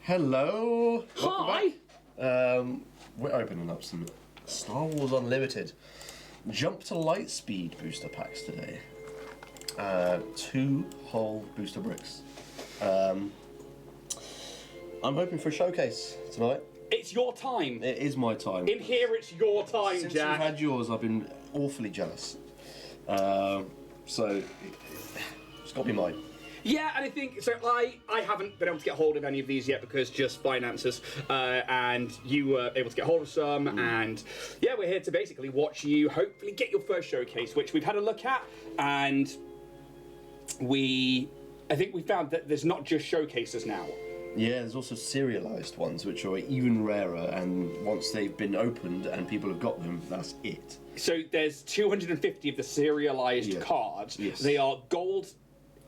Hello. Hi. We're opening up some Star Wars Unlimited Jump to Lightspeed booster packs today. 2 whole booster bricks. I'm hoping for a showcase tonight. It's your time. It is my time. In here, it's your time, Since Jack. you've had yours, I've been awfully jealous. So it's got to be mine. Yeah, and I think so. I haven't been able to get hold of any of these yet because just finances, and you were able to get hold of some, and yeah, we're here to basically watch you hopefully get your first showcase, which we've had a look at, and I think we found that there's not just showcases now. Yeah, there's also serialized ones which are even rarer, and once they've been opened and people have got them, that's it. So there's 250 of the serialized cards. Yes. They are gold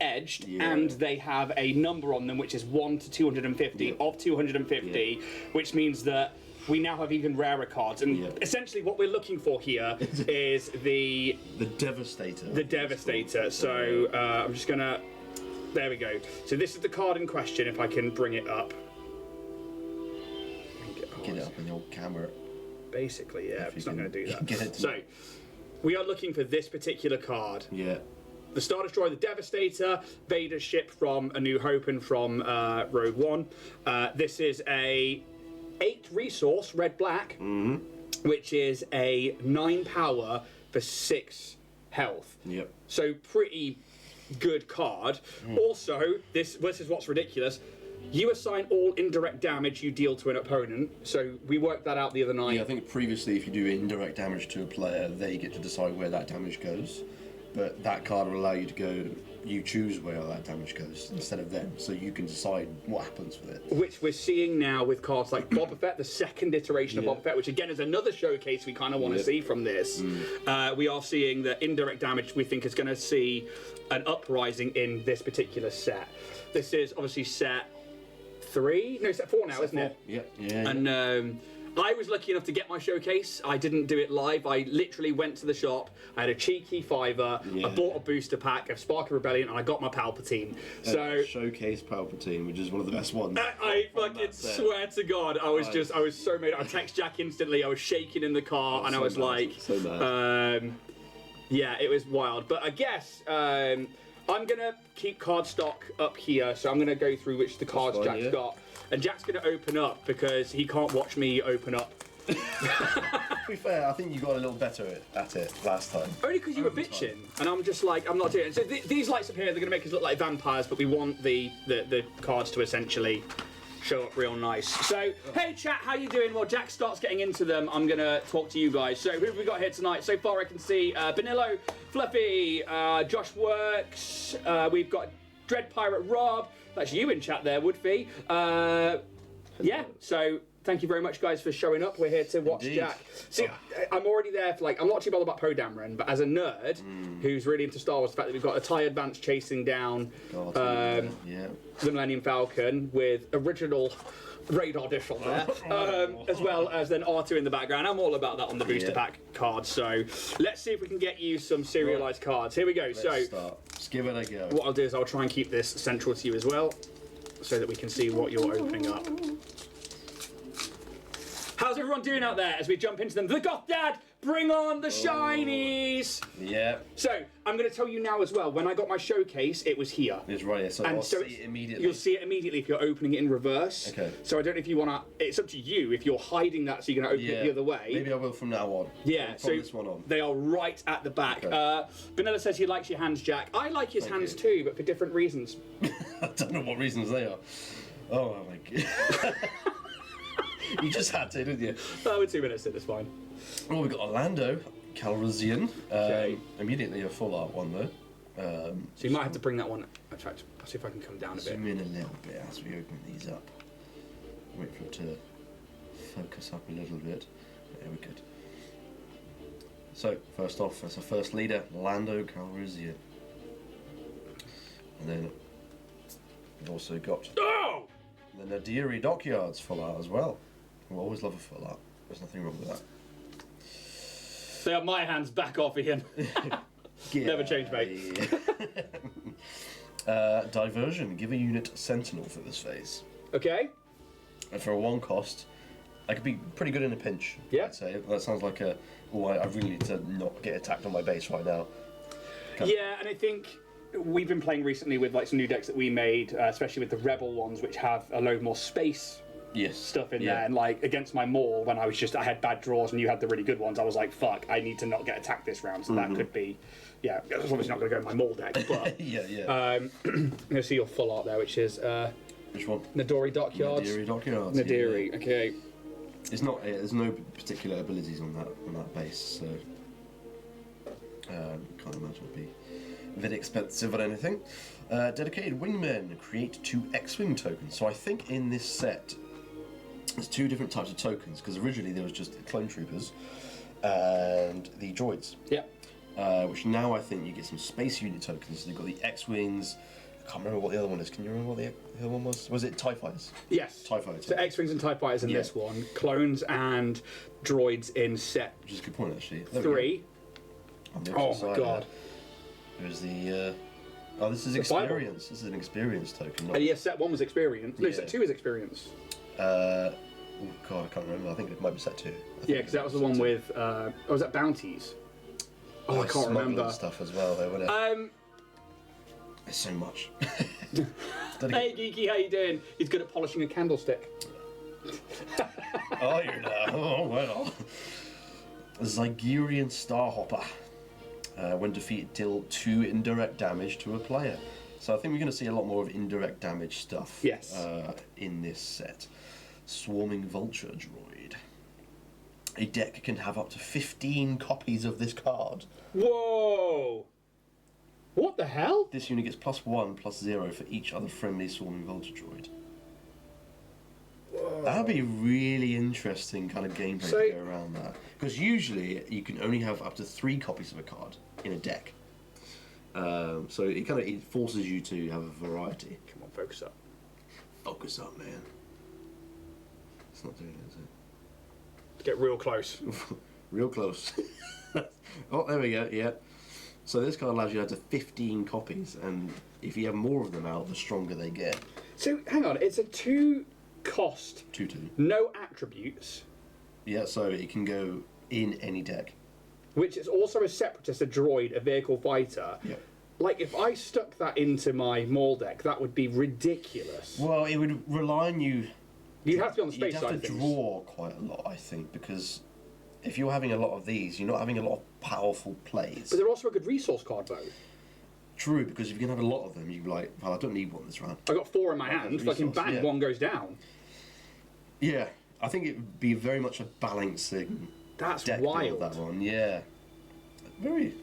edged, and they have a number on them which is 1 to 250 of 250, which means that we now have even rarer cards, and essentially what we're looking for here is the Devastator. The Devastator. So I'm just gonna, there we go. So this is the card in question, if I can bring it up. Get it up in the old camera. Basically, yeah, it's not going to do that. Get it. So we are looking for this particular card. Yeah. The Star Destroyer, the Devastator, Vader's ship from A New Hope and from Rogue One. This is a 8 resource, red-black, which is a 9 power for 6 health. Yep. So pretty good card. Also, this is what's ridiculous. You assign all indirect damage you deal to an opponent. So we worked that out the other night. Yeah, I think previously if you do indirect damage to a player, they get to decide where that damage goes. But that card will allow you to go, you choose where that damage goes instead of them, so you can decide what happens with it. Which we're seeing now with cards like Boba Fett, the second iteration of Boba Fett, which again is another showcase we kind of want to see from this. We are seeing that indirect damage we think is going to see an uprising in this particular set. This is obviously set 3? No, set 4 now, isn't it? Yep. Yeah. And I was lucky enough to get my showcase. I didn't do it live. I literally went to the shop. I had a cheeky $5. I bought a booster pack of Spark of Rebellion, and I got my Palpatine. So showcase Palpatine, which is one of the best ones. I fucking swear to God, I was so made. I text Jack instantly. I was shaking in the car, and I was like, yeah, it was wild. But I guess I'm gonna keep card stock up here, so I'm gonna go through which the cards Jack's got. And Jack's going to open up because he can't watch me open up. To be fair, I think you got a little better at it last time. Only because you were bitching, and I'm just like, I'm not doing it. So these lights up here, they're going to make us look like vampires, but we want the cards to essentially show up real nice. So, hey chat, how you doing? Well, Jack starts getting into them. I'm going to talk to you guys. So, who have we got here tonight? So far, I can see Benillo, Fluffy, Josh Works, we've got Dread Pirate Rob. That's you in chat there, Woodfee. Yeah, so thank you very much, guys, for showing up. We're here to watch Jack. See, I'm already there for, like, I'm not too bothered about Poe Dameron, but as a nerd who's really into Star Wars, the fact that we've got a TIE Advance chasing down the Millennium Falcon with original radar dish on there, as well as then R2 in the background. I'm all about that on the booster pack cards. So let's see if we can get you some serialized cards. Here we go. Let's give it a go. What I'll do is I'll try and keep this central to you as well, so that we can see what you're opening up. How's everyone doing out there as we jump into them? The Goth Dad, bring on the shinies! Yeah. So, I'm going to tell you now as well, when I got my showcase, it was here. It's right here, so I'll see it immediately. You'll see it immediately if you're opening it in reverse. Okay. So I don't know if you want to, it's up to you if you're hiding that so you're going to open it the other way. Maybe I will from now on. Yeah, so this one on. They are right at the back. Okay. Vanilla says he likes your hands, Jack. I like his hands too, but for different reasons. I don't know what reasons they are. Oh my god. You just had to, didn't you? Oh, we're 2 minutes in, it's fine. Oh, we've got Orlando Calrissian. Immediately a full art one though. So you might have to bring that one. In fact, I'll see if I can come down a bit. Zoom in a little bit as we open these up. Wait for it to focus up a little bit. There we go. So, first off, as a first leader, Lando Calrissian. And then we've also got the Nadiri Dockyards full art as well. We'll always love a full art. There's nothing wrong with that. They are my hands, back off, Ian. Never change, mate. Diversion. Give a unit Sentinel for this phase. Okay. And for a 1 cost, I could be pretty good in a pinch. Yeah. I'd say that sounds like a. Oh, I really need to not get attacked on my base right now. Yeah, and I think we've been playing recently with like some new decks that we made, especially with the Rebel ones, which have a load more space stuff in there. And like against my Maul, when I had bad draws and you had the really good ones, I was like, fuck, I need to not get attacked this round. So that could be, yeah, it's obviously not going to go in my Maul deck, but I'm going to see your full art there, which is which one? Nadori Dockyards. Nadiri Dockyards. Nadiri, okay. It's not. There's no particular abilities on that base, so can't imagine it'd be very expensive or anything. Dedicated Wingmen create 2 X-Wing tokens. So I think in this set there's 2 different types of tokens, because originally there was just the clone troopers and the droids. Yeah. Which now I think you get some space unit tokens. So you've got the X-Wings. I can't remember what the other one is. Can you remember what the other one was? Was it TIE Fighters? Yes. TIE Fighters. So X-Wings and TIE Fighters in this one. Clones and droids in set Which is a good point, actually. 3. Oh my god. There's the. Oh, this is experience. This is an experience token. Yeah, set 1 was experience. No, set 2 is experience. Oh god, I can't remember. I think it might be set 2. Yeah, because that was the one with. Was that bounties? Oh, I can't remember. Stuff as well, though, wasn't it? There's so much. Hey, Geeky, how you doing? He's good at polishing a candlestick. Oh, you know. Oh, well. Zygerian Starhopper. When defeated, deal 2 indirect damage to a player. So I think we're going to see a lot more of indirect damage stuff. Yes. In this set. Swarming Vulture Droid. A deck can have up to 15 copies of this card. Whoa! What the hell? This unit gets +1/+0 for each other friendly Swarming Vulture Droid. Whoa. That'd be really interesting kind of gameplay to go around that. Because usually you can only have up to 3 copies of a card in a deck. So it forces you to have a variety. Come on, focus up. Focus up, man. It's not doing it, is it? Get real close. Real close. Oh, there we go, yeah. So this card allows you to have 15 copies, and if you have more of them out, the stronger they get. So, hang on, it's a 2 cost. 2/2. No attributes. Yeah, so it can go in any deck. Which is also a separatist, a droid, a vehicle fighter. Yeah. Like, if I stuck that into my Maul deck, that would be ridiculous. Well, it would rely on you... You'd have to be on the space side of You'd have to things. draw quite a lot, I think, because if you're having a lot of these, you're not having a lot of powerful plays. But they're also a good resource card, though. True, because if you can have a lot of them, you'd be like, well, I don't need one this round. I've got 4 in my hand, so I can bang, one goes down. Yeah, I think it would be very much a balancing That's deck wild. build, that one, yeah. Weird.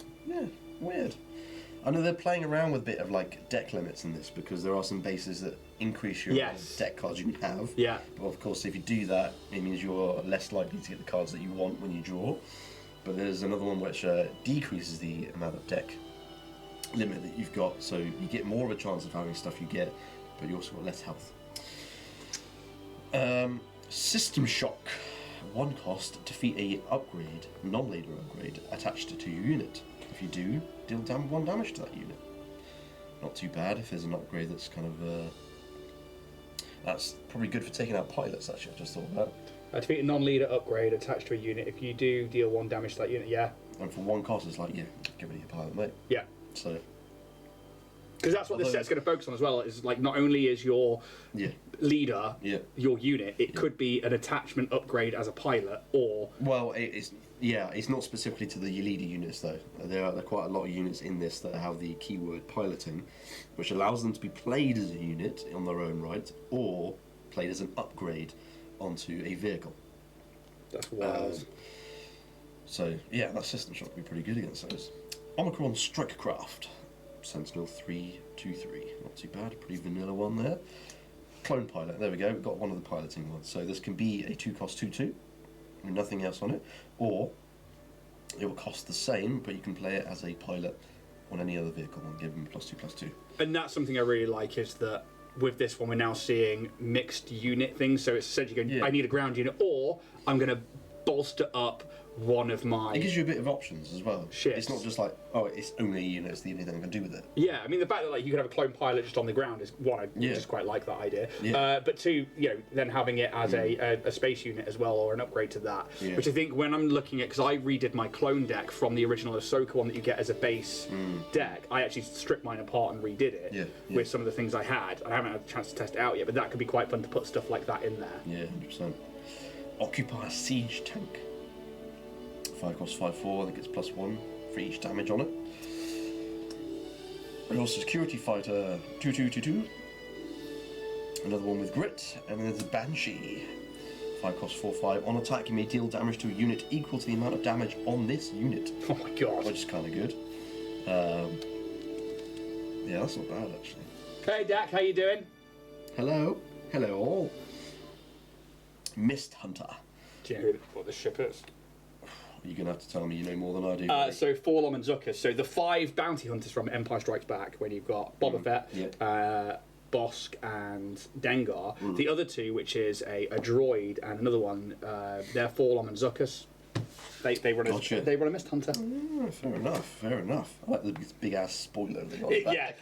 I know they're playing around with a bit of like deck limits in this, because there are some bases that increase your amount of deck cards you can have. Yeah. But of course, if you do that, it means you're less likely to get the cards that you want when you draw. But there's another one which decreases the amount of deck limit that you've got, so you get more of a chance of having stuff you get, but you also got less health. System Shock. 1 cost, defeat a upgrade, non-leader upgrade, attached to your unit. If you do, deal 1 damage to that unit. Not too bad if there's an upgrade that's kind of... that's probably good for taking out pilots, actually, I just thought of that. Defeat a non-leader upgrade attached to a unit. If you do, deal 1 damage to that unit, yeah. And for 1 cost, it's like, yeah, get rid of your pilot, mate. Yeah. So... Because that's what this set's going to focus on as well, is like not only is your leader your unit, it could be an attachment upgrade as a pilot, or... Well, it's not specifically to the leader units, though. There are quite a lot of units in this that have the keyword piloting, which allows them to be played as a unit on their own right, or played as an upgrade onto a vehicle. That's wild. So, yeah, that system shock would be pretty good against those. Omicron Strikecraft. Sentinel 3/2/3. Not too bad, pretty vanilla one there. Clone Pilot, there we go, we've got one of the piloting ones. So this can be a 2 cost 2/2, with nothing else on it, or it will cost the same, but you can play it as a pilot on any other vehicle and give them +2/+2. And that's something I really like, is that with this one we're now seeing mixed unit things, so it's essentially going, I need a ground unit, or I'm going to bolster up one of my... It gives you a bit of options as well. Shit. It's not just like, oh, it's only units, the only thing I can do with it. Yeah, I mean, the fact that like you could have a clone pilot just on the ground is one, I just quite like that idea. Yeah. But two, then having it as a space unit as well, or an upgrade to that, which I think when I'm looking at, because I redid my clone deck from the original Ahsoka one that you get as a base deck, I actually stripped mine apart and redid it with some of the things I had. I haven't had a chance to test it out yet, but that could be quite fun to put stuff like that in there. Yeah, 100%. Occupy Siege Tank. 5 costs 5/4, I think it's +1 for each damage on it. And also Security Fighter 2222. Another one with Grit, and then there's a Banshee. 5 costs 4/5. On attack, you may deal damage to a unit equal to the amount of damage on this unit. Oh my god. Which is kind of good. Yeah, that's not bad actually. Hey Dak, how you doing? Hello. Hello all. Mist Hunter. Do you know what this ship is? You're going to have to tell me you know more than I do. So Forlom and Zuckuss. So the 5 bounty hunters from Empire Strikes Back, when you've got Boba Fett, Bosk and Dengar. The other 2, which is a droid and another one, they're Forlom and Zuckuss. They run a Mist Hunter. Fair enough. I like the big ass spoiler they got. Yeah.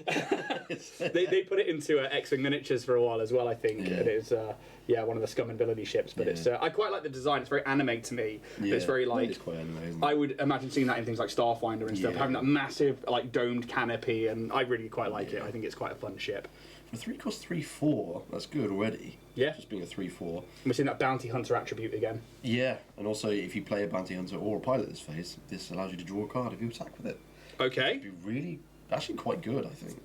they put it into X-Wing miniatures for a while as well, I think. Yeah. And it's one of the Scum and Villainy ships. But it's I quite like the design. It's very anime to me. Yeah. It's very like... It's quite anime, isn't it? I would imagine seeing that in things like Starfinder and stuff, having that massive like domed canopy, and I really quite like it. I think it's quite a fun ship. For 3 cost 3/4, that's good already. Yeah. Just being a 3/4. We're seeing that bounty hunter attribute again. Yeah, and also if you play a bounty hunter or a pilot this phase, this allows you to draw a card if you attack with it. Okay. It'd be really, actually quite good, I think.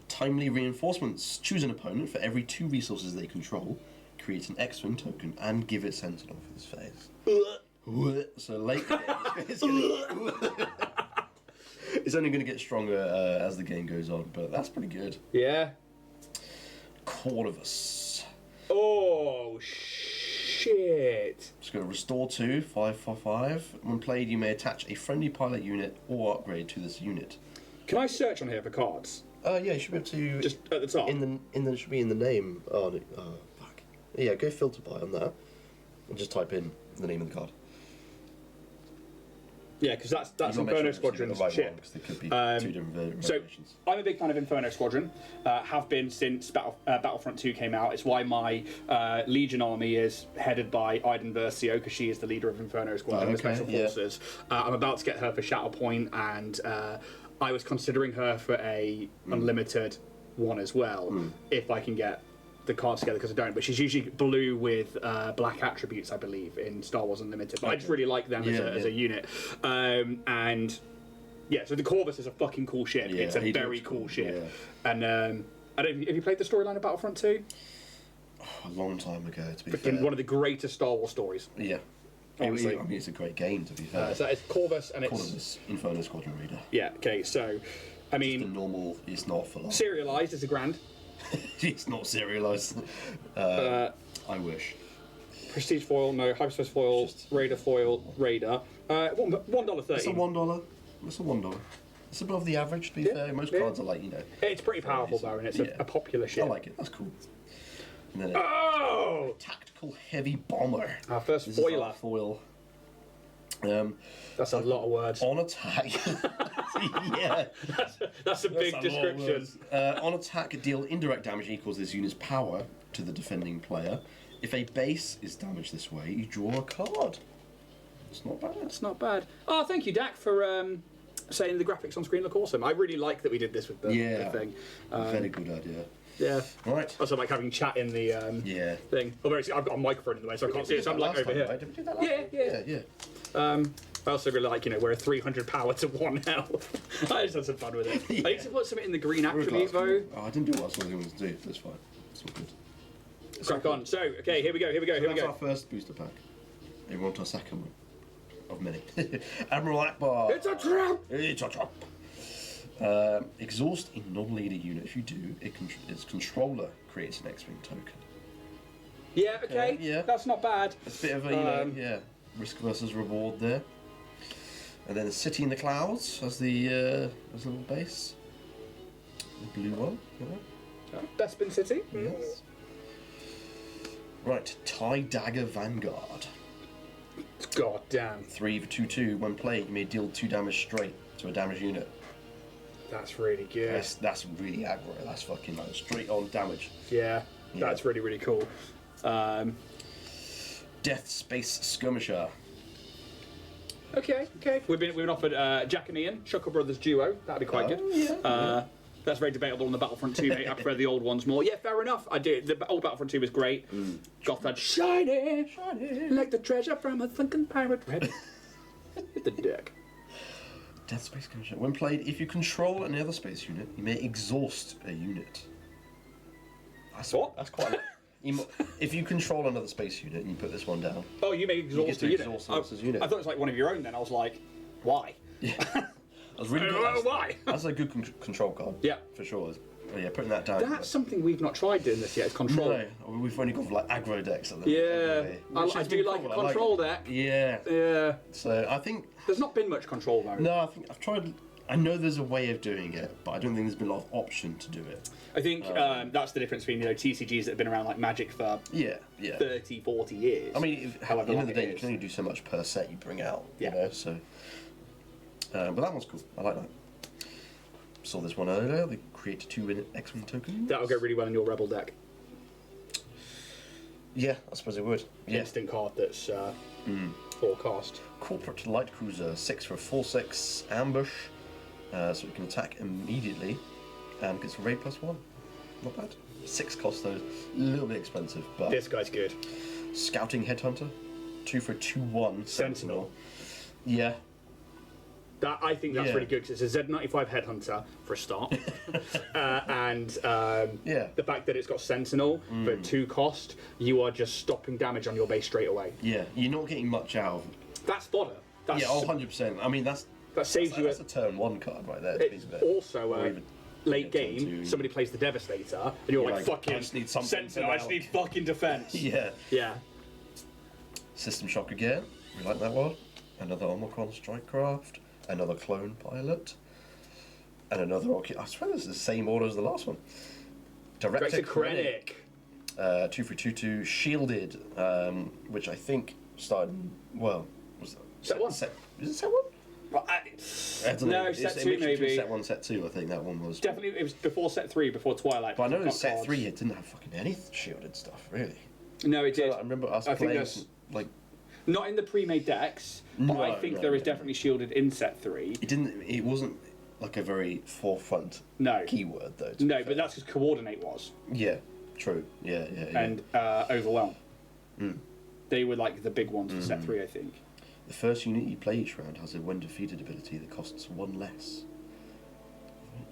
Timely reinforcements. Choose an opponent for every 2 resources they control. Create an X-Wing token and give it Sentinel for this phase. So late game, it's only going to get stronger as the game goes on, but that's pretty good. Yeah. Corvus. Oh, shit. It's going to restore 2, 5/5. When played, you may attach a friendly pilot unit or upgrade to this unit. Can I search on here for cards? Yeah, you should be able to. Just at the top? It should be in the name. Oh, fuck. Yeah, go filter by on that, and just type in the name of the card. Yeah, because that's Inferno Squadron's ship. Because there could be 2 different variations. So, I'm a big fan of Inferno Squadron. Have been since Battlefront 2 came out. It's why my Legion army is headed by Iden Versio, because she is the leader of Inferno Squadron, the Special Forces. I'm about to get her for Shatterpoint, and I was considering her for a unlimited one as well, if I can get the cards together, because I don't. But she's usually blue with black attributes, I believe, in Star Wars Unlimited. But I just really like them as a unit. And yeah, so the Corvus is a fucking cool ship. Yeah, it's a very cool ship. Yeah. And I don't. Have you played the storyline of Battlefront 2? A long time ago, to be fair. One of the greatest Star Wars stories. Yeah. Honestly. I mean, it's a great game, to be fair. So it's Corvus and Corvus Inferno Squadron Reader. Yeah. Okay. So, I mean, the normal. It's not for long. serialized is $1,000. It's not serialized. I wish. Prestige foil, no. Hyperspace foil, Raider foil, Raider. $1.30. It's a $1. It's a $1. It's above the average, to be fair. Most cards are like, It's pretty powerful though, and it's a popular ship. I like it. That's cool. And then Tactical Heavy Bomber. Our first This foiler. is our foil. That's a lot of words. On attack. Yeah. That's a big description. On attack, deal indirect damage equals this unit's power to the defending player. If a base is damaged this way, you draw a card. It's not bad. It's not bad. Oh, thank you, Dak, for saying the graphics on screen look awesome. I really like that we did this with the thing. Very good idea. Yeah. Right. Also, like having chat in the thing. Although I've got a microphone in the way, so I can't see it. So I'm like over here. Right? Did we do that last time? Yeah. I also really like, we're a 300 power to 1 health. I just had some fun with it. Yeah. I need to put something in the green attribute, though. Oh, I didn't do what I wanted to do. That's fine. It's all good. Crack on. So, okay, here we go. That's our first booster pack. And we're on to our second one. Of many. Admiral Akbar. It's a trap! It's a trap. Exhaust a non-leader unit. If you do, its controller creates an X-Wing token. Yeah, okay. Yeah. That's not bad. It's a bit of a, risk versus reward there. And then the City in the Clouds as the little base. The blue one. Bespin City. Yes. Right, TIE Dagger Vanguard. God damn. 3 for 2/2. When played, you may deal 2 damage straight to a damaged unit. That's really good. That's really aggro. That's fucking like straight on damage. Yeah, that's really, really cool. Death Space Skirmisher. Okay. We've been offered Jack and Ian, Shuckle Brothers duo. That'd be quite good. Yeah. That's very debatable on the Battlefront 2, mate. I prefer the old ones more. Yeah, fair enough. I do. The old Battlefront 2 was great. Gothard, shiny, like the treasure from a sunken pirate wreck. Hit the deck. Death Space Skirmisher. When played, if you control another space unit, you may exhaust a unit. That's quite. If you control another space unit and you put this one down. Oh, you may exhaust a unit. Unit. I thought it was like one of your own. Then I was like, why? Yeah. That's really good. Why? That's a good control card. Yeah, for sure. Oh, yeah, putting that down. That's something we've not tried doing this yet. Is control. No, we've only got like aggro decks. At the Yeah, I do like a control deck. Yeah. Yeah. So I think there's not been much control though. No, I think I've tried. I know there's a way of doing it, but I don't think there's been a lot of option to do it. I think that's the difference between TCGs that have been around like Magic for 30, 40 years. I mean, at the end of the day, you can only do so much per set you bring out. You know, so. But that one's cool. I like that. Saw this one earlier. They create 2 X-Wing tokens. That'll go really well in your Rebel deck. Yeah, I suppose it would. Instant card that's 4 cost. Corporate Light Cruiser, 6 for a 4/6 ambush, so it can attack immediately and gets a raid +1. Not bad. 6 cost though, a little bit expensive, but this guy's good. Scouting Headhunter, 2 for a 2/1 Sentinel. Yeah. I think that's really good because it's a Z95 Headhunter for a start, and the fact that it's got Sentinel for 2 cost, you are just stopping damage on your base straight away. Yeah, you're not getting much out of. That's fodder. That's 100%. I mean, that saves you. That's a turn 1 card right there. It's also late game. Somebody plays the Devastator, and you're like, fucking I just need something. Sentinel. I just need fucking defense. Yeah. System Shock again. We like that one. Another Omicron Strikecraft. Another Clone Pilot. And another Rocket. I swear this is the same order as the last one. Director Krennic. 2 for 2/2 Shielded, which I think started. Well, was that set 1? Is it set 1? Well, no, set 2 maybe. Set 1, set 2. I think that one was. Definitely, it was before set 3, before Twilight. But I know set 3 it didn't have fucking any shielded stuff, really. No, it did. I remember us playing like. Not in the pre-made decks, but I think there is definitely shielded in set 3. It wasn't like a very forefront keyword though. No, but that's because Coordinate was. Yeah, true. Yeah. And Overwhelm. They were like the big ones for set 3, I think. The first unit you play each round has a when defeated ability that costs 1 less.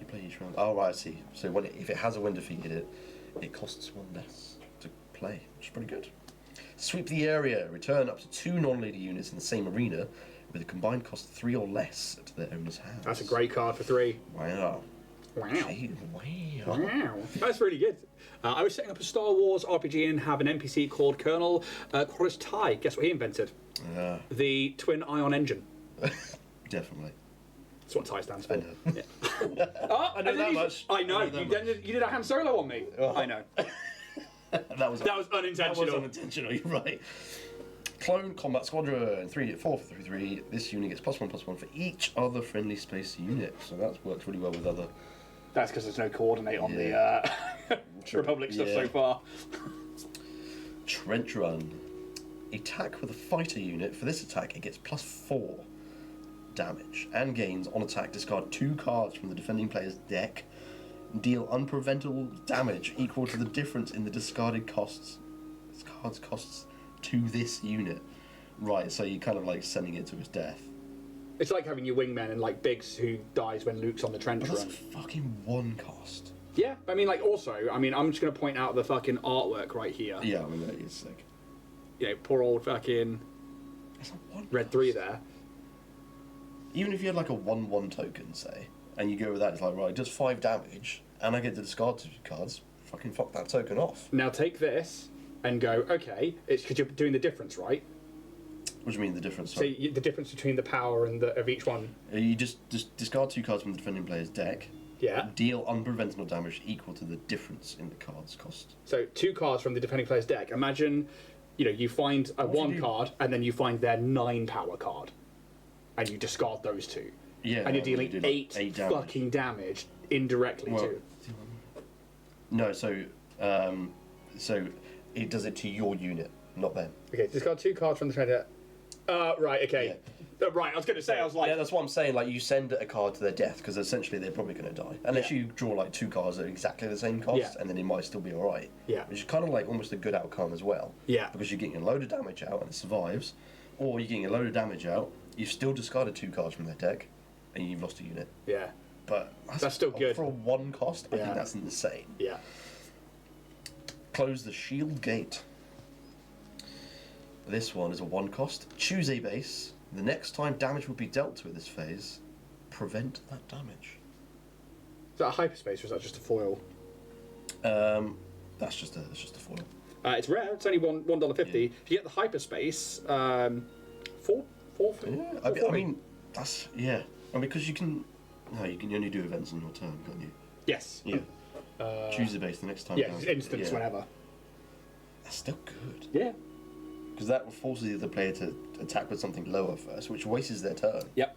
You play each round. Oh right, I see. So if it has a when defeated, it costs 1 less to play, which is pretty good. Sweep the area. Return up to 2 non-leader units in the same arena with a combined cost 3 or less to their owner's hands. That's a great card for 3. Wow. Gee, wow. That's really good. I was setting up a Star Wars RPG and have an NPC called Colonel Chris Ty. Guess what he invented? The Twin Ion Engine. Definitely. That's what Ty stands for. I know. Yeah. I know that much. I know. You did a Han Solo on me. Oh. I know. That was unintentional. That was unintentional, you're right. Clone Combat Squadron, 4 for 3/3. This unit gets +1/+1 for each other friendly space unit. So that's worked really well with other. That's because there's no coordinate on the Republic stuff so far. Trench Run. Attack with a fighter unit. For this attack, it gets +4 damage and gains on attack. Discard 2 cards from the defending player's deck. Deal unpreventable damage equal to the difference in the discarded costs. This card's costs to this unit. Right, so you're kind of like sending it to his death. It's like having your wingman and like Biggs who dies when Luke's on the trench run. That's fucking 1 cost. Yeah, I mean, like, also, I'm just going to point out the fucking artwork right here. Yeah, I mean, that is sick. You know, poor old fucking Red 3 there. Even if you had like a 1/1 token, say, and you go with that, it's like, right, it does 5 damage, and I get to discard 2 cards, fucking fuck that token off. Now take this and go, okay, it's because you're doing the difference, right? What do you mean, the difference? So the difference between the power and of each one. You just discard 2 cards from the defending player's deck. Yeah. Deal unpreventable damage equal to the difference in the card's cost. So 2 cards from the defending player's deck. Imagine you find a What do you 1 do? card, and then you find their 9 power card, and you discard those 2. Yeah. And you're you dealing do, like, 8 8 damage. fucking damage indirectly Well, to. No, so it does it to your unit, not them. Okay, discard 2 cards from the trader. Right, okay. Right, I was going to say, I was like... Yeah, that's what I'm saying. Like, you send a card to their death because essentially they're probably going to die, unless Yeah. you draw like 2 cards that are exactly the same cost, Yeah. and then it might still be all right. Yeah. Which is kind of like almost a good outcome as well. Yeah. Because you're getting a load of damage out and it survives, or you're getting a load of damage out. You've still discarded 2 cards from their deck, and you've lost a unit. Yeah. But That's still good. for a 1 cost. I Yeah. think that's insane. Yeah. Close the shield gate. This one is a 1 cost. Choose a base. The next time damage will be dealt to at this phase, prevent that damage. Is that a hyperspace, or is that just a foil? That's just a foil. It's rare. It's only $1.50. Yeah. If you get the hyperspace, four. Yeah, I mean that's I mean because you can only do events on your turn, can't you? Yes. Yeah. Choose the base the next time. Yeah, damage- instants yeah. whenever. That's still good Yeah. because that forces the other player to attack with something lower first, which wastes their turn, Yep.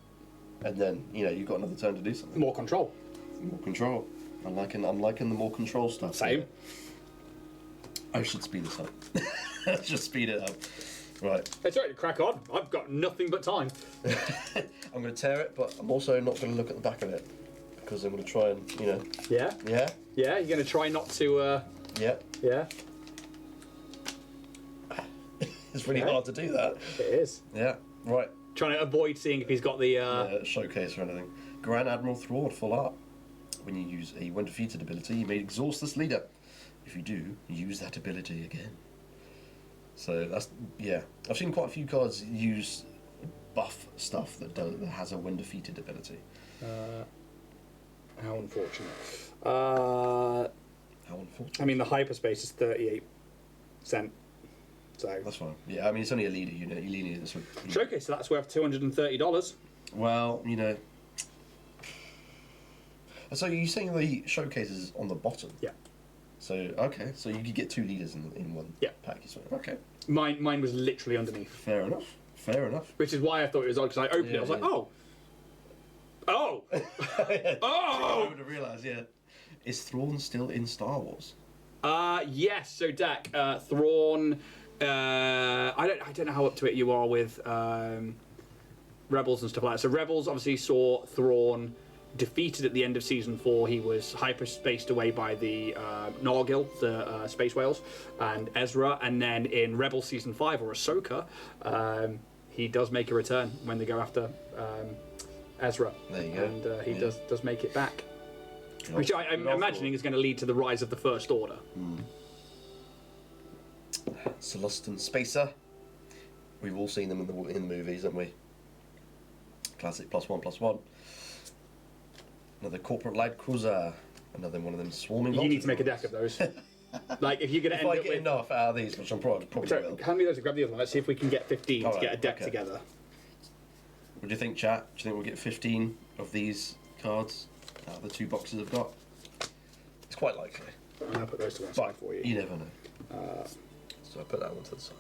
and then you've got another turn to do something. More control. More control. I'm liking the more control stuff. Same. I should speed this up. Let's just speed it up. Right. It's alright, crack on. I've got nothing but time. I'm going to tear it, but I'm also not going to look at the back of it because I'm going to try and, Yeah? Yeah. Yeah, you're going to try not to, Yeah. yeah? It's really Okay. hard to do that. It is. Yeah. Right. Trying to avoid seeing if he's got the, Showcase or anything. Grand Admiral Thrawn, full art. When you use a when defeated ability, you may exhaust this leader. If you do, use that ability again. So that's I've seen quite a few cards use buff stuff that has a when defeated ability. how unfortunate. How unfortunate. I mean, the hyperspace is 38 cent. So That's fine. Yeah, I mean it's only a leader unit. You lead it. showcase, so that's worth $230. Well, So you're saying the showcase is on the bottom? Yeah. So okay, so you could get 2 leaders in one Yeah. package. Okay. Mine was literally underneath, Fair enough. Fair enough. which is why I thought it was odd, because I opened it, I was like, Yeah. oh, I oh. would have realised. Yeah. Is Thrawn still in Star Wars? Yes. So Dak, Thrawn. I don't know how up to it you are with Rebels and stuff like that. So Rebels obviously saw Thrawn defeated at the end of season 4. He was hyperspaced away by the Nargil, the space whales, and Ezra. And then in Rebels season 5, or Ahsoka, he does make a return when they go after Ezra. There you go. And he Yeah. does make it back. Good Which old- I'm good old imagining is going to lead to the rise of the First Order. Celestin Spacer. We've all seen them in the movies, haven't we? Classic +1/+1. Another corporate light cruiser. Another one of them swarming. You need to make a deck of those. Like, if you're going to If end I up get with... enough out of these, which I'm probably So, will. hand me those and grab the other one. Let's see if we can get 15 to Alright, get a deck okay. together. What do you think, chat? Do you think we'll get 15 of these cards out of the 2 boxes I've got? It's quite likely. I'm going to put those to one side for you. You never know. So I put that one to the side.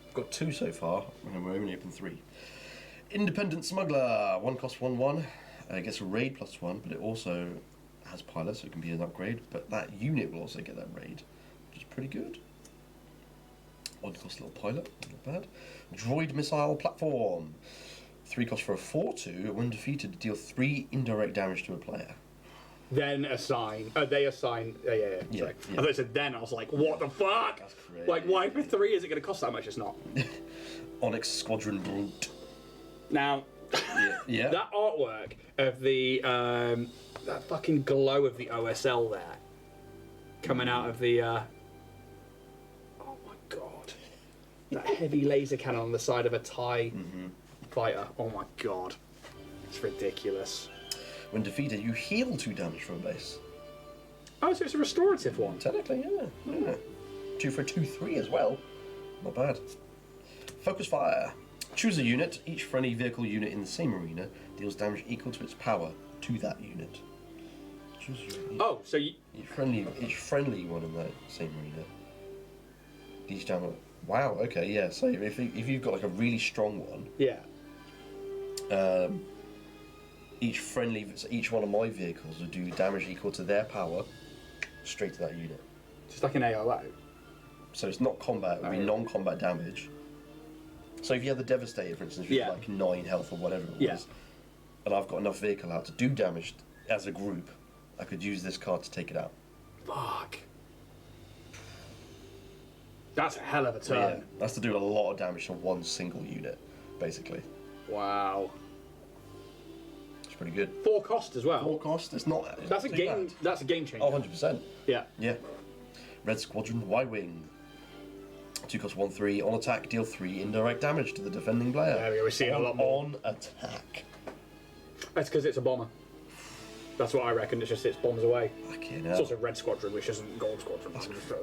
I've got 2 so far, and we're only open 3. Independent Smuggler, 1 cost 1/1. It gets a raid +1, but it also has pilot, so it can be an upgrade. But that unit will also get that raid, which is pretty good. 1 cost little pilot, not bad. Droid Missile Platform, 3 cost for a 4/2. When defeated, deal 3 indirect damage to a player. Then assign. They assign. Yeah. Yeah, Sorry. yeah. I thought it said then. I was like, what the fuck? That's crazy. Like, why for 3 is it going to cost that much? It's not. Onyx Squadron Brute. Now, Yeah. that artwork of the that fucking glow of the OSL there coming out of the oh my god, that heavy laser cannon on the side of a TIE fighter. Oh my god, it's ridiculous. When defeated, you heal 2 damage from a base. Oh, so it's a restorative one. Technically, yeah. 2 for a 2/3 as well. Not bad. Focus Fire. Choose a unit. Each friendly vehicle unit in the same arena deals damage equal to its power to that unit. Choose a unit. Oh, so you, Each friendly one in that same arena. Each damage. Wow. Okay. Yeah. So if you've got like a really strong one, Yeah. each one of my vehicles will do damage equal to their power, straight to that unit. Just like an AOO. So it's not combat; it will be non-combat damage. So if you have the Devastator, for instance, with like 9 health or whatever it was, and I've got enough vehicle out to do damage as a group, I could use this card to take it out. Fuck. That's a hell of a So, turn. yeah, that's to do a lot of damage to one single unit, basically. Wow. It's pretty good. 4 cost as well. 4 cost, it's not. That's a too game. bad. That's a game changer. Oh, 100%. Yeah. Yeah. Red Squadron Y-Wing. 2 cost 1/3. On attack, deal 3 indirect damage to the defending player. There we go. We see it a lot more. On attack. That's because it's a bomber. That's what I reckon. It's just it bombs away. Fucking It's hell. also Red Squadron, which isn't Gold Squadron. That's I'm just The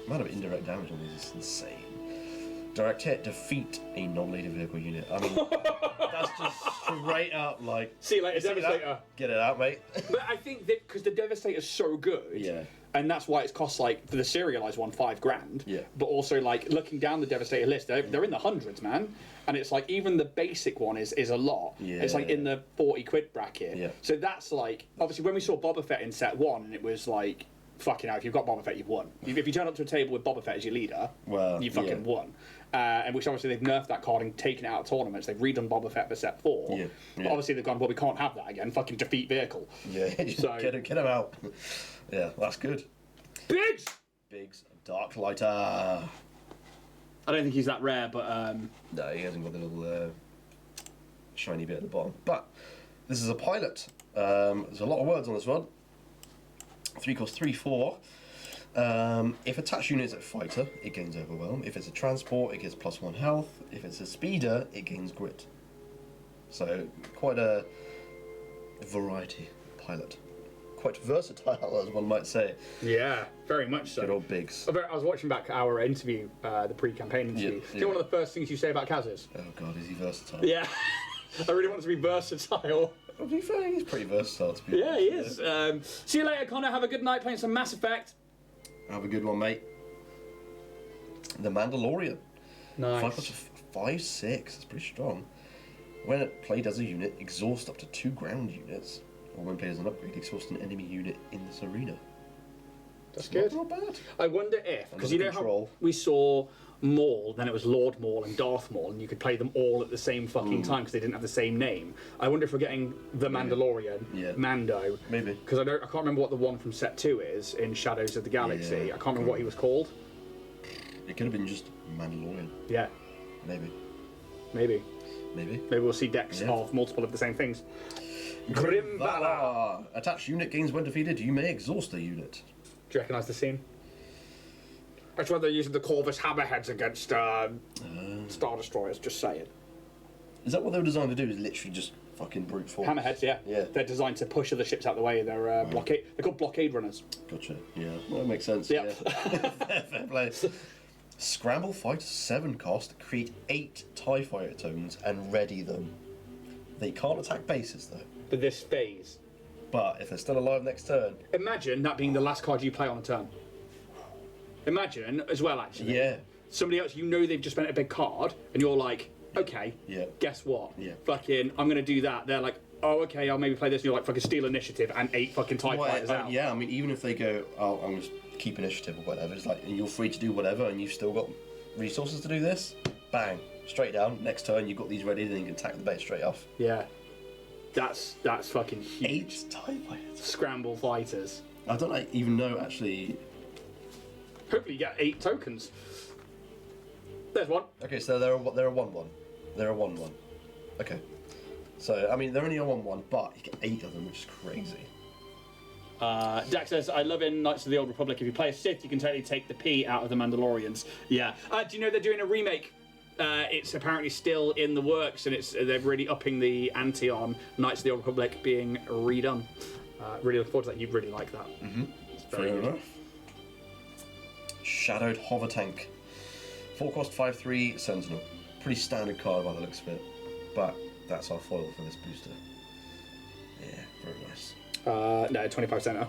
amount of indirect damage on these is insane. Direct hit, defeat a non-lethal vehicle unit. I mean, that's just straight up like. See you later, see Devastator. that? Get it out, mate. But I think that because the Devastator's so good, Yeah. and that's why it's cost like for the serialized one $5,000. Yeah. But also like looking down the Devastator list, they're in the hundreds, man. And it's like even the basic one is a lot. Yeah. It's like in the 40 quid bracket. Yeah. So that's like obviously when we saw Boba Fett in set 1, and it was like fucking hell, if you've got Boba Fett, you've won. If you turn up to a table with Boba Fett as your leader, Well, you fucking won. And which obviously they've nerfed that card and taken it out of tournaments. They've redone Boba Fett for set 4. Yeah, But yeah. obviously they've gone, well, we can't have that again. Fucking defeat vehicle. Yeah. So- get him out. Yeah, that's good. Biggs! Biggs, Dark Lighter. I don't think he's that rare, but No, he hasn't got the little shiny bit at the bottom. But this is a pilot. There's a lot of words on this one. 3 cost 3/4. If attached unit is a fighter, it gains overwhelm. If it's a transport, it gets +1 health. If it's a speeder, it gains grit. So quite a variety pilot. Quite versatile, as one might say. yeah, very much so. Good old Biggs. I was watching back our interview, the pre-campaign interview. Yeah, Do you know one of the first things you say about Kaz is? Oh god, is he versatile? Yeah. I really want to be versatile. To be fair, he's pretty versatile, to be Yeah, honest. he is. See you later, Connor. Have a good night playing some Mass Effect. Have a good one, mate. The Mandalorian. Nice. 5/6. That's pretty strong. When played as a unit, exhaust up to 2 ground units. Or when played as an upgrade, exhaust an enemy unit in this arena. That's good. Not bad. I wonder if, because you know Control. how we saw Maul, then it was Lord Maul and Darth Maul, and you could play them all at the same fucking time because they didn't have the same name. I wonder if we're getting the Mandalorian, Yeah. Mando. Maybe. Because I can't remember what the one from set 2 is in Shadows of the Galaxy. Yeah, I can't remember what he was called. It could have been just Mandalorian. Yeah, Maybe. maybe. Maybe. Maybe we'll see decks Yeah. of multiple of the same things. Grim Valor. Valor. Attached unit gains when defeated. You may exhaust a unit. Do you recognise the scene? That's why they're using the Corvus Hammerheads against Star Destroyers, just saying. Is that what they were designed to do? Is literally just fucking brute force? Hammerheads, yeah. Yeah. They're designed to push other ships out the way. They're blockade. They're called blockade runners. Gotcha. Yeah. Well, that makes sense. Yep. Yeah. Fair play. Scramble fight 7 cost. Create 8 TIE fighter tokens and ready them. They can't attack bases though. For this phase. But if they're still alive next turn, Imagine that being the last card you play on a turn. Imagine as well, actually. yeah, Somebody else, you know, they've just spent a big card, and you're like, okay, Yeah. guess what? Yeah. Fucking, I'm gonna do that. They're like, oh, okay, I'll maybe play this. And you're like, fucking steal initiative and 8 fucking TIE fighters out. yeah. I mean, even if they go, oh, I'm just keep initiative or whatever, it's like, and you're free to do whatever, and you've still got resources to do this. Bang, straight down. Next turn, you've got these ready, then you can attack the base straight off. Yeah. That's fucking huge. 8 TIE fighters. Scramble fighters. I don't even know actually. Hopefully you get 8 tokens. There's one. Okay, so they're a 1/1. They're a 1/1. Okay. So I mean, they're only a 1/1, but you get 8 of them, which is crazy. Jack says, I love in Knights of the Old Republic, if you play a Sith, you can totally take the P out of the Mandalorians. Yeah. Do you know they're doing a remake? It's apparently still in the works, and they're really upping the ante on Knights of the Old Republic being redone. Really look forward to that. You'd really like that. Mm-hmm. It's very Fair good. enough. Shadowed Hover Tank. 4 cost 5/3 Sentinel. Pretty standard card by the looks of it, but that's our foil for this booster. Yeah, very nice. No, 25 center.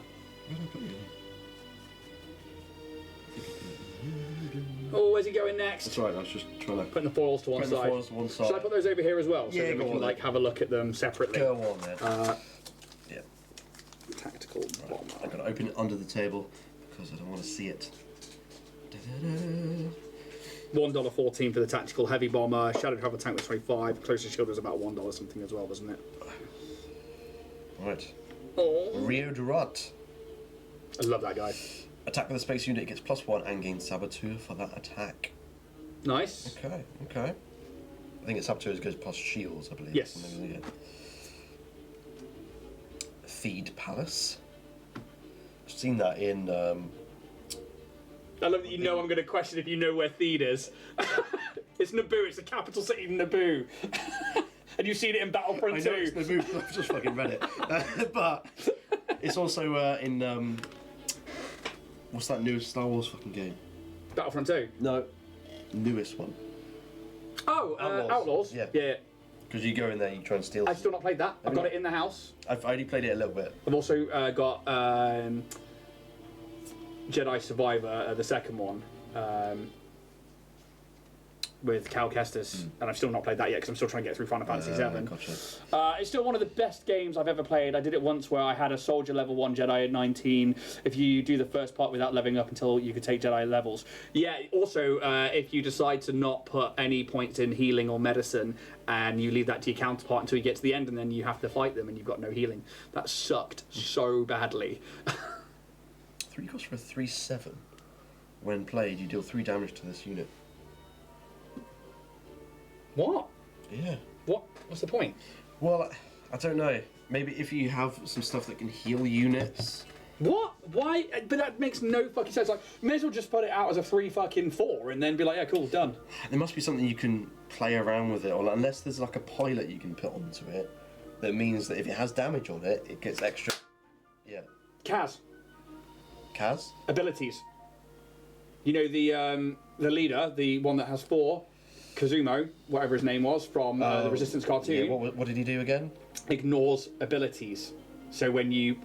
Oh, where's he going next? That's right, I was just trying to... Putting the foils to one Putting the side. foils to one side. Should I put those over here as well? So Yeah, that we go can on like then. have a look at them separately. Go on then. Yeah. Tactical bomber. I'm going to open it under the table because I don't want to see it. $1.14 for the tactical heavy bomber. Shadow travel tank was 25. Closest shield was about $1 something as well, wasn't it? Right. Oh. Rio Durant. I love that guy. Attack with a space unit gets +1 and gains Saboteur for that attack. Nice. Okay, okay. I think it's Saboteur goes plus shields, I believe. Yes. Yeah. Feed Palace. I've seen that in... I love that you know I'm going to question if you know where Theed is. It's Naboo, it's the capital city of Naboo. And you've seen it in Battlefront 2. I know it's Naboo, I've just fucking read it. But it's also in... what's that newest Star Wars fucking game? Battlefront 2? No. Newest one. Oh, Outlaws? Yeah. Yeah. Because you go in there, you try and steal... I've still not played that. I've got it in the house. I've only played it a little bit. I've also got Jedi Survivor, the second one, with Cal Kestis, and I've still not played that yet because I'm still trying to get through Final Fantasy VII. Gotcha. It's still one of the best games I've ever played. I did it once where I had a soldier level 1 Jedi at 19. If you do the first part without leveling up until you could take Jedi levels. Yeah, also, if you decide to not put any points in healing or medicine and you leave that to your counterpart until you get to the end and then you have to fight them and you've got no healing. That sucked so badly. 3 costs for a 3/7. When played, you deal 3 damage to this unit. What? Yeah. What? What's the point? Well, I don't know. Maybe if you have some stuff that can heal units. What? Why? But that makes no fucking sense. Like, may as well just put it out as a 3-4 and then be like, yeah, cool, done. There must be something you can play around with it, or unless there's like a pilot you can put onto it, that means that if it has damage on it, it gets extra. Yeah. Kaz. Kaz? Abilities. You know the leader, the one that has 4, Kazumo, whatever his name was, from the Resistance cartoon. Yeah, what did he do again? Ignores abilities. So when you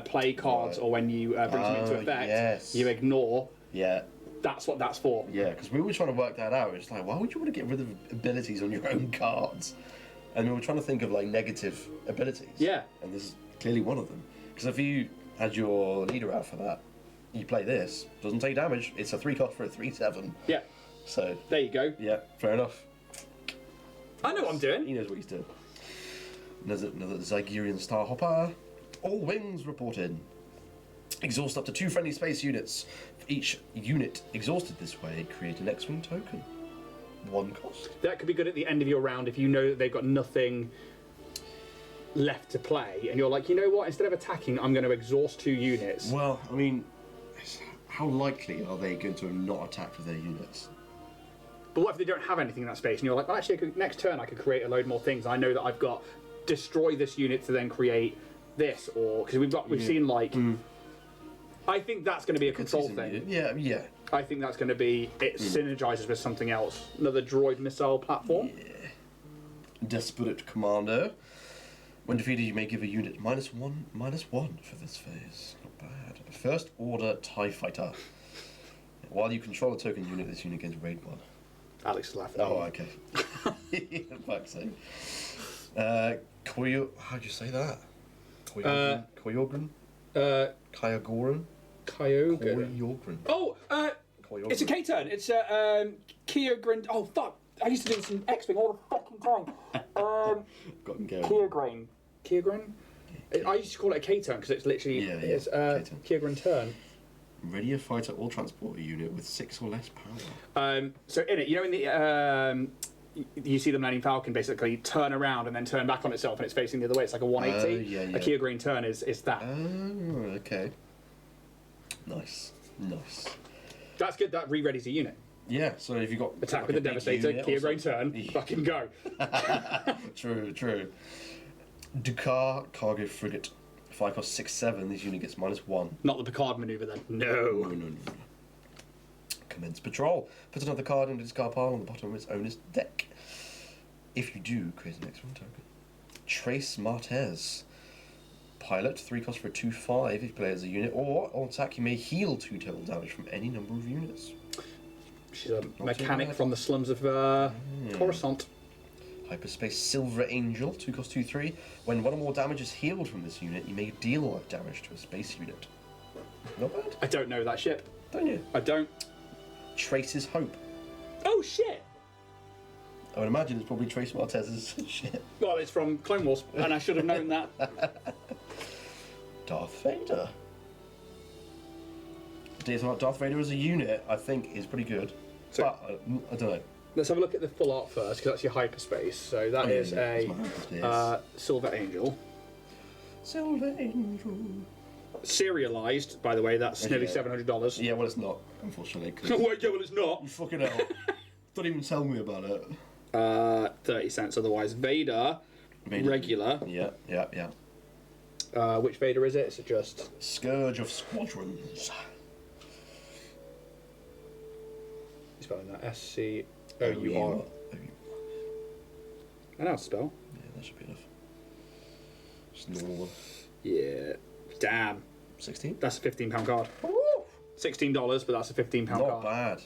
play cards or when you bring them into effect, you ignore. Yeah. That's what that's for. Yeah, because we were trying to work that out. It's like, why would you want to get rid of abilities on your own cards? And we were trying to think of like negative abilities. Yeah. And this is clearly one of them. Because if you had your leader out for that, you play this, doesn't take damage. It's a 3 cost for a 3/7. Yeah. So there you go. Yeah, fair enough. I know what I'm doing. He knows what he's doing. Another Zygerian Starhopper. All wings reported. Exhaust up to 2 friendly space units. For each unit exhausted this way, create an X-Wing token. 1 cost. That could be good at the end of your round if you know that they've got nothing left to play, and you're like, you know what? Instead of attacking, I'm going to exhaust 2 units. Well, I mean, how likely are they going to have not attacked with their units? But what if they don't have anything in that space, and you're like, well, actually, next turn I could create a load more things. I know that I've got destroy this unit to then create this, or because we've seen like. I think that's going to be a control thing. Yeah. I think that's going to be it synergizes with something else. Another droid missile platform. Yeah. Desperate Commando. When defeated, you may give a unit -1/-1 for this phase. Not bad. First Order TIE Fighter. While you control a token unit, this unit gains raid 1. Alex is laughing. Oh, okay. Fuck's sake. How'd you say that? Koyogren? Kyogoran? Koyogren. Oh, it's a K-turn. It's a Kyogren. Oh, fuck. I used to do this in X-Wing all the fucking time. Got him going. Kyogren? I used to call it a K-turn because it's literally it's Kyogren turn. Radio fighter or transporter unit with 6 or less power. So in it, you know, in the you see the Millennium Falcon basically turn around and then turn back on itself, and it's facing the other way. It's like a 180. A Kyogren turn is that. Oh, okay. Nice. That's good. That re-readies a unit. Yeah. So if you got attack with the Devastator, Kyogren turn, fucking go. True. Dukar cargo frigate. If I cost 6/7, this unit gets -1. Not the Picard maneuver then. No. Commence patrol. Put another card in the discard pile on the bottom of its owner's deck. If you do, create an X-Wing token. Trace Martez. Pilot, 3 cost for a 2/5 if you play as a unit, or on attack you may heal 2 total damage from any number of units. She's a too mechanic bad. from the slums of Coruscant. Hyperspace Silver Angel, 2 cost 2/3. When one or more damage is healed from this unit, you may deal damage to a space unit. Not bad, I don't know that ship. don't you? I don't. Trace's Hope. Oh shit! I would imagine it's probably Trace Martez's shit. Well, it's from Clone Wars, and I should have known that. Darth Vader. Darth Vader as a unit, I think, is pretty good. So- but I don't know. Let's have a look at the full art first, because that's your hyperspace. So that is It's my hyperspace. Silver Angel. Silver Angel. Serialized, by the way, that's nearly Yeah. $700. Yeah, well, it's not, unfortunately. 'cause Wait, yeah, well, it's not. you fucking hell. Don't even tell me about it. 30 cents otherwise. Vader, regular. Yeah. Which Vader is it? It's just Scourge of Squadrons. you spelling that SCOUR. I know how to spell. Yeah, that should be enough. Just normal one. Yeah. Damn. 16? That's a £15 card. Woo! $16, but that's a £15 Not card. bad.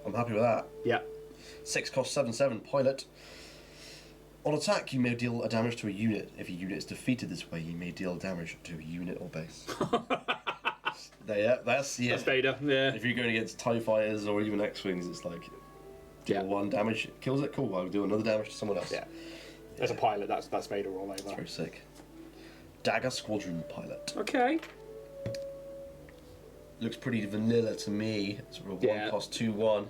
I'm happy with that. Yeah. 6 cost 7/7 pilot. On attack, you may deal a damage to a unit. If a unit is defeated this way, you may deal damage to a unit or base. That's Vader. Yeah. If you're going against TIE fighters or even X-Wings, it's like deal 1 damage, kills it, cool, I'll do another damage to someone else. Yeah. As a pilot, that's Vader all over. Very sick. Dagger Squadron pilot. Okay. Looks pretty vanilla to me. It's a 1 cost 2/1.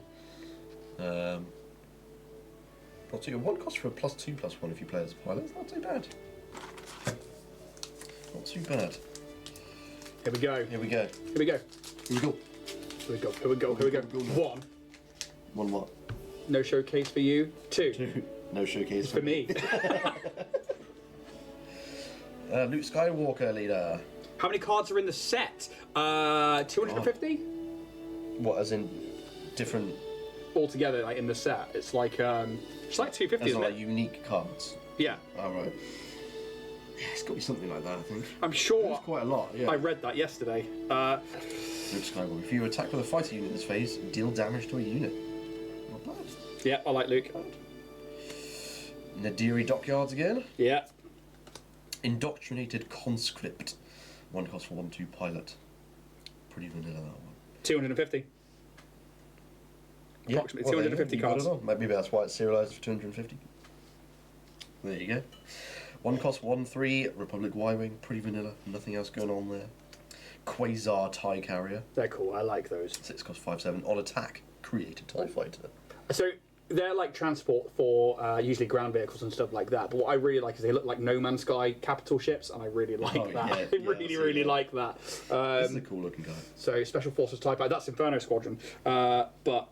Not too, 1 cost for a +2/+1 if you play as a pilot. It's not too bad. Not too bad. Here we go. Here we go. Here we go. Here we go. Here we go. Here we go. Here we go. Go. 1. 1 what? No showcase for you. 2. No showcase For me. Luke Skywalker leader. How many cards are in the set? 250 What, as in different? altogether, like in the set. It's like 250. As in Isn't like it? unique cards. Yeah, Oh right. Yeah, it's got to be something like that, I think. I'm sure. It's quite a lot. Yeah. I read that yesterday. Luke Skywalker. If you attack with a fighter unit this phase, deal damage to a unit. Not bad. Yeah, I like Luke. Nadiri Dockyards again. Yeah, Indoctrinated Conscript. 1 cost for 1/2 pilot. Pretty vanilla that one. 250. Approximately well, there you 250 go. You got cards. it all. Maybe that's why it's serialized for 250. There you go. 1 cost 1/3 Republic Y-Wing. Pretty vanilla. Nothing else going on there. Quasar TIE Carrier. They're cool. I like those. 6 cost 5/7 on attack. Create a TIE Fighter. So they're like transport for usually ground vehicles and stuff like that. But what I really like is they look like No Man's Sky capital ships, and I really like Oh, that. yeah, I yeah, really yeah. like that. This is a cool looking guy. So Special Forces Type, that's Inferno Squadron. But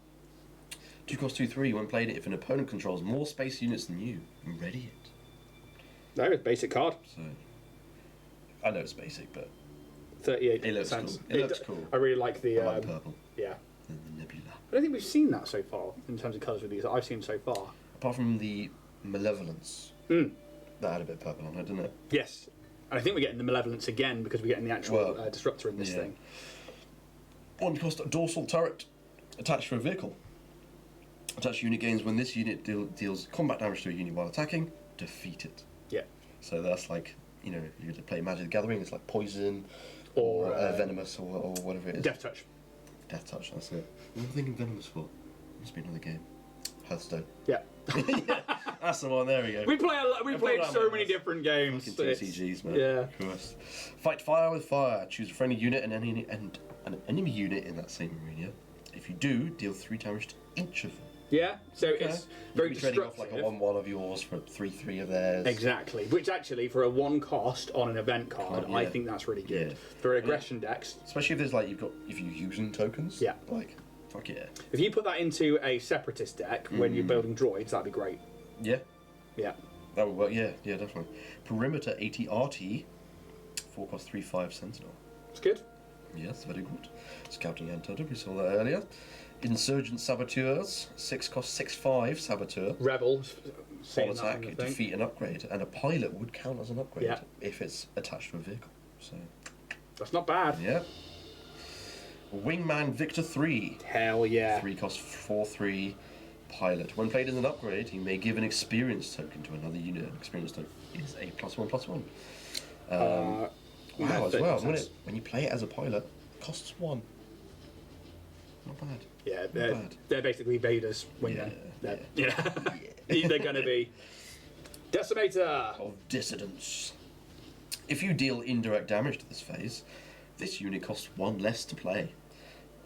2 cost 2/3 when played if an opponent controls more space units than you. Ready it. no, it's basic card. So I know it's basic, but 38 it looks cents. cool. It looks cool. I really like the I like purple. yeah. And the nebula. I don't think we've seen that so far in terms of colours with these that I've seen so far. Apart from the Malevolence. Mm. That had a bit of purple on it, didn't it? Yes, and I think we're getting the Malevolence again because we're getting the actual Well, disruptor in this yeah. thing. 1 cost dorsal turret attached to a vehicle. Attached unit gains when this unit deals combat damage to a unit while attacking, defeat it. Yeah. So that's like, you know, if you were to play Magic the Gathering, it's like poison Or, venomous or whatever it is. Death Touch. Death Touch, that's it. What am I thinking venomous for? Must be another game. Hearthstone. Yeah. That's the one, there we go. We played around so with many this. different games. Fucking It's- TCGs, man. Yeah. Christ. Fight fire with fire. Choose a friendly unit and an enemy unit in that same arena. If you do, deal 3 damage to each of them. Yeah. So Okay. it's You very could be trading off destructive. like a 1/1 of yours for 3/3 of theirs. Exactly. Which actually, for a 1 cost on an event card, Card, yeah. I think that's really good. Yeah. For aggression decks, Especially if there's like if you're using tokens. Yeah. Like, fuck yeah. if you put that into a separatist deck when you're building droids, that'd be great. Yeah. Yeah. That would work. Yeah, definitely. Perimeter 80 RT. 4 cost 3/5 Sentinel. It's good. Yes, very good. Scouting Antarctica, we saw that earlier. Insurgent Saboteurs, 6 cost 6/5 Saboteur. Rebel. On Same that attack, kind of thing. defeat an upgrade, and a pilot would count as an upgrade Yeah. if it's attached to a vehicle. So, That's not bad. yeah. Wingman Victor 3. Hell yeah. 3 costs 4/3 pilot. When played as an upgrade, you may give an experience token to another unit. An experience token is a +1/+1. Wow, as well. When you play it as a pilot, costs 1. Not bad. Yeah, Not they're basically Vader's wingmen. Yeah. They're going to be Decimator Of dissidence. If you deal indirect damage to this phase, this unit costs 1 less to play,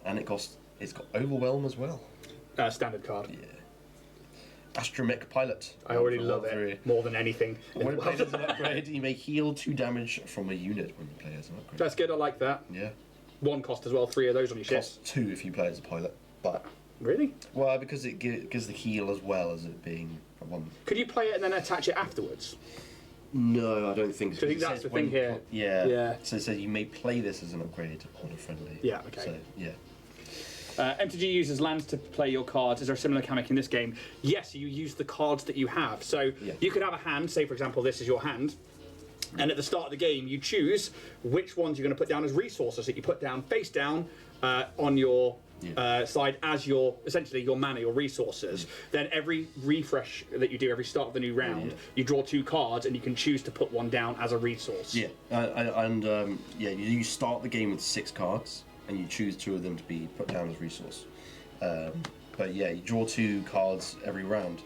and it's got Overwhelm as well. standard card. Yeah. Astromech Pilot. I already love it more than anything. When played as an upgrade, you may heal 2 damage from a unit when you play as an upgrade. That's good. I like that. Yeah. 1 cost as well. 3 of those on your ships. Costs 2 if you play as a pilot, but Really? well, because it gives the heal as well as it being a 1. Could you play it and then attach it afterwards? No, I don't think so. So I think that's the thing here. Yeah. So it says you may play this as an upgrade on a friendly. Yeah, okay. So, yeah. MTG uses lands to play your cards. Is there a similar mechanic in this game? Yes, you use the cards that you have. So you could have a hand, say for example this is your hand, and at the start of the game you choose which ones you're going to put down as resources that you put down face down on your side as your, essentially your mana, your resources. Then every refresh that you do, every start of the new round, you draw 2 cards and you can choose to put one down as a resource. Yeah, you start the game with 6 cards and you choose 2 of them to be put down as resource. But yeah, you draw 2 cards every round,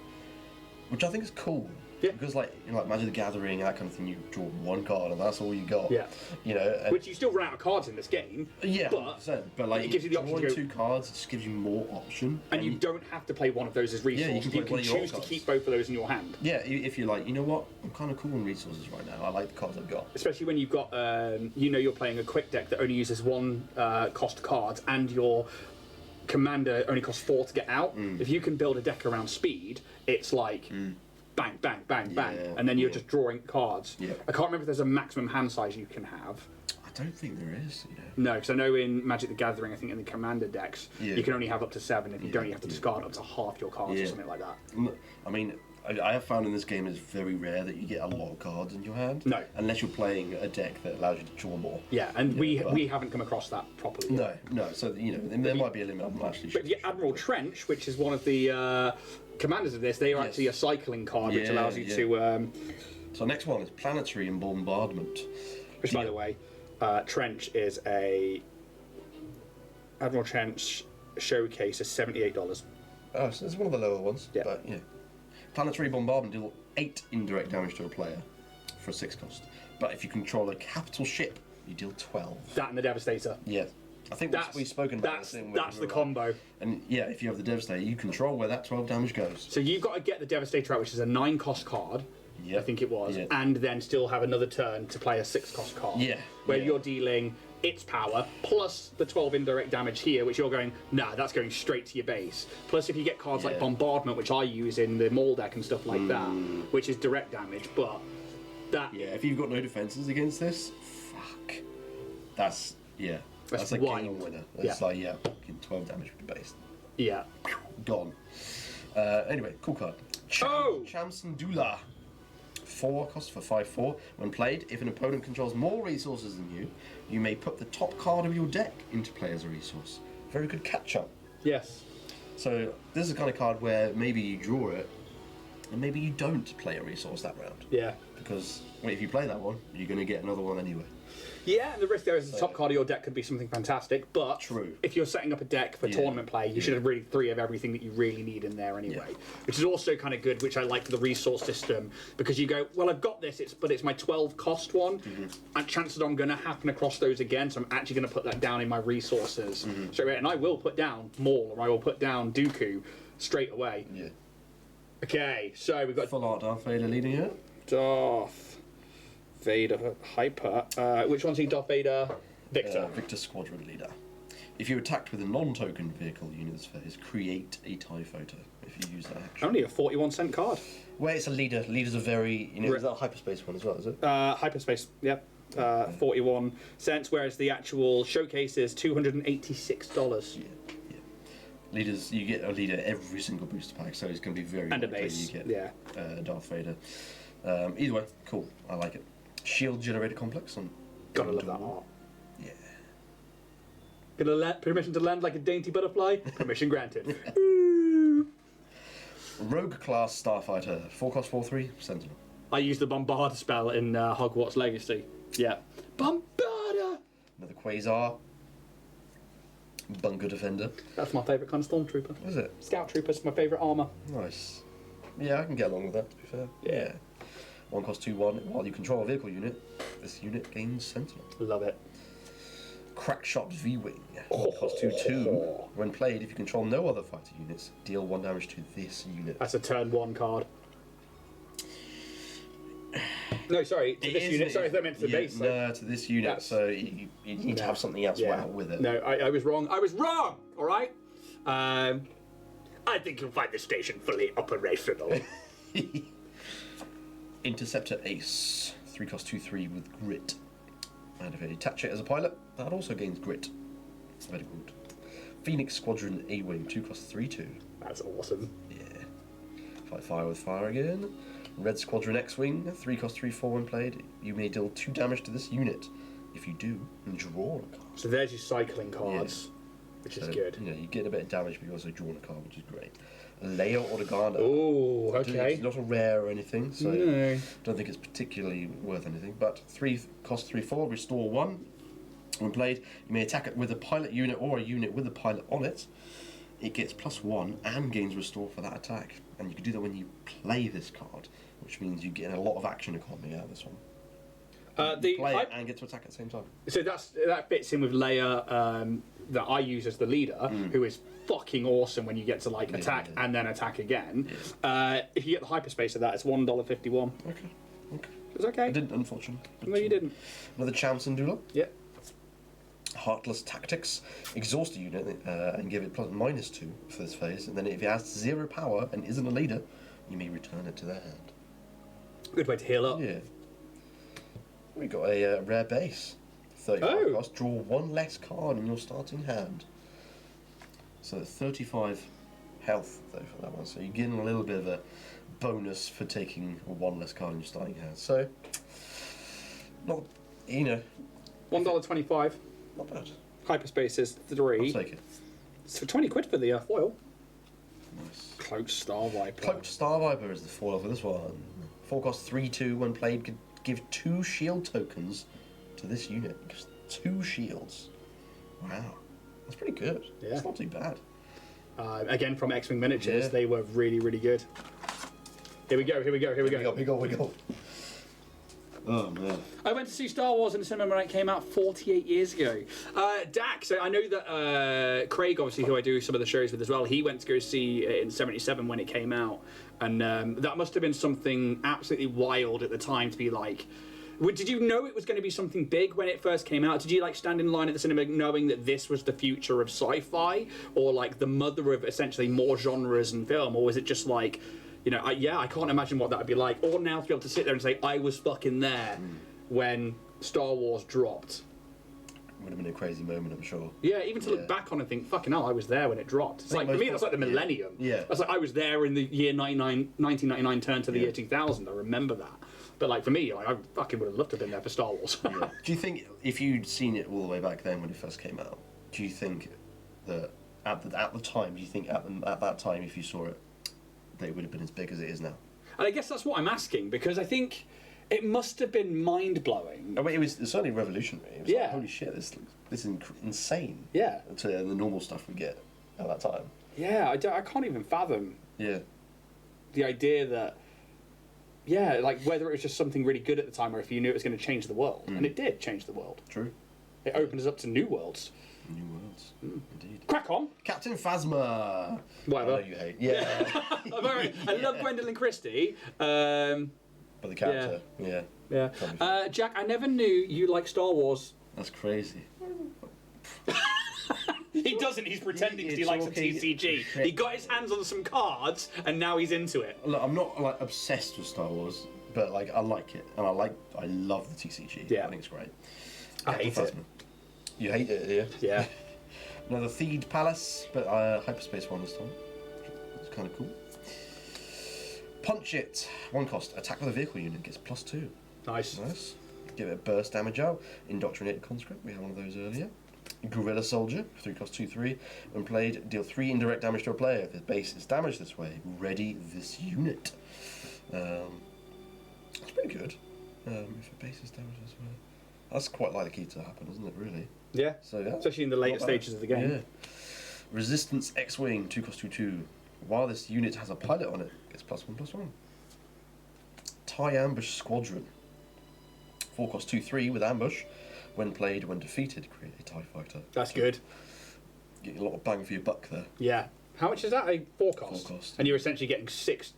which I think is cool. Yeah. Because like Magic the Gathering, that kind of thing, you draw 1 card and that's all you got. Yeah. And which you still run out of cards in this game. Yeah, but like it gives you the option to go 2 cards, it just gives you more option. And you don't have to play one of those as resources. You can choose to keep both of those in your hand. Yeah, if you're like, you know what, I'm kind of cool on resources right now. I like the cards I've got. Especially when you've got, you're playing a quick deck that only uses 1 cost cards, and your commander only costs 4 to get out. If you can build a deck around speed, it's like bang, bang, bang, bang, and then you're just drawing cards. Yeah. I can't remember if there's a maximum hand size you can have. I don't think there is. No, because I know in Magic the Gathering, I think in the commander decks, you can only have up to 7. If you don't, you have to discard up to half your cards or something like that. I mean, I have found in this game it's very rare that you get a lot of cards in your hand. No. Unless you're playing a deck that allows you to draw more. Yeah, and we haven't come across that properly. No. So there might be a limit. I'm not actually sure. But the Admiral Trench, which is one of the commanders of this, they are actually a cycling card, which allows you to. So next one is Planetary and Bombardment. Which, by the way, Trench is a Admiral Trench showcase is $78. Oh, so it's one of the lower ones. Yeah. But yeah. Planetary Bombardment deal 8 indirect damage to a player for a 6 cost. But if you control a capital ship, you deal 12. That and the Devastator. Yeah. I think we've spoken about this thing. That's the combo. And yeah, if you have the Devastator, you control where that 12 damage goes. So you've got to get the Devastator out, which is a 9 cost card. I think it was, and then still have another turn to play a 6 cost card. Where you're dealing its power plus the 12 indirect damage here, which you're going, nah, that's going straight to your base. Plus, if you get cards like Bombardment, which I use in the Maul deck and stuff like that, which is direct damage, but that. Yeah, if you've got no defenses against this, fuck. That's a game winner. It's like, fucking 12 damage with the base. Yeah. Gone. Anyway, cool card. Chamsandula. 4 cost for 5/4. When played, if an opponent controls more resources than you, you may put the top card of your deck into play as a resource. Very good catch-up. Yes. So this is the kind of card where maybe you draw it, and maybe you don't play a resource that round. Yeah. Because if you play that one, you're going to get another one anyway. Yeah, and the risk there is the top card of your deck could be something fantastic, but True. if you're setting up a deck for tournament play, you should have really 3 of everything that you really need in there anyway. Which is also kind of good, which I like for the resource system, because you go, well, I've got this, but it's my 12 cost one, and chances are I'm going to happen across those again, so I'm actually going to put that down in my resources. And I will put down Maul, or I will put down Dooku straight away. Yeah. Okay, so we've got Full art Darth Vader leading it. Darth Vader Hyper. Which one's he? Darth Vader Victor. Victor Squadron Leader. If you're attacked with a non-token vehicle unit this phase, create a TIE fighter if you use that action. Only a 41-cent card. Well, it's a leader. Leaders are very, is that a hyperspace one as well, is it? Hyperspace, yep. 41 cents, whereas the actual showcase is $286. Yeah. Leaders, you get a leader every single booster pack, so it's going to be very and a likely base. you get Darth Vader. Either way, cool. I like it. Shield Generator Complex on. Gotta love that art. Yeah. Permission to land like a dainty butterfly? Permission granted. Rogue class starfighter, 4 cost 4/3, Sentinel. I used the Bombarda spell in Hogwarts Legacy. Yeah. Bombarda! Another Quasar. Bunker defender. That's my favourite kind of stormtrooper. Is it? Scout troopers, my favourite armour. Nice. Yeah, I can get along with that, to be fair. Yeah. 1 cost 2/1. While you control a vehicle unit, this unit gains Sentinel. Love it. Crackshot V-Wing. 1 cost 2/2. When played, if you control no other fighter units, deal 1 damage to this unit. That's a turn 1 card. No, sorry, to this unit. Sorry, I meant to the base. No, to this unit, so you need to have something else out with it. No, I was wrong. I was wrong! Alright? I think you'll find the station fully operational. Interceptor Ace. 3 cost 2/3 with grit. And if you attach it as a pilot, that also gains grit. Very good. Phoenix Squadron A-Wing, 2 cost 3/2. That's awesome. Yeah. Fight fire with fire again. Red Squadron X-Wing, 3 cost 3/4 when played. You may deal 2 damage to this unit. If you do, draw a card. So there's your cycling cards, which is good. You know, you get a bit of damage, but you also draw a card, which is great. Leia Organa. Oh, okay. It's not a rare or anything, so No. don't think it's particularly worth anything. But 3 cost 3/4, restore 1. When played, you may attack it with a pilot unit or a unit with a pilot on it. It gets +1 and gains restore for that attack. And you can do that when you play this card, which means you get a lot of action economy out of this one. Play it and get to attack at the same time. So that fits in with Leia that I use as the leader, who is fucking awesome when you get to like attack and then attack again. If you get the hyperspace of that, it's $1.51. Okay. It's okay. I didn't, unfortunately. No, you didn't. Another Chamson Doula. Yep. Heartless Tactics. Exhaust a unit and give it +/-2 for this phase. And then if it has 0 power and isn't a leader, you may return it to their hand. Good way to heal up. Yeah. We got a rare base. 35 cost. Draw 1 less card in your starting hand. So 35 health though for that one. So you're getting a little bit of a bonus for taking 1 less card in your starting hand. So not, you know, $1.25. not bad. Hyperspace is 3. I'll take it. It's for 20 quid for the foil. Nice. Cloaked Star Viper. Cloaked Star Viper is the foil for this one. 4 cost 3/2 when played. Could give 2 shield tokens to this unit. It gives 2 shields. Wow, that's pretty good. Yeah. It's not too bad. Again from X-Wing Miniatures, Yeah. they were really, really good. Here we go. We go. Oh man. I went to see Star Wars in the cinema when it came out 48 years ago. Dak, so I know that Craig, obviously, who I do some of the shows with as well, he went to go see it in '77 when it came out. And that must have been something absolutely wild at the time to be like... Did you know it was going to be something big when it first came out? Did you like stand in line at the cinema knowing that this was the future of sci-fi? Or like the mother of essentially more genres in film? Or was it just like... You know, I can't imagine what that would be like. Or now to be able to sit there and say, I was fucking there when Star Wars dropped. Would have been a crazy moment, I'm sure. Yeah, even to look back on and think, fucking hell, I was there when it dropped. It's like, for me, that's like the millennium. Yeah. That's like, I was there in the year 1999 turn to the year 2000. I remember that. But like, for me, like, I fucking would have loved to have been there for Star Wars. Yeah. Do you think, if you'd seen it all the way back then when it first came out, do you think that at the time, at that time, if you saw it, that it would have been as big as it is now? And I guess that's what I'm asking, because I think it must have been mind-blowing. I mean, it was certainly revolutionary. It was like, holy shit, this is insane. Yeah. To the normal stuff we get at that time. Yeah, I can't even fathom Yeah. the idea that, yeah, like whether it was just something really good at the time or if you knew it was going to change the world. And it did change the world. True. It opened us up to new worlds. New worlds. Indeed. Crack on. Captain Phasma. Whatever. I know you hate. Yeah. I love Gwendolyn Christie. But the character. Yeah. Jack, I never knew you liked Star Wars. That's crazy. He doesn't. He's pretending because he likes a TCG. He got his hands on some cards and now he's into it. Look, I'm not like obsessed with Star Wars, but like I like it, and I love the TCG. Yeah. I think it's great. I hate it. You hate it, yeah? Yeah. Another Theed Palace, but hyperspace one this time. It's kind of cool. Punch It. 1 cost. Attack with a vehicle unit gets +2. Nice. Nice. Give it burst damage out. Indoctrinated Conscript. We had one of those earlier. Guerrilla Soldier, 3 cost 2/3. When played, deal 3 indirect damage to a player. If his base is damaged this way, ready this unit. That's pretty good. If a base is damaged this way. That's quite likely to happen, isn't it, really? Yeah. So, yeah. Especially in the later stages of the game. Yeah. Resistance X-Wing, 2 cost 2/2. While this unit has a pilot on it, it's +1/+1. TIE Ambush Squadron, 4 cost 2/3 with ambush. When played, when defeated, create a TIE fighter. That's good. Getting a lot of bang for your buck there. Yeah. How much is that? A 4 cost? 4 cost. And you're essentially getting 5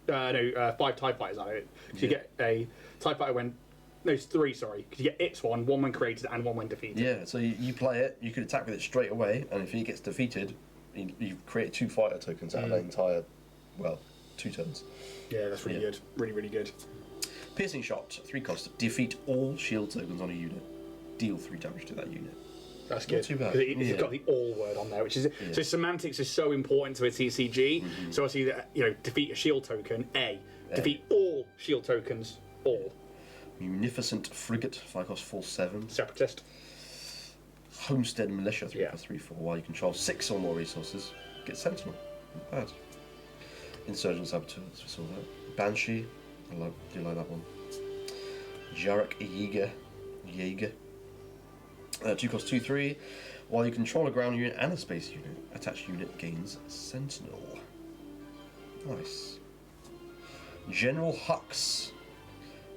TIE fighters out of it. So you get a TIE fighter when... No, it's 3, sorry. Because you get its one when created and one when defeated. Yeah, so you play it, you could attack with it straight away, and if he gets defeated, you create 2 fighter tokens out of that entire, 2 turns. Yeah, that's really good. Really, really good. Piercing Shot, 3 cost. Defeat all shield tokens on a unit. Deal 3 damage to that unit. That's good. Not too bad. Because it's got the all word on there, which is so semantics is so important to a TCG. So obviously, defeat a shield token. Defeat all shield tokens. All. Munificent Frigate, 5 cost 4/7. Separatist. Homestead Militia, 3 cost 3/4. While you control 6 or more resources, get Sentinel. Not bad. Insurgent Saboteur, as we saw that. Banshee, do you like that one? Jarek Jaeger. 2 cost 2/3. While you control a ground unit and a space unit, attached unit gains Sentinel. Nice. General Hux,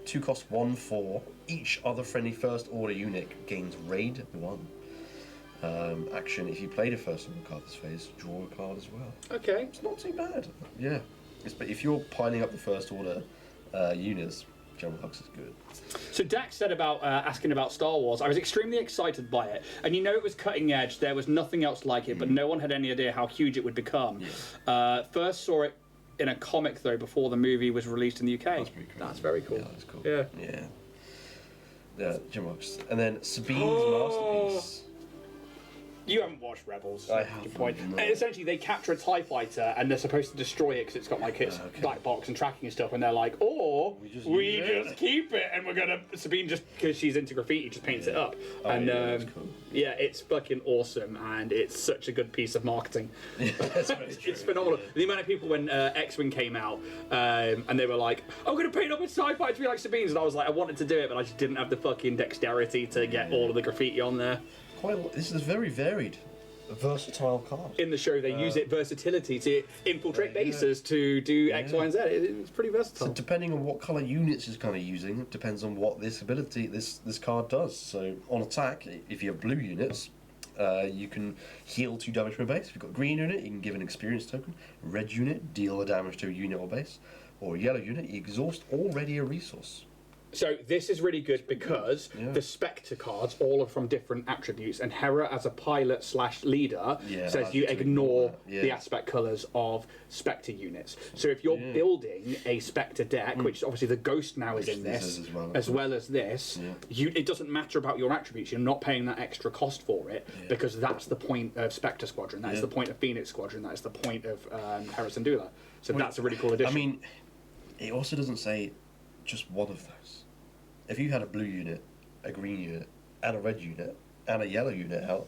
2 cost 1/4. Each other friendly first order unit gains Raid 1. Action: if you played a first order card this phase, draw a card as well. Okay. It's not too bad. Yeah. But if you're piling up the first order units, General Hux is good. So Dax said about asking about Star Wars. I was extremely excited by it, and it was cutting edge. There was nothing else like it, but no one had any idea how huge it would become. Yeah. First saw it in a comic though before the movie was released in the UK. That's pretty cool. That's very cool. Yeah, that's cool. Yeah. Yeah. Yeah, General Hux. And then Sabine's masterpiece. You haven't watched Rebels. I That's the haven't, point. no. And essentially, they capture a TIE fighter and they're supposed to destroy it because it's got like its black box and tracking and stuff. And they're like, or we just keep it and we're gonna. Sabine just because she's into graffiti just paints it up. Oh, and yeah, that's cool. yeah, it's fucking awesome and it's such a good piece of marketing. It's phenomenal. The amount of people when X-Wing came out and they were like, I'm gonna paint up a TIE fighter to be like Sabine's, and I was like, I wanted to do it, but I just didn't have the fucking dexterity to get all of the graffiti on there. This is a very varied, versatile card. In the show, they use it versatility to infiltrate bases to do X, Y, and Z. It's pretty versatile. So depending on what colour units it's kind of using, it depends on what this ability, this card does. So on attack, if you have blue units, you can heal 2 damage from a base. If you've got a green unit, you can give an experience token. A red unit, deal the damage to a unit or base. Or a yellow unit, you exhaust already a resource. So this is really good because the Spectre cards all are from different attributes, and Hera as a pilot / leader says you ignore the aspect colours of Spectre units. So if you're building a Spectre deck, which obviously the Ghost now is in this, as well as this, it doesn't matter about your attributes. You're not paying that extra cost for it because that's the point of Spectre Squadron. That is the point of Phoenix Squadron. That is the point of Hera Syndulla. So that's a really cool addition. I mean, it also doesn't say just one of those. If you had a blue unit, a green unit, and a red unit, and a yellow unit out,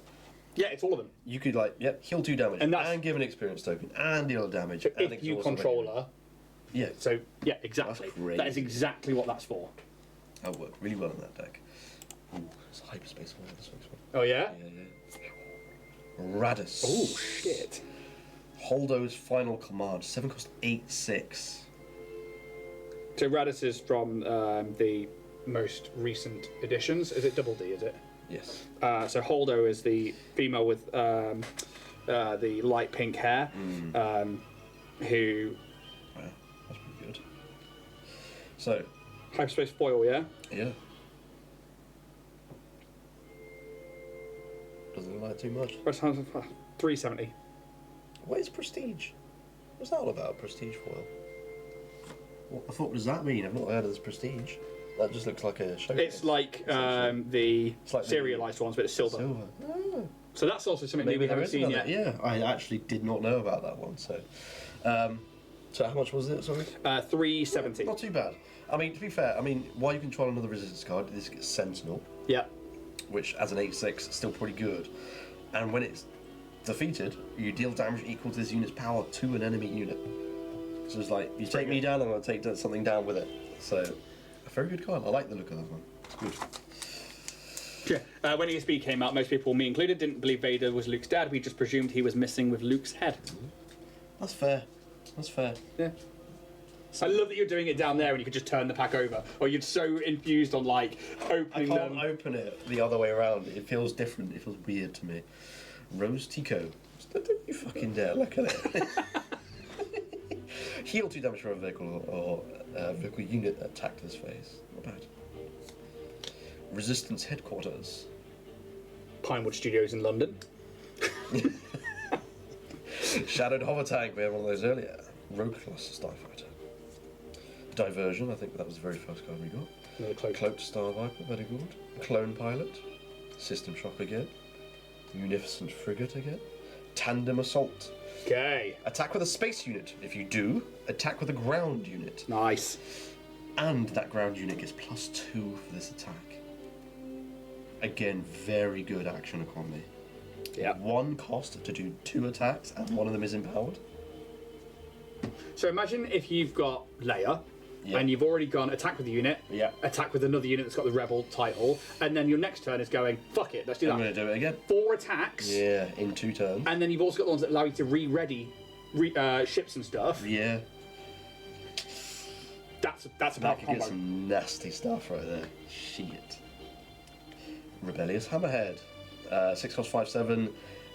yeah, it's all of them. you could heal 2 damage and give an experience token and deal damage. So and if you controller, so exactly. That's crazy. That is exactly what that's for. That would work really well in that deck. Ooh, it's a hyperspace one. This next one. Oh yeah. Yeah. Radis. Oh shit. Holdo's final command. 7 cost 8/6. So Radis is from the most recent editions. Is it Double D? Is it? Yes. So Holdo is the female with the light pink hair, who. Yeah, that's pretty good. So. Hyperspace foil, yeah. Yeah. Doesn't look like too much. 370. What is prestige? What's that all about? Prestige foil. What the fuck does that mean? I've not heard of this prestige. That just looks like a show. It's like the serialized ones, but it's silver. Oh. So that's also something new we haven't seen yet. Yeah, I actually did not know about that one. So, so how much was it? Sorry. 370. Not too bad. I mean, to be fair, while you control another resistance card, this gets Sentinel. Yeah. Which, as an 8/6, is still pretty good. and when it's defeated, you deal damage equal to this unit's power to an enemy unit. So it's like, you take me down, I'm going to take something down with it. So, a very good card. I like the look of that one. It's good. Yeah. When ESB came out, most people, me included, didn't believe Vader was Luke's dad. We just presumed he was missing with Luke's head. That's fair. That's fair. Yeah. I love that you're doing it down there and you could just turn the pack over. Or you're so infused on, like, opening I can't them. open it the other way around. It feels different. It feels weird to me. Rose Tico. Don't you fucking dare look at it. Heal 2 damage from a vehicle or vehicle unit attacked this phase. Not bad. Resistance Headquarters. Pinewood Studios in London. Shadowed Hover Tank, we had one of those earlier. Rogue Class Starfighter. Diversion, I think that was the very first card we got. Another cloak. Cloaked Star Viper, very good. Clone Pilot. System Shock again. Munificent Frigate again. Tandem Assault. Okay. Attack with a space unit. If you do, attack with a ground unit. Nice. And that ground unit gets +2 for this attack. Again, very good action economy. Yeah. 1 cost to do 2 attacks, and one of them is empowered. So imagine if you've got Leia, Yeah. and you've already gone attack with the unit, Yeah. attack with another unit that's got the Rebel title, and then your next turn is going, fuck it, let's do I'm that. going to do it again. 4 attacks, Yeah, in 2 turns. and then you've also got the ones that allow you to re-ready ships and stuff. Yeah. That's a That powerful could combo. get some nasty stuff right there. Shit. Rebellious Hammerhead. 6 cost 5/7.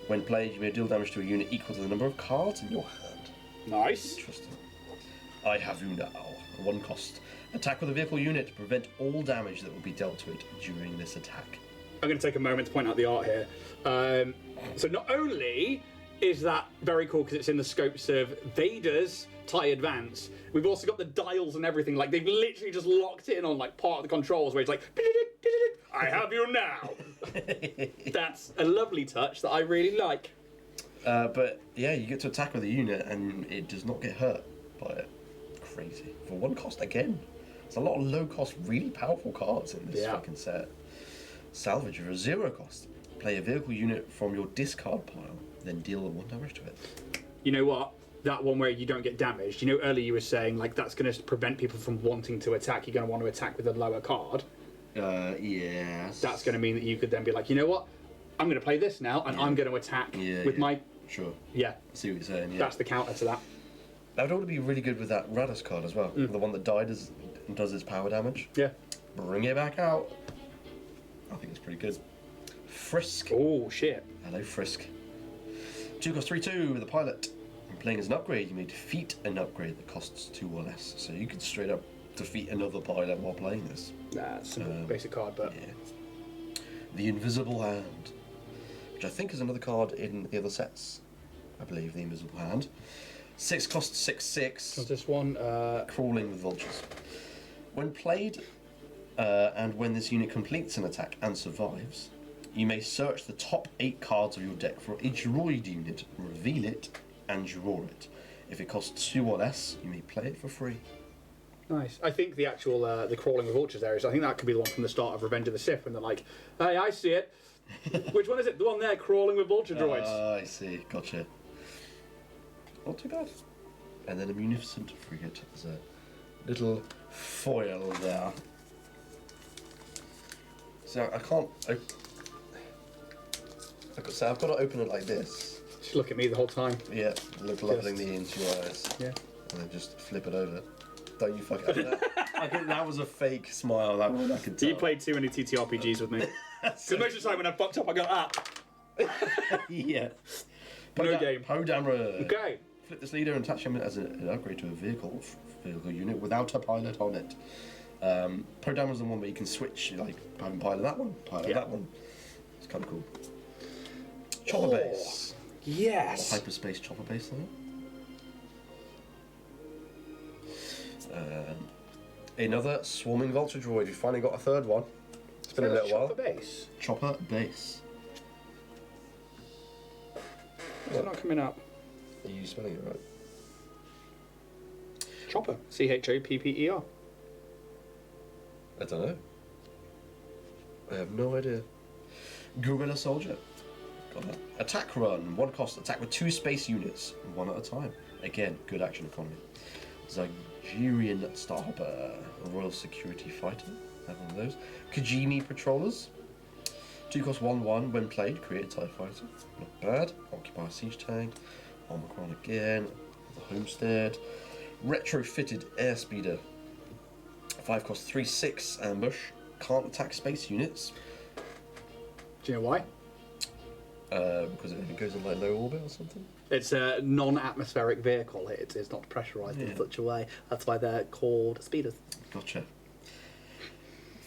When played, you may deal damage to a unit equal to the number of cards in your hand. Nice. Interesting. I have you now. 1 cost. Attack with a vehicle unit to prevent all damage that will be dealt to it during this attack. I'm going to take a moment to point out the art here. So not only is that very cool because it's in the scopes of Vader's TIE Advance, we've also got the dials and everything. Like, they've literally just locked in on like part of the controls where it's like, I have you now. That's a lovely touch that I really like. But yeah, you get to attack with a unit and it does not get hurt by it. Crazy. For 1 cost again. There's a lot of low cost, really powerful cards in this fucking set. Salvage for a 0 cost. Play a vehicle unit from your discard pile, then deal 1 damage to it. You know what? That one where you don't get damaged. You know, earlier you were saying like that's going to prevent people from wanting to attack. You're going to want to attack with a lower card. Yes. That's going to mean that you could then be like, you know what? I'm going to play this now, and I'm going to attack with my. Sure. Yeah. I see what you're saying. Yeah. That's the counter to that. That would ought to be really good with that Radus card as well. The one that died does its power damage. Yeah. Bring it back out. I think it's pretty good. Frisk. Oh shit. Hello, Frisk. 2 cost 3/2 with a pilot. When playing as an upgrade, you may defeat an upgrade that costs 2 or less. So you could straight up defeat another pilot while playing this. That's a basic card, but Yeah. The Invisible Hand, which I think is another card in the other sets. I believe the Invisible Hand. 6 cost 6/6. what's this one? Crawling with Vultures. When played, and when this unit completes an attack and survives, you may search the top 8 cards of your deck for a droid unit, reveal it, and draw it. If it costs 2 or less, you may play it for free. Nice. I think the actual the crawling with vultures there is. I think that could be the one from the start of Revenge of the Sith when they're like, "Hey, I see it." Which one is it? The one there, crawling with vulture droids. I see. Gotcha. Not too bad. And then a munificent frigate. There's a little foil there. So I can't. So I've got to open it like this. Just look at me the whole time. Yeah, look lovingly into your eyes. Yeah. And then just flip it over. Don't you fuck it up. That was a fake smile, that one, I could tell. You played too many TTRPGs with me. Because most of the time when I fucked up, I go, Yeah. No game. Poe Dameron. Okay. Flip this leader and attach him as an upgrade to a vehicle unit without a pilot on it. Poe Dameron's the one where you can switch, like having pilot that one, pilot that one. It's kind of cool. Chopper base. Yes. Hyperspace chopper base on it. Another swarming vulture droid. We finally got a third one. It's been a little while. Chopper base. Chopper base. Is it not coming up? Are you spelling it right? Chopper. CHOPPER. I don't know. I have no idea. Gorilla Soldier. Got that. Attack run. 1 cost. Attack with 2 space units, 1 at a time. Again, good action economy. Zygerian Starhopper. Royal Security Fighter. Have one of those. Kajimi Patrollers. 2 cost 1/1 when played. Create a TIE Fighter. Not bad. Occupy Siege Tank. Omicron again. The Homestead. Retrofitted Airspeeder. 5 cost 3/6 ambush. Can't attack space units. Do you know why? Because it goes in like low orbit or something. It's a non-atmospheric vehicle. It's not pressurised in such a way. That's why they're called speeders. Gotcha.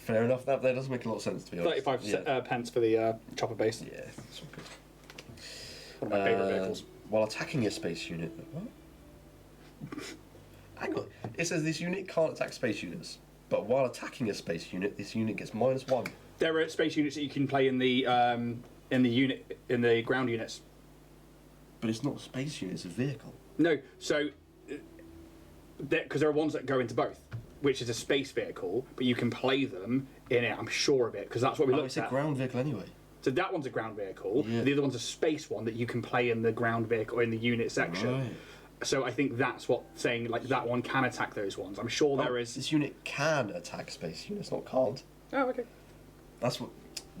Fair enough. That does make a lot of sense to be honest. 35 pence for the chopper base. Yeah, that's all good. One of my favourite vehicles. While attacking a space unit. What? Hang on. It says this unit can't attack space units, but while attacking a space unit, this unit gets -1. There are space units that you can play in the ground units. But it's not a space unit; it's a vehicle. No, so because there are ones that go into both, which is a space vehicle, but you can play them in it. I'm sure of it because that's what we looked It's a at. ground vehicle anyway. So that one's a ground vehicle. Yeah. The other one's a space one that you can play in the ground vehicle in the unit section. Right. So I think that's what saying like that one can attack those ones. I'm sure there is. This unit can attack space units, not can't. Oh, okay. That's what.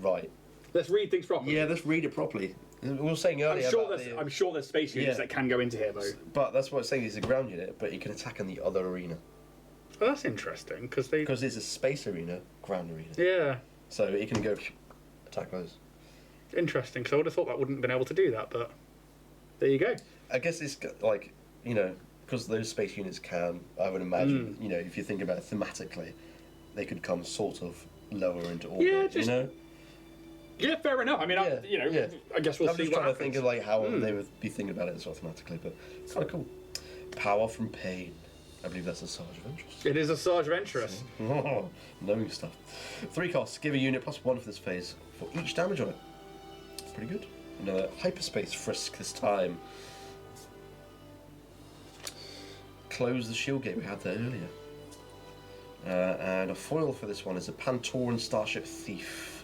Right. Let's read things properly. Yeah, let's read it properly. We were saying earlier I'm sure there's space units that can go into here though. But that's what I'm saying. It's a ground unit, but you can attack in the other arena Well, that's interesting because because it's a space arena, ground arena. Yeah, So it can go attack those. interesting. Because I would have thought that wouldn't have been able to do that, but there you go. I guess it's like because those space units can. I would imagine if you think about it thematically, they could come sort of lower into orbit. Yeah, Yeah, fair enough. I mean, I guess we'll I'm see just what trying happens. to think of like how they would be thinking about it sort of thematically, but it's kind of cool. Power from pain. I believe that's a Sarge of Interest. It is a Sarge of Interest. Knowing stuff. 3 costs. Give a unit +1 for this phase for each damage on it. Pretty good. Another hyperspace frisk this time. Close the shield gate we had there earlier. And a foil for this one is a Pantoran Starship Thief.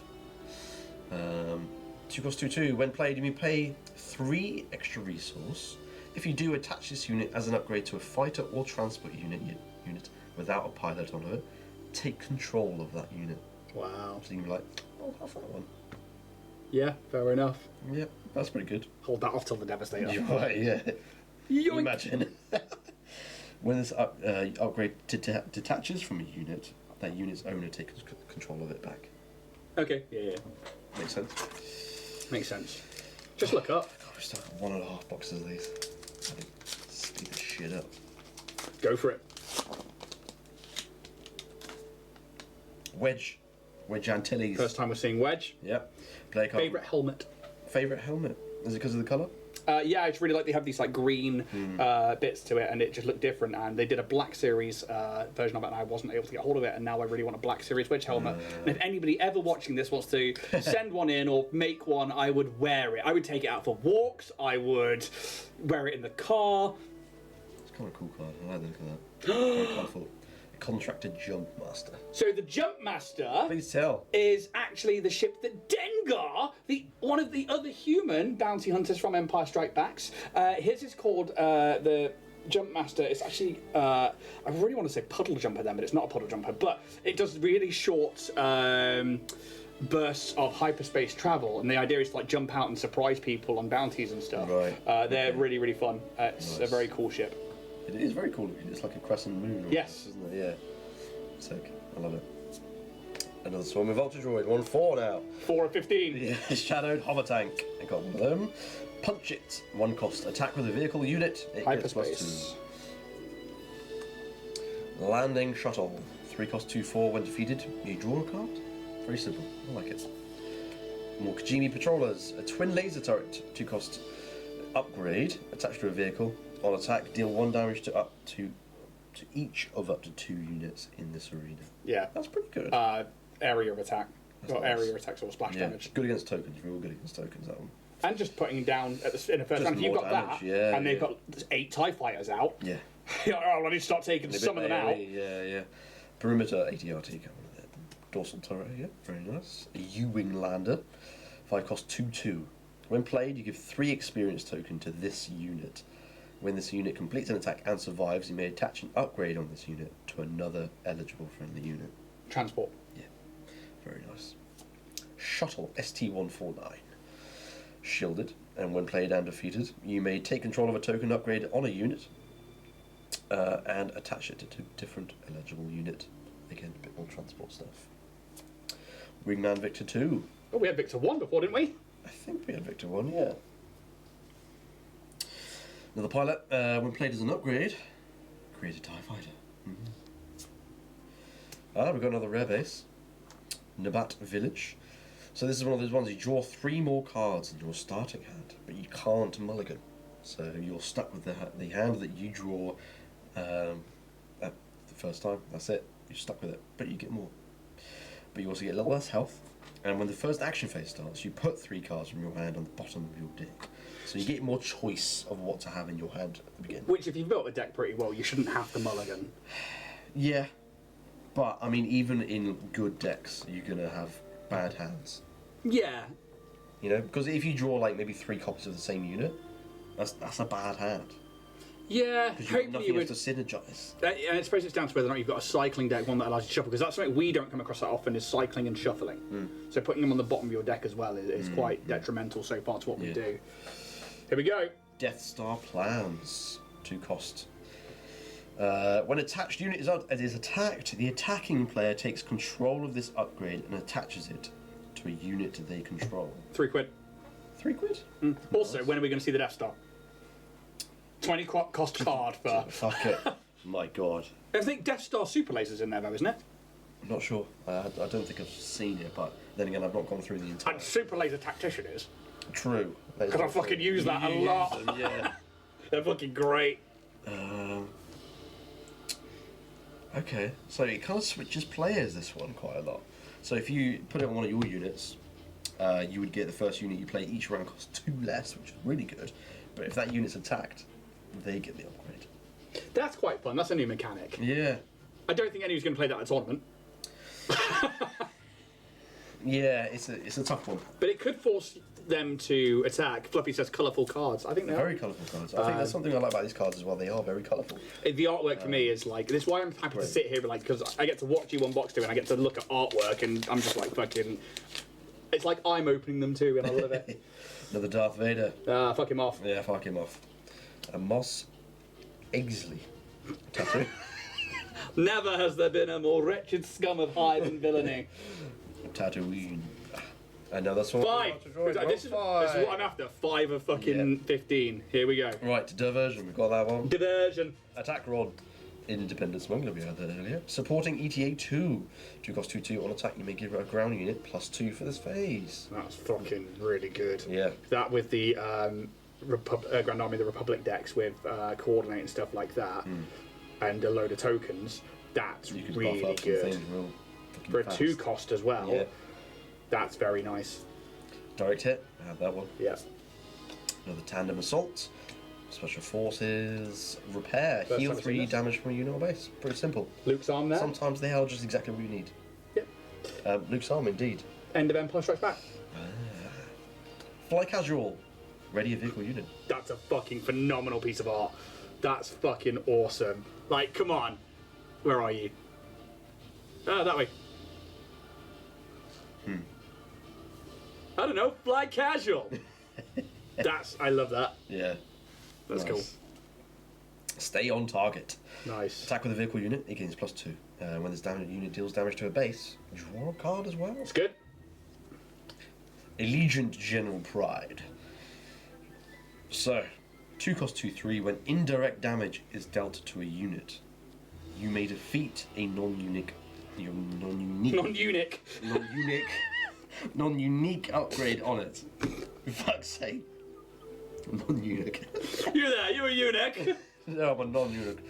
2 cost 2/2. When played, you may pay 3 extra resource. If you do, attach this unit as an upgrade to a fighter or transport unit without a pilot on it. Take control of that unit. Wow. So you can be like, I'll have that one. Yeah, fair enough. Yep, that's pretty good. Hold that off till the Devastator. Right, yeah. Yoink. Imagine. When this upgrade detaches from a unit, that unit's owner takes control of it back. Okay, yeah. Makes sense. Makes sense. Just look up. God, we still got 1.5 boxes of these. I think speed this shit up. Go for it. Wedge Antilles. First time we're seeing Wedge. Yep. Play card. Favourite helmet. Favourite helmet? Is it because of the colour? Yeah, I just really like they have these like green bits to it, and it just looked different. And they did a Black Series version of it, and I wasn't able to get hold of it. And now I really want a Black Series Wedge helmet. And if anybody ever watching this wants to send one in or make one, I would wear it. I would take it out for walks. I would wear it in the car. It's kind of a cool card. I like the look of that. Very colourful. Contracted Jump Master. So the Jump Master Please tell. is actually the ship that Dengar, one of the other human bounty hunters from Empire Strike Backs, his is called the Jump Master. It's actually, I really want to say puddle jumper then, but it's not a puddle jumper, but it does really short bursts of hyperspace travel, and the idea is to like jump out and surprise people on bounties and stuff. Right. They're really, really fun. It's Nice. a very cool ship. It is very cool looking. It's like a crescent moon. Yes. Isn't it? Yeah. Sick. I love it. Another swarm of Ultra Droid. 1/4 now. 4 of 15. Yeah. Shadowed Hover Tank. I got one of them. Punch it. 1 cost. Attack with a vehicle unit. It gets Hyperspace. +2. Landing Shuttle. 3 cost 2/4. When defeated, you draw a card. Very simple. I like it. More Kajimi Patrollers. A twin laser turret. 2 cost. Upgrade. Attached to a vehicle. On attack, deal 1 damage to each of up to 2 units in this arena. Yeah. That's pretty good. Area of attack. That's Well, nice. area attacks or splash damage. Good against tokens. Real good against tokens. That one. And just putting down at in the first Just round. If you've more got damage, that, yeah, and they've yeah. got 8 TIE fighters out, Yeah. I need to start taking A bit some of them out. AoE, Yeah. Perimeter ATRT coming with it. Dorsal turret. Yeah. Very nice. A U-wing lander. 5 cost 2/2. When played, you give 3 experience token to this unit. When this unit completes an attack and survives, you may attach an upgrade on this unit to another eligible friendly unit. Transport. Yeah, very nice. Shuttle ST-149. Shielded, and when played and defeated, you may take control of a token upgrade on a unit and attach it to a different eligible unit. Again, a bit more transport stuff. Wingman Victor 2. Oh, we had Victor 1 before, didn't we? I think we had Victor 1, yeah. Another pilot, when played as an upgrade, create a TIE fighter. We've got another rare base. Nabat Village. So this is one of those ones, you draw 3 more cards in your starting hand, but you can't mulligan. So you're stuck with the hand that you draw at the first time. That's it. You're stuck with it, but you get more. But you also get a little less health. And when the first action phase starts, you put 3 cards from your hand on the bottom of your deck. So you get more choice of what to have in your hand at the beginning. Which, if you've built the deck pretty well, you shouldn't have to mulligan. Yeah. But, I mean, even in good decks, you're going to have bad hands. Yeah. You know, because if you draw, like, maybe 3 copies of the same unit, that's a bad hand. Yeah, Because you've got nothing else to synergize. And I suppose it's down to whether or not you've got a cycling deck, one that allows you to shuffle, because that's something we don't come across that often, is cycling and shuffling. So putting them on the bottom of your deck as well is quite detrimental so far to what we do. Here we go. Death Star Plans. 2 cost. When attached unit is attacked, the attacking player takes control of this upgrade and attaches it to a unit they control. £3. 3 quid? Also, when are we going to see the Death Star? 20 cost card for... Fuck it. My god. I think Death Star Super Laser's in there though, isn't it? I'm not sure. I don't think I've seen it, but then again, I've not gone through the entire... And Super Laser Tactician is. True. Because I fucking use that a lot. Them, yeah. They're fucking great. Okay, so it kind of switches players, this one, quite a lot. So if you put it on one of your units, you would get the first unit you play each round costs 2 less, which is really good. But if that unit's attacked, they get the upgrade. That's quite fun. That's a new mechanic. Yeah. I don't think anyone's going to play that at a tournament. Yeah, it's a tough one. But it could force them to attack. Fluffy says colourful cards. I think they're Very colourful cards. I think that's something I like about these cards as well. They are very colourful. The artwork for me is like, this is why I'm happy to sit here, like, because I get to watch you unbox them and I get to look at artwork and I'm just like fucking... It's like I'm opening them too and I love it. Another Darth Vader. Fuck him off. Yeah, fuck him off. A Moss Exley tattoo. Never has there been a more wretched scum of hive and villainy. Tatooine. I know that's what 5! This is what I'm after. 5 of fucking 15. Here we go. Right, diversion. We've got that one. Diversion. Attack Rod. Independent Smuggler, we had that earlier. Supporting ETA 2. 2 cost 2/2 on attack. You may give a ground unit +2 for this phase. That's fucking really good. Yeah. That with the Grand Army of the Republic decks with coordinate and stuff like that, and a load of tokens, that's You could really buff up some good. things real fucking For a fast. 2 cost as well, Yeah. that's very nice. Direct hit. I have that one. Yeah. Another Tandem Assault. Special Forces. Repair. First Heal time I've 3 seen this. damage from a unit or base. Pretty simple. Luke's arm there. Sometimes they are just exactly what you need. Yeah. Luke's arm, indeed. End of Empire Strikes Back. Fly Casual. Ready a vehicle unit. That's a fucking phenomenal piece of art. That's fucking awesome. Like, come on. Where are you? That way. I don't know. Fly casual. I love that. Yeah. That's Nice. cool. Stay on target. Nice. Attack with a vehicle unit, it gains +2. When this unit deals damage to a base, draw a card as well. It's good. Allegiant General Pride. So, 2 cost 2/3. When indirect damage is dealt to a unit, you may defeat a non-unique non-unique upgrade on it. For fuck's sake. Non-unique. You there, you're a eunuch. No, I'm a non-unique.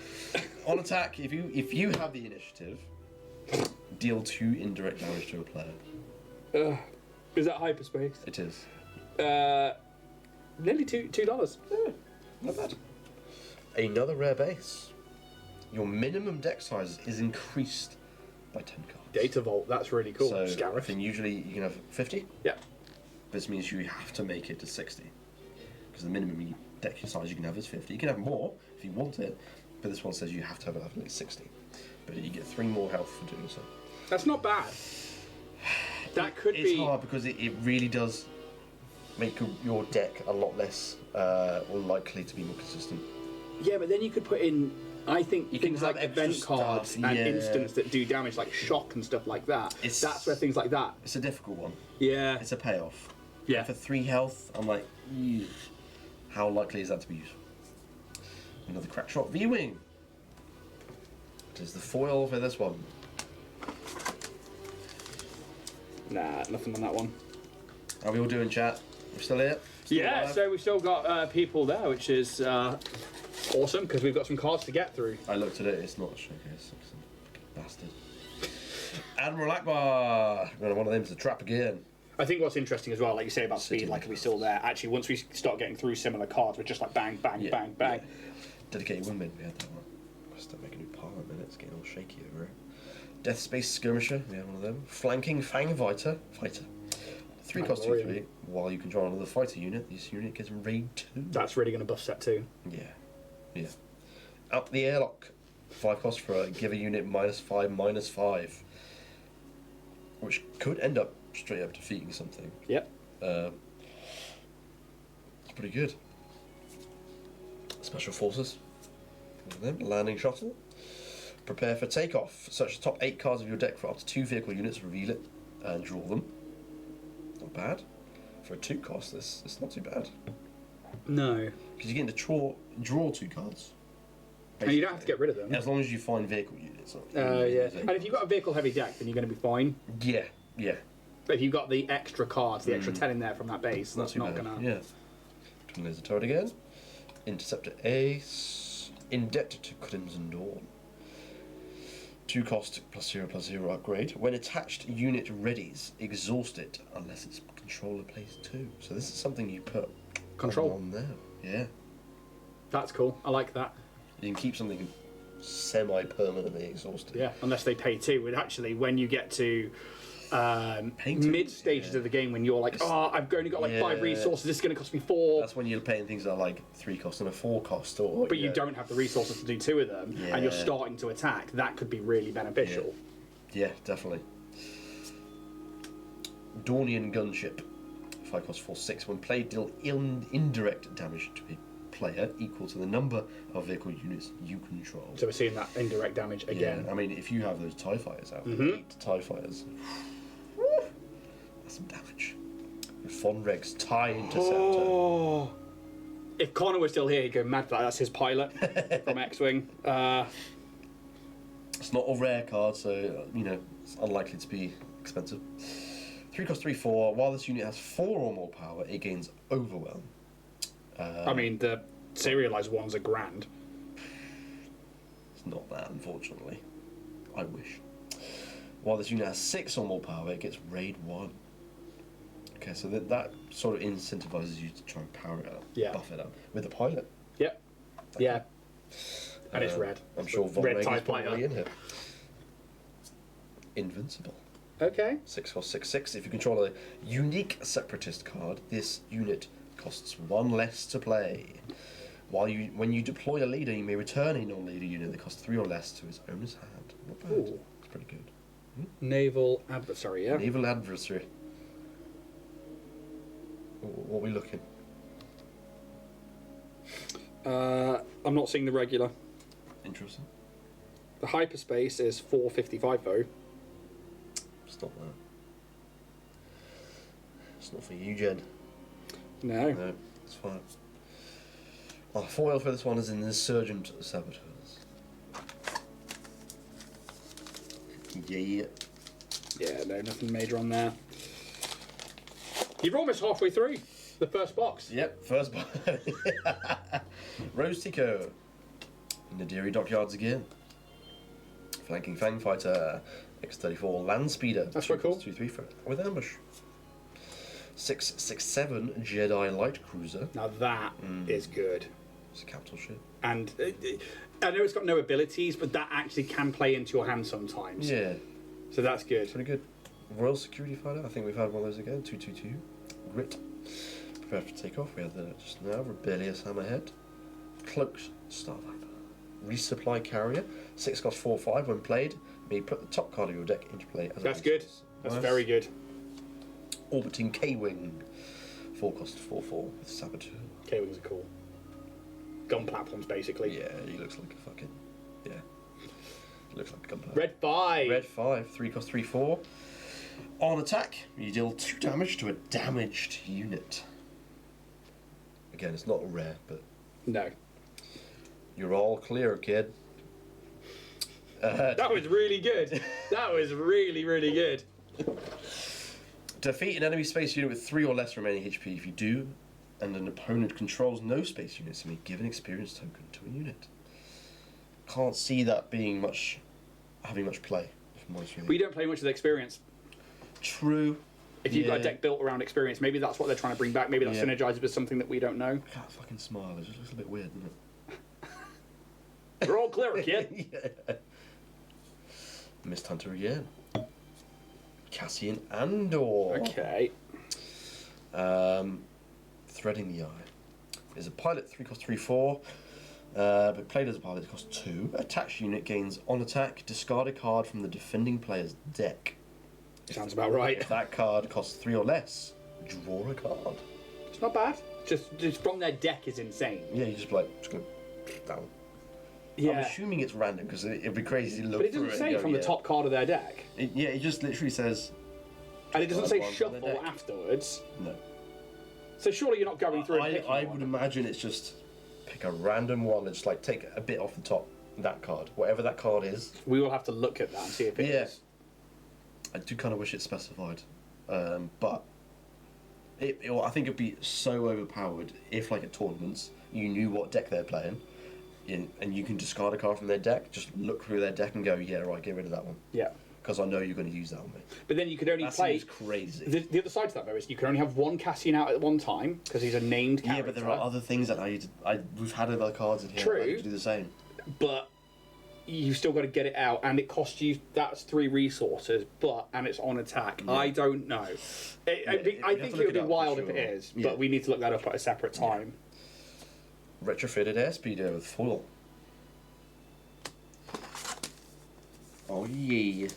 On attack, if you have the initiative, deal 2 indirect damage to a player. Is that hyperspace? It is. Nearly $2. Yeah, not bad. Another rare base. Your minimum deck size is increased by 10 cards. Data Vault, that's really cool. So, Scarif. then usually you can have 50. Yeah. This means you have to make it to 60. Because the minimum deck size you can have is 50. You can have more if you want it, but this one says you have to have at least 60. But you get 3 more health for doing so. That's not bad. That could be... It's hard because it really does make your deck a lot less likely to be more consistent. Yeah, but then you could put in, I think, You can things have like event extra cards stuff, and yeah. instants that do damage, like shock and stuff like that. That's where things like that. It's a difficult one. Yeah. It's a payoff. Yeah. For 3 health, I'm like, "Eugh. How likely is that to be useful?" Another crack shot V-Wing. It is the foil for this one. Nah, nothing on that one. How are we all doing, chat? We're still here? Still Yeah, alive? so we've still got people there, which is awesome, because we've got some cards to get through. I looked at it, it's not a showcase. Bastard. Admiral Akbar! One of them's a trap again. I think what's interesting as well, like you say about speed, like are we still there? Actually, once we start getting through similar cards, we're just like bang, bang, Yeah, bang, bang. yeah. Dedicated Wingman, we had that one. I'll start making a new pile in a minute, it's getting all shaky over here. Death Space Skirmisher, we have one of them. Flanking Fang Fighter. 3 cost 2/3. While you control another fighter unit, this unit gets raid 2. That's really going to buff set 2. Yeah. Up the Airlock. 5 cost for a give a unit -5/-5. Which could end up straight up defeating something. Yep. It's pretty good. Special Forces. One of them. Landing Shuttle. Prepare for takeoff. Search the top 8 cards of your deck for up to 2 vehicle units, reveal it, and draw them. Not bad. For a 2 cost, it's not too bad. No. Because you get to draw 2 cards. And you don't have to get rid of them. As long as you find vehicle units. Yeah. And if you've got a vehicle heavy deck, then you're going to be fine. Yeah. But if you've got the extra cards, the extra 10 in there from that base, that's not going to... Yeah. Twin Laser Turret again. Interceptor Ace. Indebted to Crimson Dawn. 2 cost +0/+0 upgrade. When attached unit readies, exhaust it unless its controller plays 2. So this is something you put Control. on there. Yeah. That's cool. I like that. You can keep something semi-permanently exhausted. Yeah, unless they pay 2. And actually, when you get to mid stages of the game, when you're like, I've only got like 5 resources, this is going to cost me 4. That's when you're paying things that are like 3 cost and a 4 cost, or but you don't have the resources to do 2 of them, and you're starting to attack. That could be really beneficial. Yeah, definitely. Dornian Gunship. 5 cost 4/6. When played, deal indirect damage to a player equal to the number of vehicle units you control. So we're seeing that indirect damage again. Yeah, I mean, if you have those TIE fighters out, 8 TIE fighters, that's some damage. With Fonreg's TIE Interceptor. Oh. If Connor was still here, he'd go mad for that. That's his pilot from X-Wing. It's not a rare card, so, it's unlikely to be expensive. 3 cost 3/4. While this unit has 4 or more power, it gains Overwhelm. I mean, the serialized ones are grand. It's not that, unfortunately. I wish. While this unit has 6 or more power, it gets Raid 1. Okay, so that sort of incentivizes you to try and power it up, buff it up. With the pilot. Yep. Yeah. And it's red. I'm sure Von red Reg is TIE probably fighter. in here. Invincible. Okay. 6 cost 6/6. If you control a unique separatist card, this unit costs 1 less to play. When you deploy a leader, you may return a non-leader unit that costs 3 or less to its owner's hand. Not bad. Ooh. It's pretty good. Naval adversary, yeah. Naval adversary. What are we looking? I'm not seeing the regular. Interesting. The hyperspace is 455 though. It's not that. It's not for you, Jed. No. No, it's fine. Our foil for this one is an Insurgent Saboteurs. Yeah. Yeah, no, nothing major on there. You're almost halfway through the first box. Yep, first box. Rose Tico. Nadiri Dockyards again. Flanking Fang Fighter. X-34 Land Speeder. That's quite cool. 2/3 with ambush. 6/7 Jedi Light Cruiser. Now that is good. It's a capital ship. And I know it's got no abilities, but that actually can play into your hand sometimes. Yeah. So that's good. Pretty good. Royal Security Fighter. I think we've had one of those again. 2/2/2. Grit. Prepare to take off. We have the just now Rebellious Hammerhead. Cloaked Star Viper. Resupply Carrier. 6 cost 4/5 when played. May put the top card of your deck into play as That's a good. resource. That's Nice. very good. Orbiting K-Wing. 4 cost 4/4 with Saboteur. K-Wings are cool. Gun platforms, basically. Yeah, he looks like a fucking. Yeah. Looks like a gun player. Red 5. Red 5, 3 cost 3/4. On attack, you deal 2 damage to a damaged unit. Again, it's not rare, but No. you're all clear, kid. That was really good. That was really, really good. Defeat an enemy space unit with 3 or less remaining HP. If you do, and an opponent controls no space units, you may give an experience token to a unit. Can't see that being having much play. If I'm honest with you. We don't play much of the experience. True. If you've got a deck built around experience, maybe that's what they're trying to bring back. Maybe that Yeah. synergizes with something that we don't know. I can't fucking smile. It just looks a bit weird, doesn't it? We're all clear, kid. Yeah. Mist Hunter again. Cassian Andor. Okay. Threading the Eye. Is a pilot, 3 cost 3/4. But played as a pilot, it costs 2. Attached unit gains on attack, discard a card from the defending player's deck. Sounds about right. If that card costs 3 or less, draw a card. It's not bad. Just from their deck is insane. Yeah, you just be like, just go down. I'm Yeah. assuming it's random because it'd be crazy to look But it through doesn't and say go, from the yeah. top card of their deck. It just literally says And it doesn't Card say one from their shuffle deck. afterwards. no. So surely you're not going through and picking I one. would imagine it's just pick a random one and just like take a bit off the top of that card, whatever that card is. We will have to look at that and see if it is. Yeah. I do kind of wish it specified, but I think it'd be so overpowered if, like at tournaments, you knew what deck they're playing, and you can discard a card from their deck. Just look through their deck and go, yeah, right, get rid of that one, Yeah. because I know you're going to use that on me. But then you could only That play. seems crazy. The other side to that though is you can only have one Cassian out at one time because he's a named character. Yeah, but there are other things that we've had other cards in here True. that I do the same. But you've still got to get it out, and it costs you. That's 3 resources, and it's on attack. Yeah. I don't know. I you have think to it look would it be up for wild if sure. it is, Yeah. but we need to look that up at a separate time. Retrofitted airspeeder with full. Oh yeah.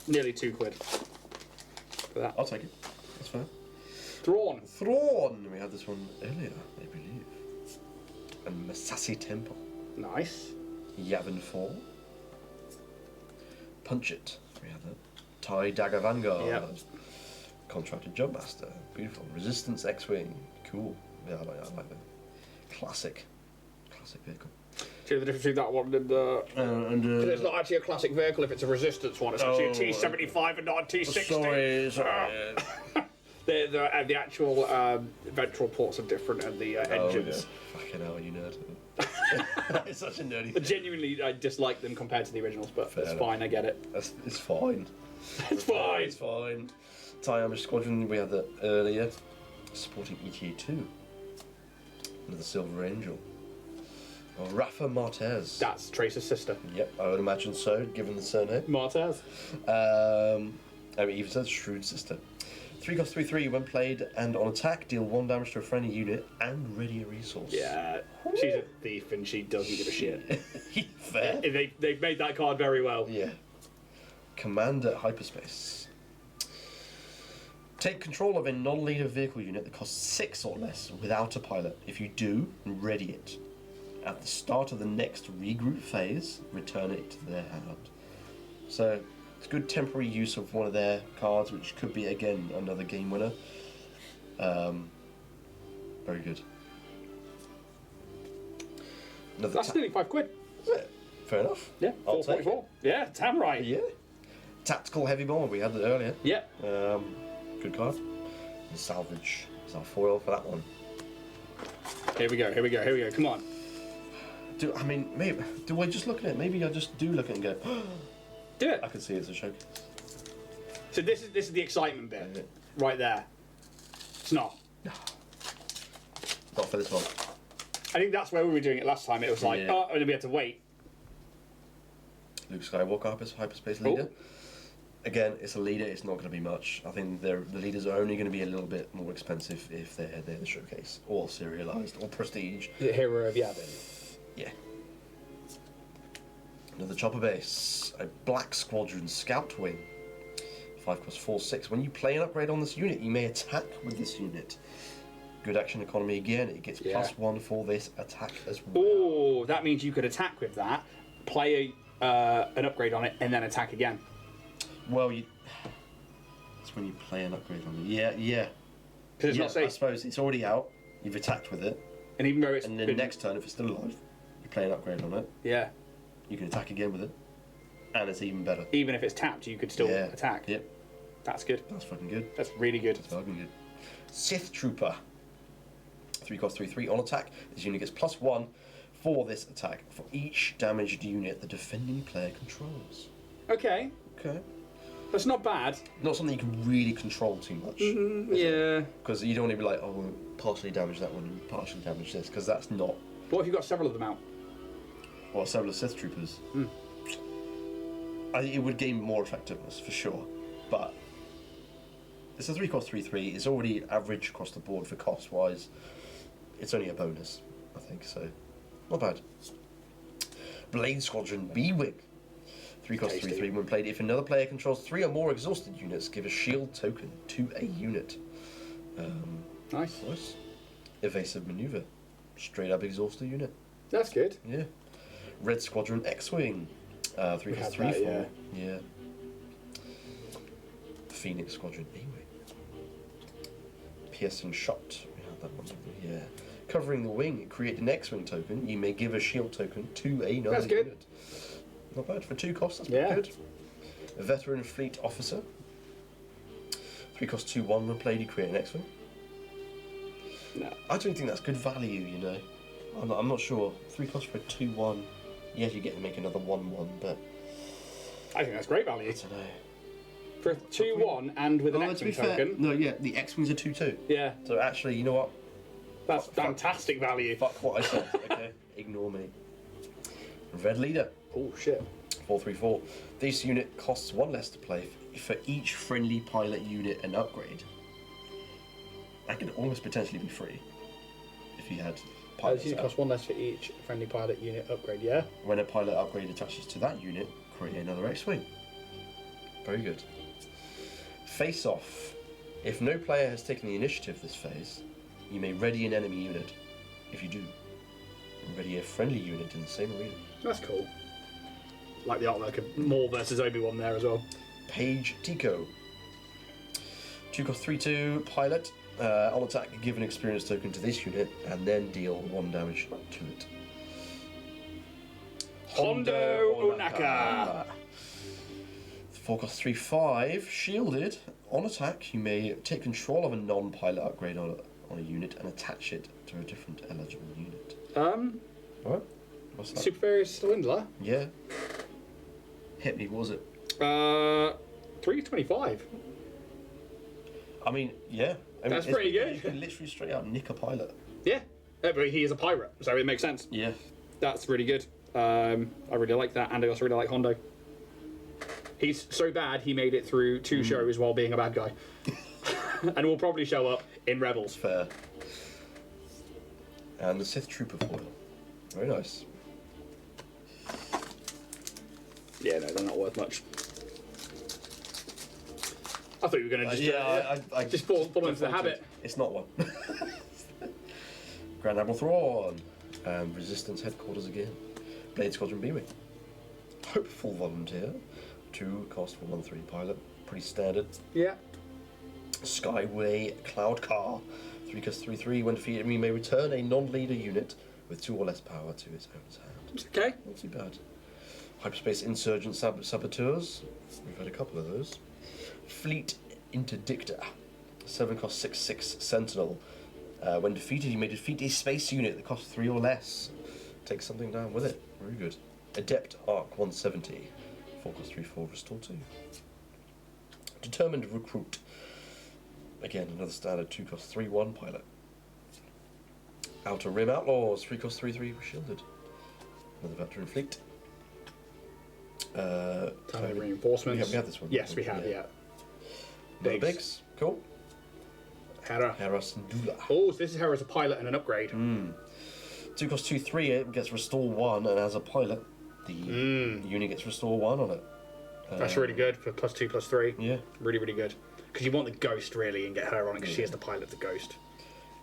Nearly £2 for that. I'll take it. That's fine. Thrawn. Thrawn! We had this one earlier, I believe. And Masasi Temple. Nice. Yavin 4. Punch It. We had that. TIE Dagger Vanguard. Yep. Contracted Jumpmaster. Beautiful. Resistance X-Wing. Cool. Yeah, I like that. Classic vehicle. See the difference between that one and the. And It's not actually a classic vehicle if it's a resistance one. It's actually a Oh, T75 and not a T60. sorry. The actual ventral ports are different and the engines. Oh, yeah. Fucking hell, you nerd. It's such a nerdy thing. Genuinely, I dislike them compared to the originals, but Fair it's enough. fine. I get it. It's fine. It's fine. It's fine. TIE Armor Squadron, we had that earlier. Supporting ETA2. Another Silver Angel. Oh, Rafa Martez. That's Tracer's sister. Yep, I would imagine so, given the surname. Martez. It even says Shrewd Sister. 3 cost 3/3 when played and on attack, deal 1 damage to a friendly unit and ready a resource. Yeah, she's a thief and she doesn't give a shit. Fair. They've made that card very well. Yeah. Commander Hyperspace. Take control of a non-leader vehicle unit that costs 6 or less without a pilot. If you do, ready it. At the start of the next regroup phase, return it to their hand. So, it's good temporary use of one of their cards, which could be, again, another game winner. Very good. That's nearly £5. Yeah, fair enough. Yeah, I'll take it. 4.44. Yeah, damn right. Yeah. Tactical Heavy Bomber, we had it earlier. Yep. Good card. And Salvage is our foil for that one. Here we go. Come on. Maybe do I just look at it? Maybe I just do look at it and go, Do it. I can see it's a showcase. So this is the excitement bit. Yeah. Right there. It's not. Not for this one. I think that's where we were doing it last time. It was like, Yeah. oh, and then we had to wait. Luke Skywalker, Hyperspace Leader. Again, it's a leader. It's not going to be much. I think the leaders are only going to be a little bit more expensive if they're the showcase or serialized or prestige. The hero of Yavin. Yeah. Another chopper base, a Black Squadron Scout Wing. 5+4/6. When you play an upgrade on this unit, you may attack with this unit. Good action economy again. It gets +1 for this attack as well. Oh, that means you could attack with that, play an upgrade on it, and then attack again. Well, it's when you play an upgrade on it. Yeah. Because it's not safe. I suppose it's already out. You've attacked with it, And even though it's and then next turn, if it's still alive, you play an upgrade on it. Yeah. You can attack again with it, and it's even better. Even if it's tapped, you could still attack. Yep. That's good. That's fucking good. That's really good. That's fucking good. Sith Trooper. 3+3/3 on attack. This unit gets +1 for this attack for each damaged unit the defending player controls. Okay. Okay. That's not bad. Not something you can really control too much. Yeah. Because you don't want to be like, oh, we'll partially damage that one and partially damage this, because that's not. What if you've got several of them out? Well, several Sith Troopers. I think it would gain more effectiveness, for sure. But it's a 3+3/3. It's already average across the board for cost-wise. It's only a bonus, I think, so not bad. Blade Squadron B-Wing. 3+3/3 when played. If another player controls 3 or more exhausted units, give a shield token to a unit. Nice. Evasive maneuver. Straight up exhausted unit. That's good. Yeah. Red Squadron X-Wing. 3+3/4. Yeah. Phoenix Squadron A-Wing. Piercing Shot. We had that one, didn't we? Yeah. Covering the wing, create an X-Wing token. You may give a shield token to another That's good. unit. Not bad for 2 costs. That's pretty good. A Veteran Fleet Officer. 3+2/1 when played. You create an X-Wing. No. I don't think that's good value. You know, I'm not sure. 3 costs for a 2/1. Yes, you get to make another 1/1, but I think that's great value. I don't know. For a 2/1 and with an X-Wing token. No, yeah, the X-Wings are 2/2. Yeah. So actually, you know what? That's fantastic value. Fuck what I said. Okay, ignore me. Red Leader. Oh shit. 4+3/4. This unit costs 1 less to play for each friendly pilot unit and upgrade. That could almost potentially be free if you had pilots. This unit costs 1 less for each friendly pilot unit upgrade. Yeah. When a pilot upgrade attaches to that unit, create another X-Wing. Very good. Face Off. If no player has taken the initiative this phase, you may ready an enemy unit. If you do, ready a friendly unit in the same arena. That's cool. Like the artwork of Maul versus Obi-Wan there as well. Page Tico. 2+3/2 pilot. On attack, give an experience token to this unit and then deal 1 damage to it. Hondo Onaka. 4+3/5 shielded. On attack, you may take control of a non-pilot upgrade on a unit and attach it to a different eligible unit. What? What's that? Super Swindler. Yeah. Hit me. What was it? 325. I mean, yeah. I mean, That's pretty good. You can literally straight up nick a pilot. Yeah. But he is a pirate, so it makes sense. Yeah. That's really good. I really like that, and I also really like Hondo. He's so bad he made it through 2 shows while being a bad guy. And will probably show up in Rebels. Fair. And the Sith Trooper foil. Very nice. Yeah, no, they're not worth much. I thought you were going to just I just fall into the habit. It's not one. Grand Admiral Thrawn. Resistance Headquarters again. Blade Squadron B-Wing. Hopeful Volunteer. 2 cost for 1/3 pilot. Pretty standard. Yeah. Skyway Cloud Car. 3+3/3. When defeated, we may return a non-leader unit with 2 or less power to its owner's hand. It's okay. Not too bad. Hyperspace Insurgent Saboteurs. We've had a couple of those. Fleet Interdictor. 7 cost 6/6 Sentinel. When defeated, you may defeat a space unit that costs 3 or less. Take something down with it. Very good. Adept Arc 170. 4+3/4 Restore 2. Determined Recruit. Again, another standard 2+3/1 pilot. Outer Rim Outlaws. 3+3/3 Shielded. Another Veteran Fleet. Time of reinforcements. We have this one. Yes, we have. Yeah. Bigs. Cool. Hera. Hera Syndulla. Oh, so this is Hera as a pilot and an upgrade. 2 cost 2, 3. It gets restore 1, and as a pilot, the unit gets restore 1 on it. That's really good for +2, +3. Yeah. Really, really good. Because you want the ghost really and get her on it because she is the pilot of the ghost.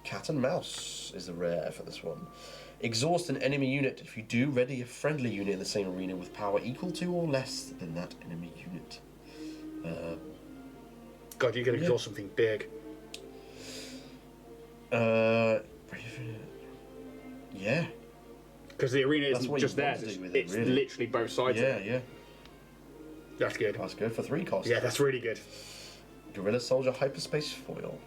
Cat and Mouse is the rare for this one. Exhaust an enemy unit. If you do, ready a friendly unit in the same arena with power equal to or less than that enemy unit. God, you can exhaust something big. Yeah. Because the arena That's isn't what just you want theirs, to do with it, it's really. literally both sides of it. Yeah. That's good. That's good for 3 costs. Yeah, that's really good. Gorilla Soldier Hyperspace Foil.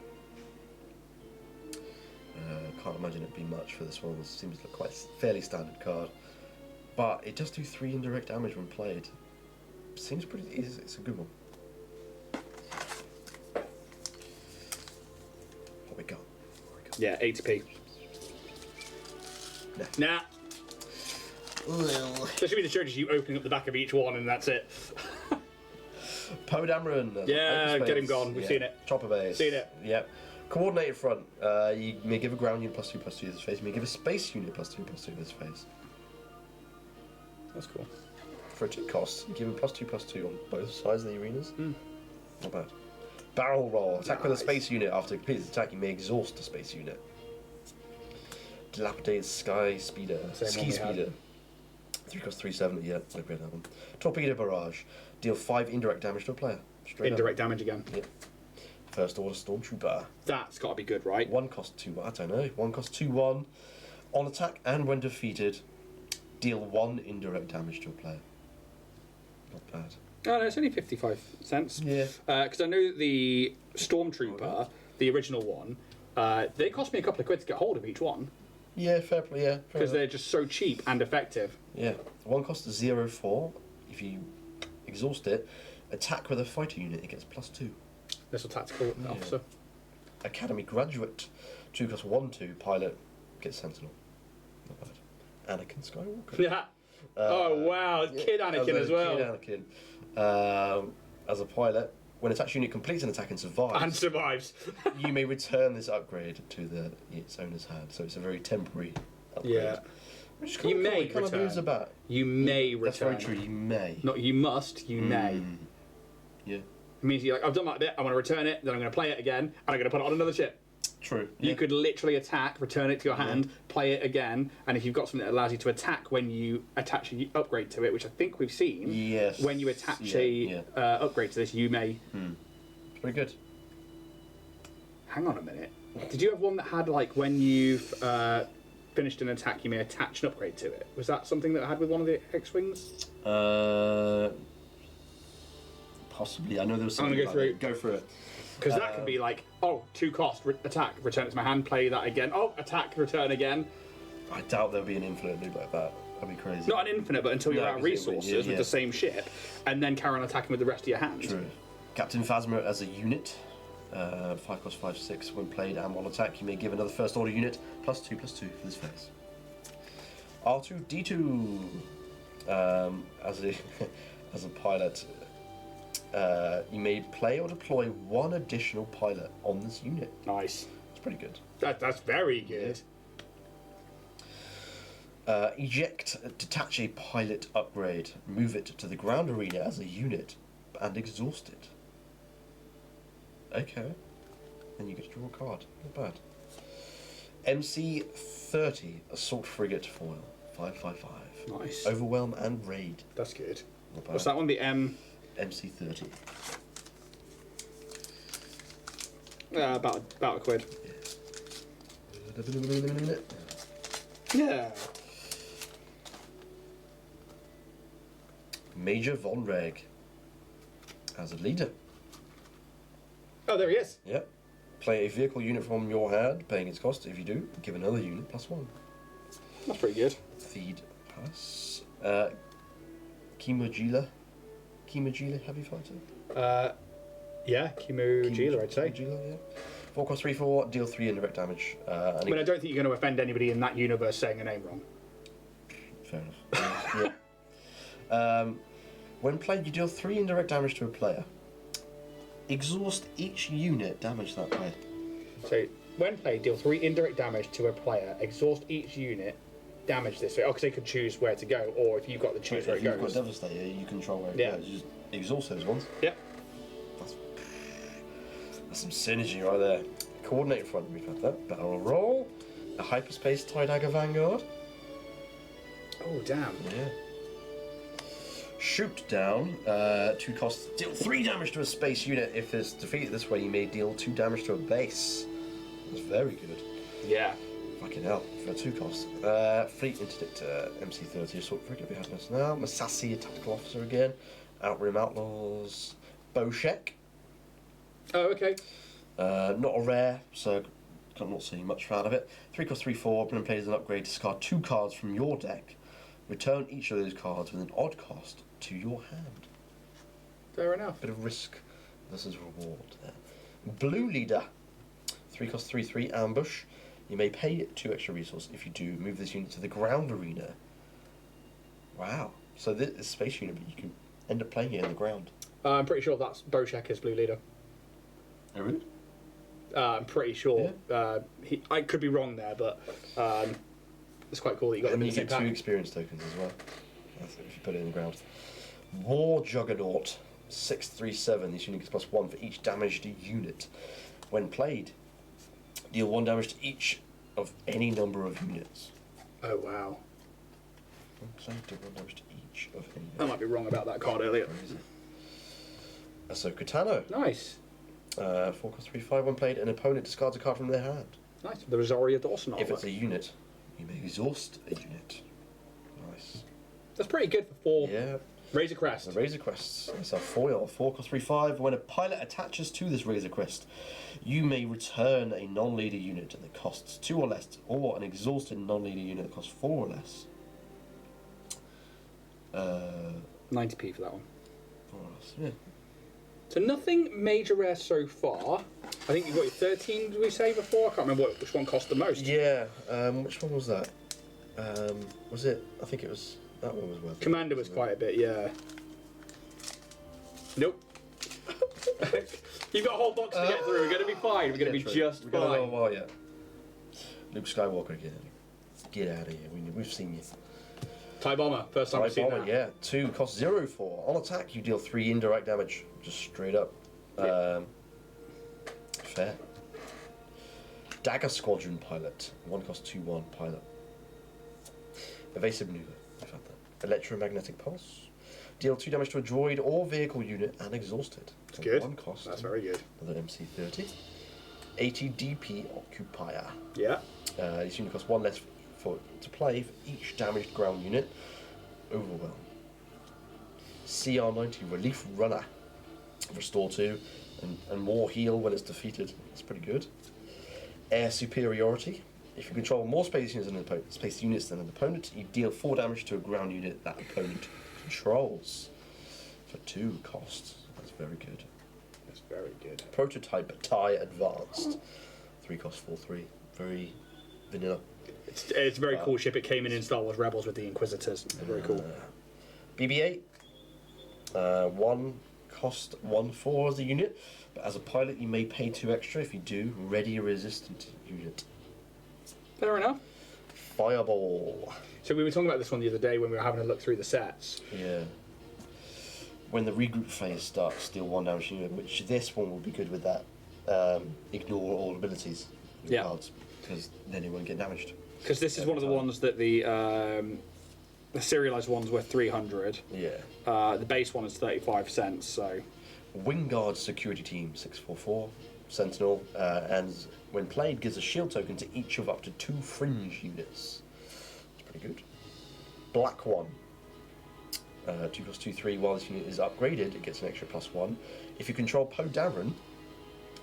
Can't imagine it'd be much for this one. It seems to look quite fairly standard card. But it does do 3 indirect damage when played. Seems pretty easy. It's a good one. What we got? Yeah, 80p. Nah. Well. There should be the judges you opening up the back of each one and that's it. Poe Dameron. Yeah, get him gone. We've seen it. Chopper base. Seen it. Yep. Coordinated front. You may give a ground unit +2/+2 to this phase. You may give a space unit +2/+2 to this phase. That's cool. For a 2 cost, you give a +2/+2 on both sides of the arenas. Not bad. Barrel roll. Attack with a space unit. After completing its attack, you may exhaust a space unit. Dilapidated Sky Speeder. Ski Speeder. 3 cost 3/7. Yeah, no great that one. Torpedo Barrage. Deal 5 indirect damage to a player. Straight Indirect damage again. Yep. First Order Stormtrooper. That's got to be good, right? 1 cost 2. I don't know. 1 cost 2/1. On attack and when defeated, deal 1 indirect damage to a player. Not bad. Oh, no, it's only 55 cents. Yeah. Because I know the Stormtrooper, the original one, they cost me a couple of quid to get hold of each one. Yeah, fair play. Yeah. Because they're just so cheap and effective. Yeah. 1 cost 0/4. If you exhaust it, attack with a fighter unit, it gets +2. Missile tactical officer. Academy Graduate. 2 cost 1/2. Pilot gets Sentinel. Not bad. Anakin Skywalker. Yeah. Oh, wow. Kid Anakin as well. Kid Anakin. As a pilot, when attack unit completes an attack and survives, And survives. you may return this upgrade to its owner's hand. So it's a very temporary upgrade. Yeah. Which is You kind of may cool. It kind of return. moves about. You may return. That's very true. You may. Not you must, you may. Yeah. It means you're like, I've done that bit, I want to return it, then I'm going to play it again, and I'm going to put it on another ship. True. You could literally attack, return it to your hand, play it again, and if you've got something that allows you to attack when you attach an upgrade to it, which I think we've seen, Yes. when you attach a upgrade to this, you may... It's pretty good. Hang on a minute. Did you have one that had, like, when you've finished an attack, you may attach an upgrade to it? Was that something that I had with one of the X-Wings? Possibly. I know there was something. I'm going to Go through it. Because that could be like, oh, 2 cost, attack, return it to my hand, play that again. Oh, attack, return again. I doubt there'll be an infinite loop like that. That'd be crazy. Not an infinite, but until you're out of 'cause it would- resources with the same ship, and then carry on attacking with the rest of your hand. True. Captain Phasma as a unit. 5 cost 5/6. When played and while attack, you may give another first order unit +2/+2 for this phase. R2D2 as a as a pilot. You may play or deploy 1 additional pilot on this unit. Nice. It's pretty good. That's very good. Eject, detach a pilot upgrade, move it to the ground arena as a unit, and exhaust it. Okay. Then you get to draw a card. Not bad. MC-30, Assault Frigate Foil. 5/5/5. Nice. Overwhelm and Raid. That's good. Not bad. What's that one? The MC-30. About a quid. Yeah. Major Von Reg as a leader. Oh, there he is. Yep. Play a vehicle unit from your hand, paying its cost. If you do, give another unit +1. That's pretty good. Feed pass. Kimojila heavy fighter. Yeah, Kimojila, I'd say. Kimojila, yeah. 4 cost 3/4, deal 3 indirect damage. I mean, I don't think you're going to offend anybody in that universe saying a name wrong. Fair enough. Yeah. When played, you deal 3 indirect damage to a player. Exhaust each unit damaged that way. So, when played, deal 3 indirect damage to a player. Exhaust each unit, damage this way. Oh, because they could choose where to go, or if you've got to choose where it If goes. you've got Devastator, you control where it Yeah. goes. You just exhaust those ones. Yep. That's some synergy right there. Coordinated front, we've had that. Barrel roll. A hyperspace tie dagger vanguard. Oh, damn. Yeah. Shoot down. 2 costs. Deal 3 damage to a space unit. If it's defeated this way, you may deal 2 damage to a base. That's very good. Yeah. Fucking hell, for 2 costs. Fleet Interdictor, MC30, Assault Frigate, we have this now. Masasi, a Tactical Officer again. Outrim Outlaws. Boshek. Oh, okay. Not a rare, so I'm not seeing much out of it. 3 cost 3/4, when plays an upgrade, discard 2 cards from your deck. Return each of those cards with an odd cost to your hand. Fair enough. Bit of risk versus reward there. Blue Leader. 3 cost 3/3, Ambush. You may pay 2 extra resources. If you do, move this unit to the ground arena. Wow. So this is a space unit, but you can end up playing it in the ground. I'm pretty sure that's Boshek Blue Leader. Oh, really? I'm pretty sure. I could be wrong there, but it's quite cool that you got And them then in you the get same 2 pack. experience tokens as well. That's if you put it in the ground. War Juggernaut. 6/3/7. This unit gets +1 for each damaged unit. When played, deal 1 damage to each of any number of units. Oh, wow. So do 1 damage to each of any. I might be wrong about that card earlier. Ahsoka Tano. Nice. 4 cost 3/5. When played, an opponent discards a card from their hand. Nice. The Rosaria Dawson If artwork. it's a unit, you may exhaust a unit. Nice. That's pretty good for 4. Yeah. Razor Crest. The Razor Crests. It's a foil. 4 cost 3/5. When a pilot attaches to this Razor Crest, you may return a non-leader unit that costs 2 or less, or an exhausted non-leader unit that costs 4 or less. 90p for that one. 4 or less. Yeah. So nothing major rare so far. I think you got your 13, did we say before? I can't remember which one cost the most. Yeah. Which one was that? Was it? I think it was. That one was worth it. Commander was quite a bit, yeah. Nope. You've got a whole box to get through. We're going to be fine. We're going to be just We've got a little fine. while yet. Luke Skywalker again. Get out of here. We've seen you. TIE Bomber. First time TIE I've seen Bomber, that. yeah. 2 cost 0/4. On attack, you deal 3 indirect damage. Just straight up. Fair. Dagger Squadron Pilot. 1 cost 2/1 Pilot. Evasive Maneuver. I've had that. Electromagnetic Pulse. Deal 2 damage to a droid or vehicle unit and exhaust it. That's good. 1 cost. That's very good. Another MC30. 80 DP Occupier. Yeah. This unit costs 1 less to play for each damaged ground unit. Overwhelm. CR90 Relief Runner. Restore 2 and more heal when it's defeated. That's pretty good. Air Superiority. If you control more space units than an opponent, you deal 4 damage to a ground unit that opponent controls. For 2 costs. That's very good. That's very good. Prototype TIE Advanced. 3 costs 4/3. Very vanilla. It's a very cool ship. It came in Star Wars Rebels with the Inquisitors. They're very cool. BB-8. 1 cost 1/4 as a unit, but as a pilot you may pay 2 extra if you do. Ready a resistant unit. Fair enough. Fireball. So we were talking about this one the other day when we were having a look through the sets. Yeah. When the regroup phase starts, deal 1 damage unit, which this one will be good with that. Ignore all abilities. Yeah. Cards, because then it won't get damaged. Because this is one of the ones that the serialized one's worth 300. Yeah. The base one is 35 cents. So. Wingguard Security Team 644 Sentinel, and when played gives a shield token to each of up to 2 fringe units. It's pretty good. Black One. 2 cost 2/3. While this unit is upgraded, it gets an extra +1. If you control Poe Dameron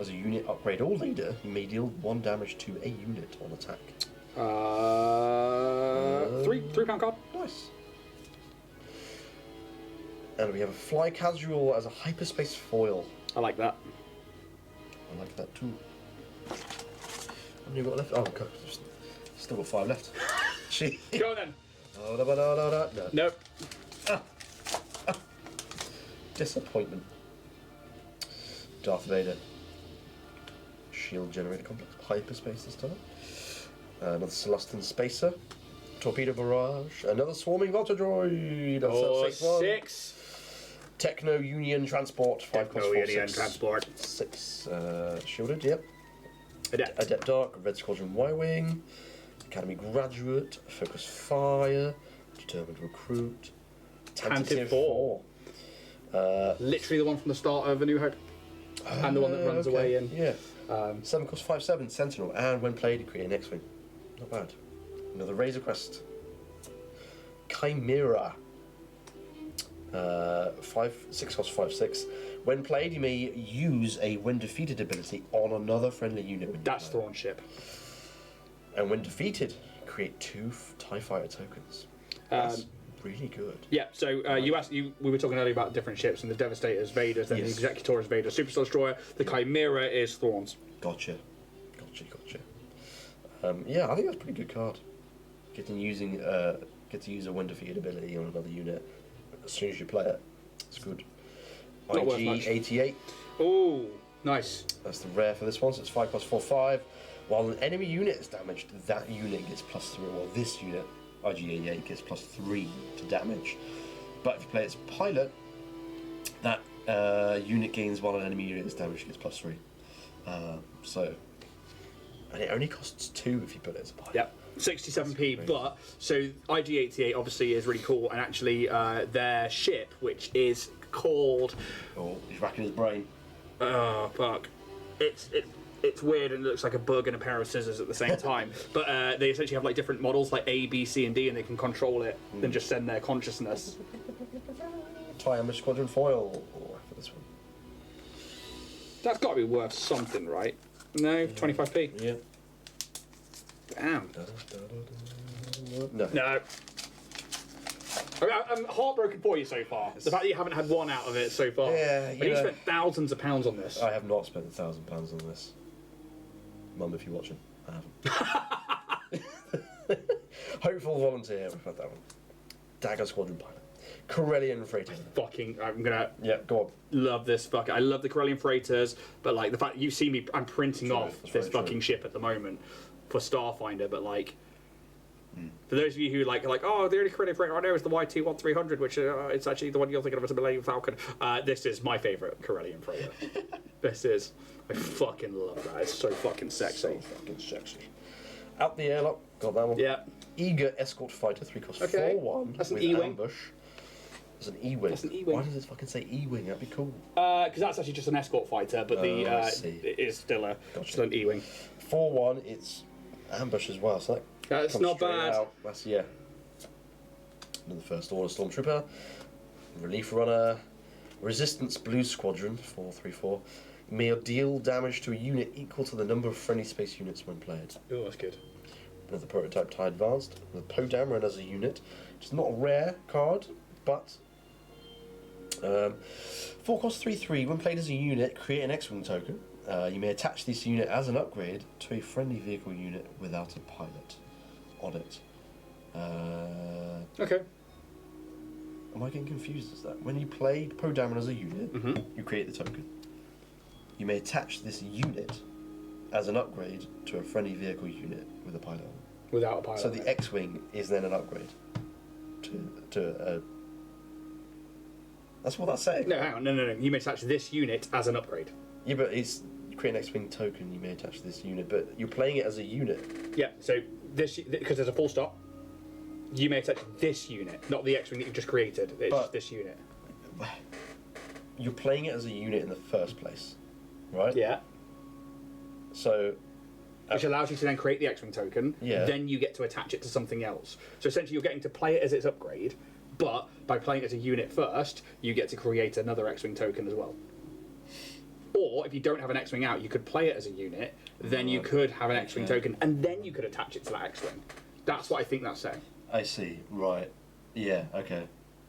as a unit upgrade or leader, you may deal 1 damage to a unit on attack. £3 card. Nice. And we have a Fly Casual as a hyperspace foil. I like that. I like that too. How many you got left? Oh, God. Still got 5 left. Gee. Go on then. No. Nope. Disappointment. Darth Vader. Shield generator complex. Hyperspace this time. Another Celestin Spacer. Torpedo Barrage. Another Swarming Volta Droid. That's 6. Techno Union Transport. 5 cost 4, Union 6. Transport. 6 shielded, yep. Adept. Adept Dark. Red Squadron Y-Wing. Academy Graduate. Focus Fire. Determined Recruit. Tentative 4. Literally the one from the start of A New Hope. And the one that runs away in. Yeah. 7 cost 5/7 Sentinel, and when played, you create an X-Wing. Not bad. Another Razor Crest. Chimera. 6 cost 5/6. When played, you may use a when defeated ability on another friendly unit. That's Thrawn ship. And when defeated, create 2 TIE Fighter tokens. That's really good. Yeah, so we were talking earlier about different ships, and the Devastator's Vader's, then Yes. the Executor's Vader's, Super Star Destroyer, the Chimera is Thrawn's. Gotcha. Yeah, I think that's a pretty good card. Get to use a when defeated ability on another unit as soon as you play it. It's good. Not worth much. IG-88. Oh, nice. That's the rare for this one, so it's 5 cost 4/5. While an enemy unit is damaged, that unit gets +3. Well, this unit, IG-88, gets +3 to damage. But if you play it as pilot, that unit gains while an enemy unit is damaged, gets +3. And it only costs 2 if you put it as a pilot. Yep. 67p, but so IG-88 obviously is really cool, and actually their ship, which is called, Oh, he's racking his brain. oh fuck, it's weird and it looks like a bug and a pair of scissors at the same time. But they essentially have like different models, like A, B, C, and D, and they can control it and just send their consciousness. TIE Ambush Squadron foil for this one. That's got to be worth something, right? No, 25p. Yeah. Damn. No. No. I'm heartbroken for you so far. The fact that you haven't had one out of it so far. Yeah, But you spent thousands of pounds on this. I have not spent £1,000 on this. Mum, if you're watching, I haven't. Hopeful volunteer, we've had that one. Dagger Squadron Pilot. Corellian Freighter. I'm gonna Yeah, go on. love this fucking. I love the Corellian freighters, but like the fact that you see me, I'm printing True, off that's this very fucking true. ship at the moment for Starfinder. But like, for those of you who like, oh, the only Corellian freighter I know is the YT-1300, which it's actually the one you're thinking of as a Millennium Falcon. This is my favourite Corellian freighter. I fucking love that. It's so fucking sexy. So fucking sexy. Out the airlock, got that one. Yeah. Eager Escort Fighter, 3 cost Okay. 4/1. That's an with E-wing. Ambush. It's an E-wing. That's an E-wing. Why does it fucking say E-wing? That'd be cool. Because that's actually just an escort fighter, but I see. it is still Gotcha. still an E-wing. 4/1, it's Ambush as well, so That's comes not straight bad. out. That's, yeah. Another First Order Stormtrooper. Relief Runner. Resistance Blue Squadron, 4/3/4. May deal damage to a unit equal to the number of friendly space units when played. Oh, that's good. Another Prototype TIE Advanced. The Poe Dameron as a unit. It's not a rare card, but 4 cost 3/3. When played as a unit, create an X-Wing token. You may attach this unit as an upgrade to a friendly vehicle unit without a pilot on it. Okay. Am I getting confused as that? When you played Poe Dameron as a unit, you create the token. You may attach this unit as an upgrade to a friendly vehicle unit with a pilot on it. Without a pilot. So the X-Wing is then an upgrade to that's what that's saying. No, hang on. No. You may attach this unit as an upgrade. Yeah, but it's you create an X-Wing token. You may attach this unit, but you're playing it as a unit. Yeah. So this, because there's a full stop, you may attach this unit, not the X-wing that you've just created. It's But- just this unit. You're playing it as a unit in the first place, right? Yeah. So Which allows you to then create the X-wing token. Yeah. Then you get to attach it to something else. So essentially, you're getting to play it as its upgrade, but by playing it as a unit first, you get to create another X-wing token as well. Or if you don't have an X-wing out, you could play it as a unit. Then you could have an X-wing token, and then you could attach it to that X-wing. That's what I think that's saying. I see. Right. Yeah. Okay.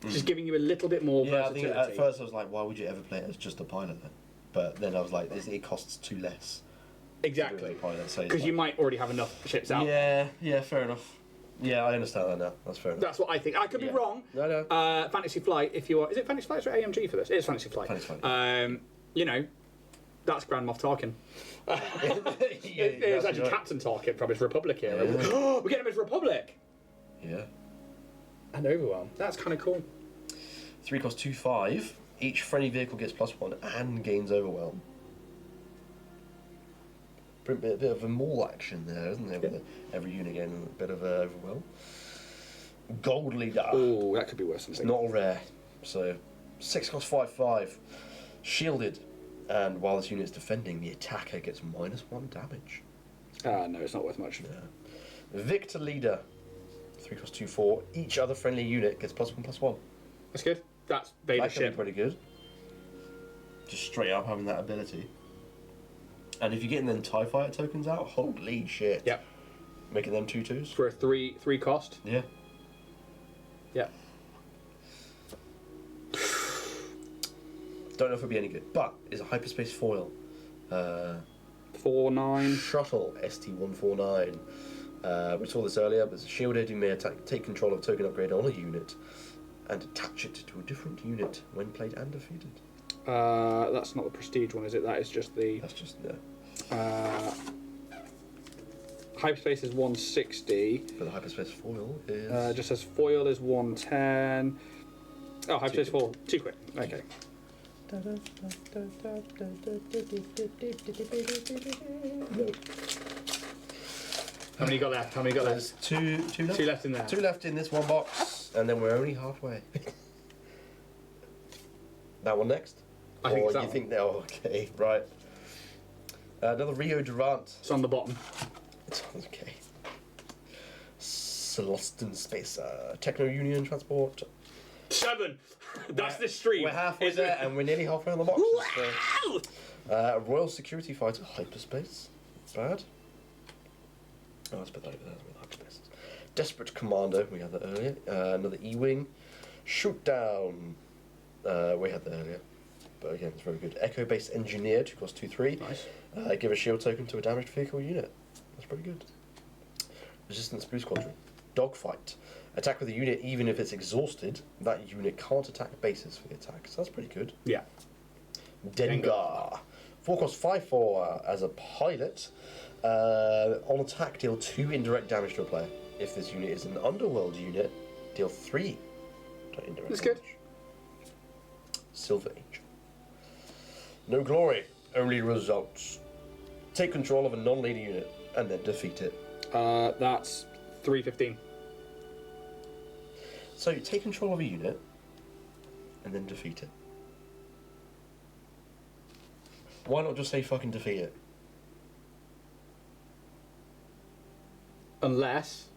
Just giving you a little bit more Yeah, I think versatility. at first I was like, why would you ever play it as just a pilot then? But then I was like, it costs 2 less. Exactly. Pilot, so it's Because you like- might already have enough ships out. Yeah, fair enough. Yeah, I understand that now. That's fair enough. That's what I think. I could be wrong. No. Fantasy Flight, if you are. Is it Fantasy Flight or AMG for this? It is Fantasy Flight. Fantasy Flight. You know, that's Grand Moff Tarkin. It was actually Captain Tarkin from his Republic era. Yeah. We get him as Republic! Yeah. And Overwhelm. That's kind of cool. 3 costs 2/5. Each friendly vehicle gets +1 and gains Overwhelm. A bit of a maul action there, isn't there? With every unit getting a bit of Overwhelm. Gold leader. Oh, that could be worse than It's not rare. So 6 costs 5/5. Shielded. And while this unit is defending, the attacker gets -1 damage. No, it's not worth much. Yeah. Victor leader. 3 costs 2/4. Each other friendly unit gets +1/+1. That's good. That's Vader's That can be ship. pretty good. Just straight up having that ability. And if you're getting them TIE Fighter tokens out, holy shit. Yep. Making them 2/2s. For a three cost. Yeah. Yeah. Don't know if it'll be any good, but it's a hyperspace foil. 4/9. Shuttle ST-149. We saw this earlier, but it's shielded. You may take control of a token upgrade on a unit and attach it to a different unit when played and defeated. That's not the prestige one, is it? That is just the. That's just, yeah. Hyperspace is 160. But the hyperspace foil is... Just says foil is 110. Oh, hyperspace foil. 2 quid. Okay. How many you got left? How many you got There's left? two left. 2 left in there. 2 left in this one box, and then we're only halfway. That one next? I think it's or that you one. think they're okay, right. Another Rio Durant. It's on the bottom. It's okay. Celestin Spacer. Techno Union Transport. 7! That's the stream. We're halfway Is there, it? and we're nearly halfway on the boxes. Wow! So. Royal Security Fighter Hyperspace. Bad. Oh, let's put that over there with Hyperspace. Desperate Commando. We had that earlier. Another E-Wing. Shoot Down. We had that earlier. But again, it's very good. Echo-based Engineer, 2 costs 2/3. Nice. Give a shield token to a damaged vehicle unit. That's pretty good. Resistance Blue Squadron. Dogfight. Attack with a unit even if it's exhausted. That unit can't attack bases for the attack. So that's pretty good. Yeah. Dengar. 4 costs 5/4 as a pilot. On attack, deal 2 indirect damage to a player. If this unit is an underworld unit, deal 3 indirect That's damage. good. Silver Angel. No glory, only results. Take control of a non-leader unit and then defeat it. That's 315. So you take control of a unit and then defeat it. Why not just say fucking defeat it? Unless.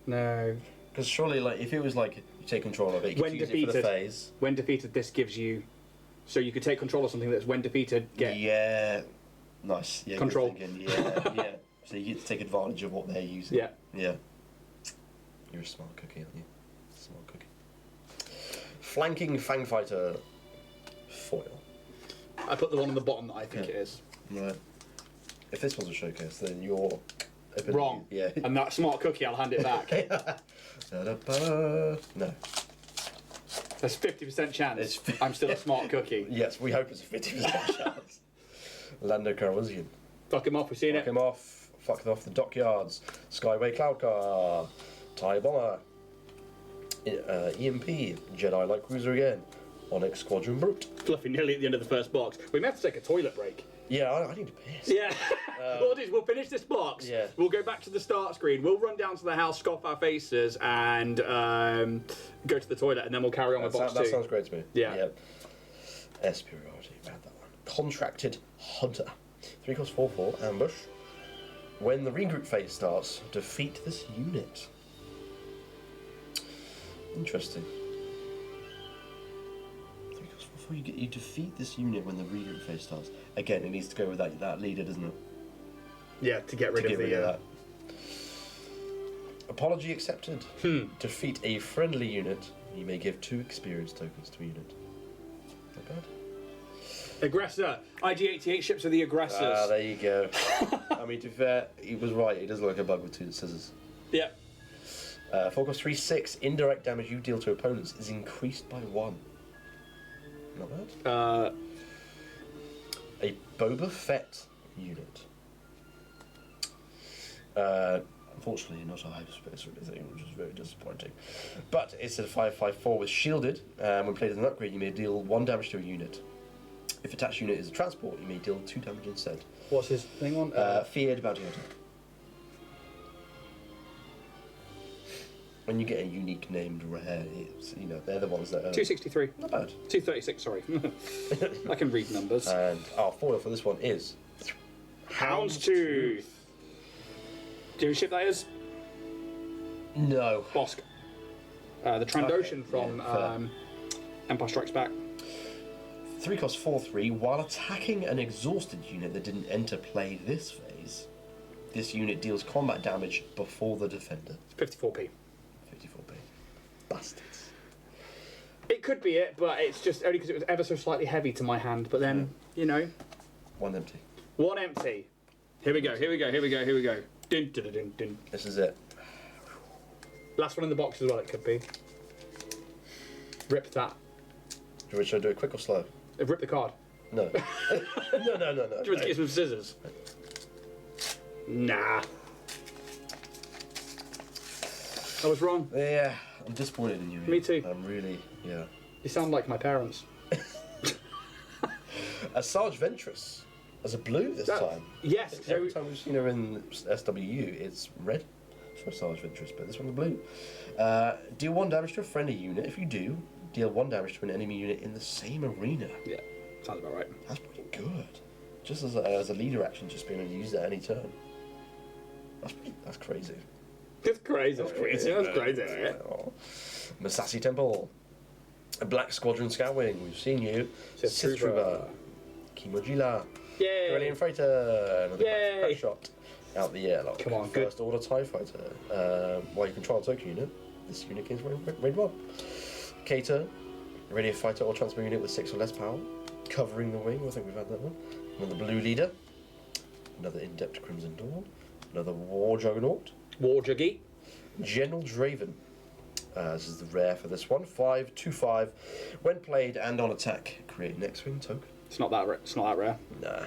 No. Because surely, like, if it was like you take control of it, you When could use it for the defeated. phase. When defeated, this gives you. So you could take control of something that's when defeated, get. Yeah. Nice. Yeah. good Control. thinking. Yeah. Yeah. So you get to take advantage of what they're using. Yeah. Yeah. You're a smart cookie, aren't you? Smart cookie. Flanking Fangfighter foil. I put the one on the bottom that I think it is. Right. If this was a showcase, then you're Wrong. Yeah. And that smart cookie, I'll hand it back. Da-da-ba. No. There's 50% chance It's I'm still a smart cookie. Yes, we hope it's a 50% chance. Lando Calrissian. Fuck him off, we've seen Fuck it. him off. Fuck them off the dockyards. Skyway Cloud Car. TIE Bomber. EMP. Jedi Light Cruiser again. Onyx Squadron Brute. Fluffy, nearly at the end of the first box. We may have to take a toilet break. Yeah, I need to piss. Yeah. What we'll do is we'll finish this box. Yeah. We'll go back to the start screen. We'll run down to the house, scoff our faces, and go to the toilet, and then we'll carry on with box 2. That sounds great to me. Yeah. Superiority. We had that one. Contracted Hunter. 3 costs 4/4. Ambush. When the regroup phase starts, defeat this unit. Interesting. 3 costs 4/4. You defeat this unit when the regroup phase starts. Again, it needs to go with that leader, doesn't it? Yeah, to get rid To of get rid the. of that. Apology accepted. Defeat a friendly unit. You may give 2 experience tokens to a unit. Not bad. Aggressor. IG-88 ships are the aggressors. There you go. I mean, to be fair, he was right. He does look like a bug with 2 scissors. Yeah. 4 cost 3, 6. Indirect damage you deal to opponents is increased by 1. Not bad. A Boba Fett unit. Unfortunately, not a hyperspace or anything, which is very disappointing. But it's a 5/5/4 with shielded. When played as an upgrade, you may deal 1 damage to a unit. If attached unit is a transport, you may deal 2 damage instead. What's his thing on? Feared Bounty Hunter. When you get a unique named rare, it's, they're the ones that are... 263. Not bad. 236, sorry. I can read numbers. And our foil for this one is... Houndstooth. Do you know what ship that is? No. Bosk. The Trandoshan Okay, from Empire Strikes Back. 3 cost 4/3. While attacking an exhausted unit that didn't enter play this phase, this unit deals combat damage before the defender. 54p. 54p. Bastards. It could be it, but it's just only because it was ever so slightly heavy to my hand. But then, 1 empty. 1 empty. Here we go. Dun, dun, dun, dun. This is it. Last one in the box as well, it could be. Rip that. Should I do it quick or slow? Rip the card. No. No. Do you want to get some scissors? Nah. I was wrong. Yeah, I'm disappointed in you. Me too. I'm really, yeah. You sound like my parents. A Sarge Ventress. As a blue this time. Yes. Every time we've seen her in SWU, it's red for Sarge Ventress, but this one's blue. Deal 1 damage to a friendly unit. If you do, deal 1 damage to an enemy unit in the same arena. Yeah, sounds about right. That's pretty good. Just as a leader action, just being able to use that any turn. That's crazy. It's crazy. That's crazy. Oh. Massassi Temple. A Black Squadron Scout Wing. We've seen you. Sith Trooper. Kimojila. Yay! Brilliant Freighter. Another Yay! crack shot out the airlock. Come on, good. First Order TIE Fighter. While you control a token unit, this unit gains raid 1. Cater. Radio Fighter or Transfer unit with 6 or less power. Covering the wing. I think we've had that one. Another Blue Leader. Another In-Depth Crimson Dawn. Another War Juggernaut. War Juggy. General Draven. This is the rare for this one. 5/2/5. When played and on attack, create an X-Wing token. It's not that rare. Nah.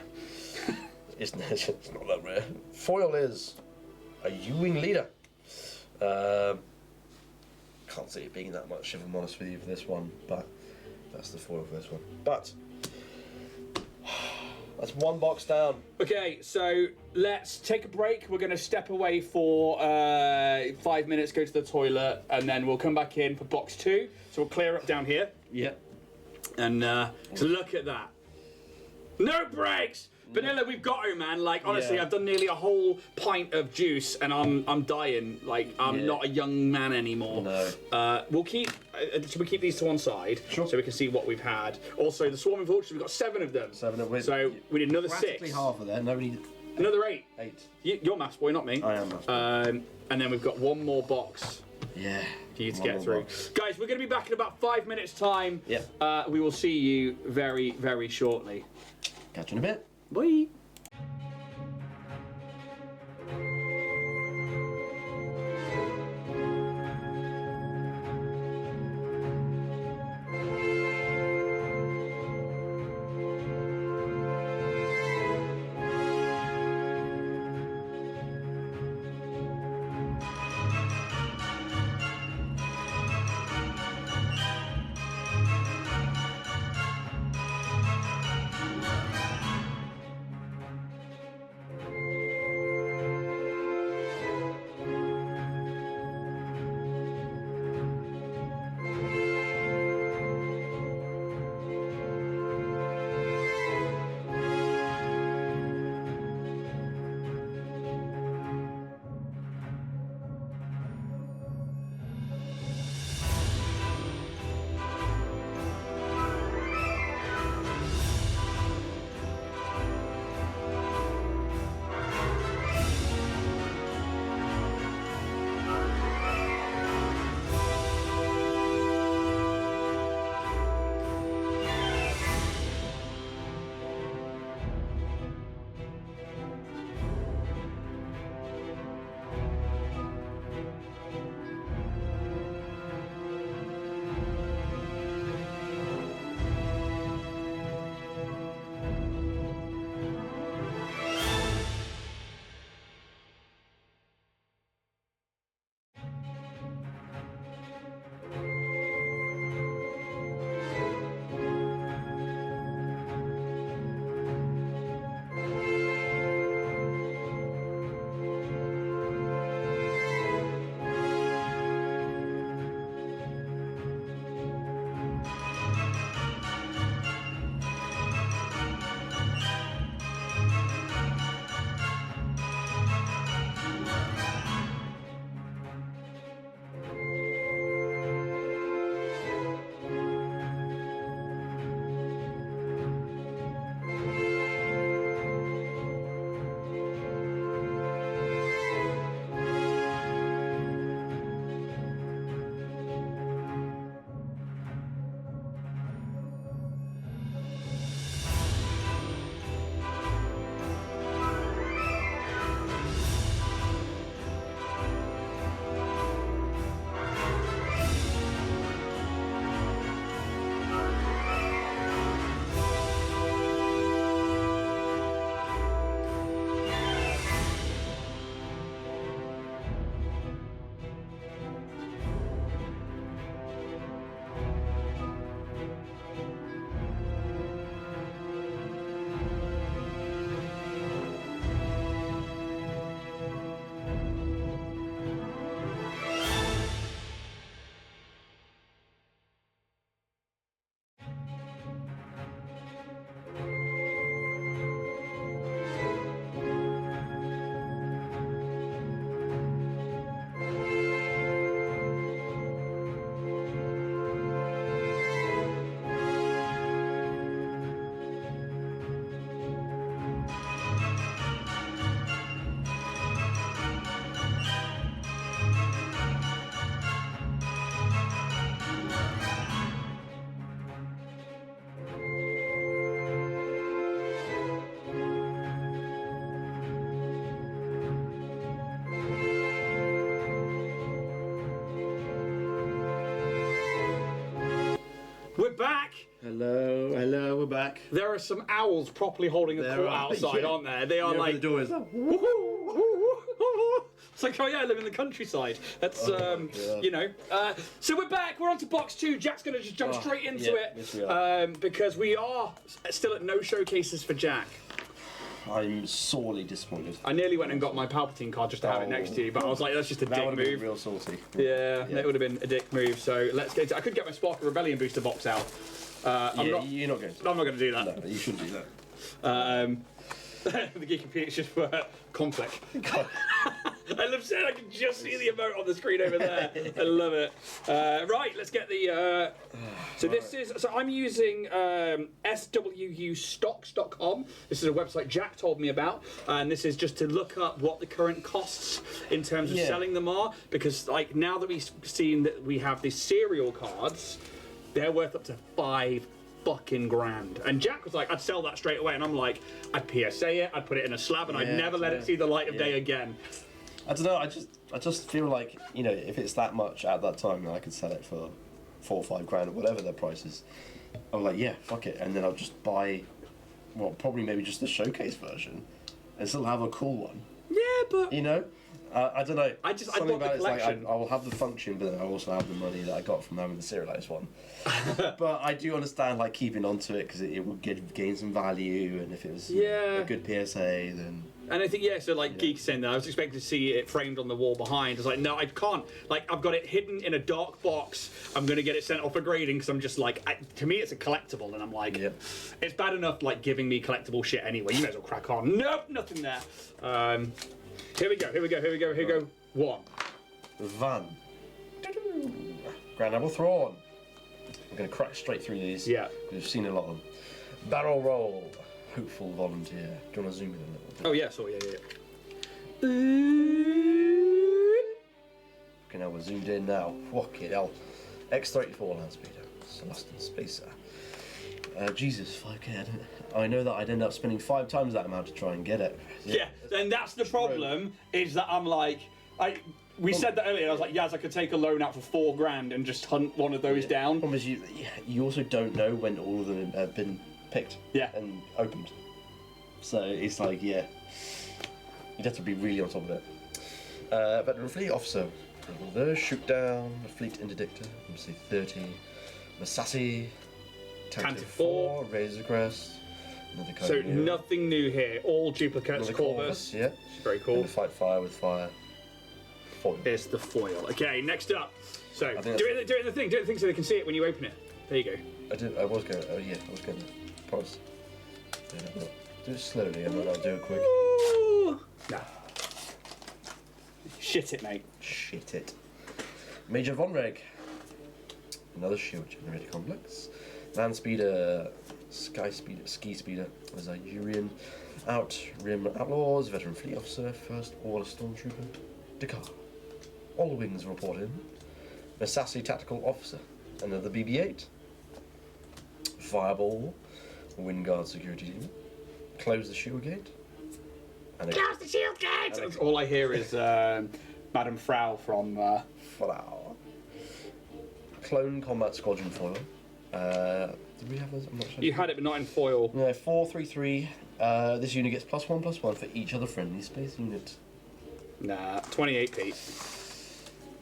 it's not that rare. Foil is a U-Wing leader. Can't see it being that much, if I'm honest with you, for this one, but that's the foil for this one. But that's 1 box down. Okay, so let's take a break. We're going to step away for 5 minutes, go to the toilet, and then we'll come back in for box 2. So we'll clear up down here. Yep. And so look at that. No breaks! Vanilla, we've got her, man. Like, honestly, Yeah. I've done nearly a whole pint of juice, and I'm dying. Like, I'm not a young man anymore. No. We'll keep. Should we keep these to one side? Sure. So we can see what we've had. Also, the swarming vultures. We've got 7 of them. 7 of which. So we need another practically 6. half of that. Nobody. Another 8. 8. You're maths boy, not me. I am maths boy. And then we've got 1 more box Yeah. for you to One get more through. box. Guys, we're going to be back in about 5 minutes' time. Yep. We will see you very, very shortly. Catch you in a bit. Bye. we're back. Hello, we're back. There are some owls properly holding a court outside, aren't there? They are like. The door is up. It's like, oh yeah, I live in the countryside. That's, you know. So we're back. We're on to box 2. Jack's going to just jump straight into it. Yes, we are. Because we are still at no showcases for Jack. I'm sorely disappointed. I nearly went and got my Palpatine card just to have it next to you, but I was like, that's just a dick That would move. have been real salty. Yeah, it would have been a dick move. So let's get into it. I could get my Spark of Rebellion booster box out. You're not going to. I'm not going to do that. No, you shouldn't do that. The geeky peach just for conflict. I love saying I can just see the emote on the screen over there. I love it. Right, let's get the. So I'm using swustocks.com. This is a website Jack told me about, and this is just to look up what the current costs in terms of selling them are. Because like now that we've seen that we have these serial cards, they're worth up to $5 fucking grand. And Jack was like, I'd sell that straight away, and I'm like, I'd PSA it, I'd put it in a slab, and I'd never let it see the light of day again. I don't know. I just feel like, you know, if it's that much at that time, then I could sell it for $4 or $5 grand or whatever the price is. I'm like, yeah, fuck it, and then I'll just buy, well, probably maybe just the showcase version, and still have a cool one. Yeah, but you know. I don't know. I want the collection. I will have the function, but then I also have the money that I got from having the serialized one. But I do understand like keeping onto it because it would gain some value, and if it was a good PSA, then. And I think so like Geek saying that I was expecting to see it framed on the wall behind. I was like, no, I can't. Like I've got it hidden in a dark box. I'm gonna get it sent off for grading because I'm just like, to me it's a collectible, and I'm like, it's bad enough like giving me collectible shit anyway. You may as well crack on. Nope, nothing there. Here we go. One. Van. Grand Apple Thrawn. I'm going to crack straight through these. Yeah. We've seen a lot of them. Barrel Roll. Hopeful Volunteer. Do you want to zoom in a little bit? Oh, yeah, so yeah. Okay, now we're zoomed in now. Fucking hell. X-34 land speeder. Celestial Spacer. Jesus, 5k. I know that I'd end up spending 5 times that amount to try and get it. Yeah, and that's the problem, is that I'm like, we said that earlier, I was like, Yaz, I could take a loan out for $4 grand and just hunt one of those down. The problem is you also don't know when all of them have been picked and opened. So it's like, you'd have to be really on top of it. Veteran Fleet Officer. There, Shoot Down, Fleet Interdictor, obviously 30. Massassi. Tantive 4, Razor Crest, another code. So nothing new here, all duplicates. Corvus, yeah. Very cool. And fight fire with fire. Foil. Here's the foil. Okay, next up. So do it the thing so they can see it when you open it. There you go. I was going to promise. Yeah, do it slowly and then I'll do it quick. Nah. Shit it, mate. Shit it. Major Von Reg. Another shield generator complex. Land Speeder, Ski Speeder, there's a Urian, Rim Outlaws, Veteran Fleet Officer, First Order Stormtrooper, Dakar. All wings report in. Massassi Tactical Officer, another BB-8, Fireball, Wingard Security Team, Close the Shield Gate, and Close the Shield Gate! All I hear is Madame Frau from... Frau. Clone Combat Squadron Foil. Did we have those? I'm not sure. You had it, but not in foil. Yeah, 433. This unit gets +1/+1 for each other friendly space unit. Nah, 28p.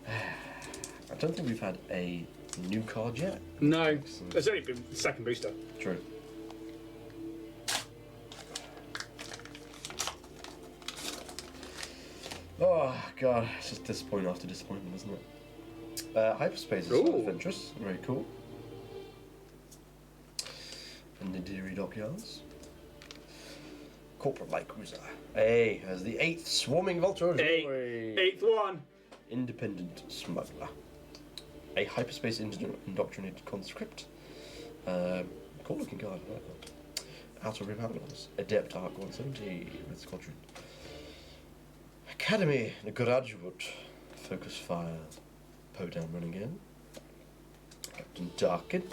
I don't think we've had a new card yet. No, there's only been the second booster. True. Oh god, it's just disappointment after disappointment, isn't it? Hyperspace is sort of interest. Very cool. And the Deary Dockyards. Corporate Light Cruiser. Hey, as the 8th Swarming Vulture. Eighth one. Independent Smuggler. A hyperspace indoctrinated conscript. Cool looking card, I like that. Outer Rim Outlaws. Adept Arc 170 with Squadron. Academy, the Graduate. Focus Fire. Poe Down Run Again. Captain Darkin.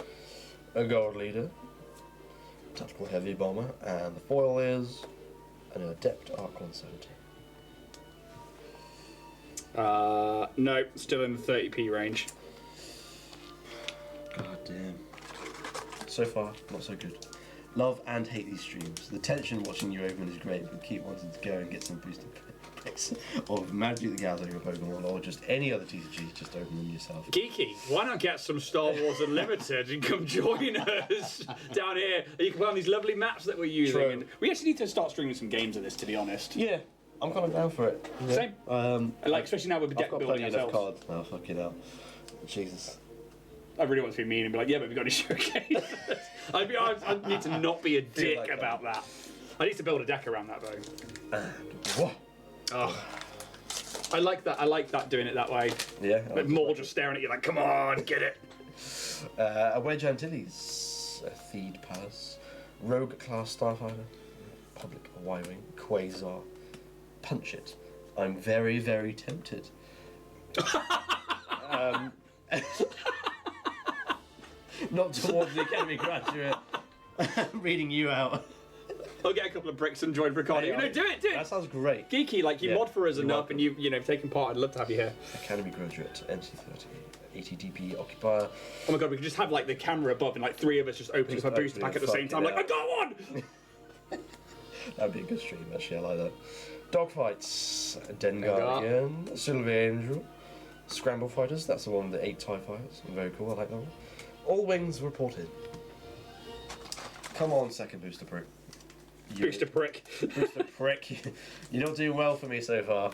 A Guard Leader. Tactical Heavy Bomber. And the foil is an Adept Arc 170. No, still in the 30p range. God damn. so far, not so good. Love and hate these streams. The tension watching you open is great, but keep wanting to go and get some boosted picks of Magic the Gathering or Pokemon or just any other TCGs, just open them yourself. Geeky, why not get some Star Wars Unlimited and come join us down here? You can play on these lovely maps that we're using. True. And we actually need to start streaming some games of this, to be honest. Yeah, I'm kind of down for it. Yeah. Same. Like, especially now with the deck I've got building plenty enough ourselves. cards now, fucking hell. Jesus. I really want to be mean and be like, yeah, but we've got to showcase. I need to not be a dick like about that. I need to build a deck around that, though. Whoa. Oh. I like that. I like that, doing it that way. Yeah. But more just staring at you like, come on, get it. A Wedge Antilles, a Theed Palace, Rogue Class Starfighter, Public Y-Wing, Quasar, Punch It. I'm very, very tempted. Not towards the Academy graduate. Reading you out. I'll get a couple of bricks and join Ricardo. No, do it. That sounds great. Geeky, like you mod for us you're enough, welcome. and you've taken part. I'd love to have you here. Academy graduate, NC30, ATDP occupier. Oh my god, we could just have like the camera above and like three of us just opening up a booster pack at the same time. Like, I got one. That'd be a good stream, actually. I like that. Dogfights, Dengar again, Silver Angel, Scramble Fighters. That's the one with the 8 TIE fighters. Very cool. I like that one. All wings reported. Come on, second booster prick. Booster prick. Booster prick. You're not doing well for me so far.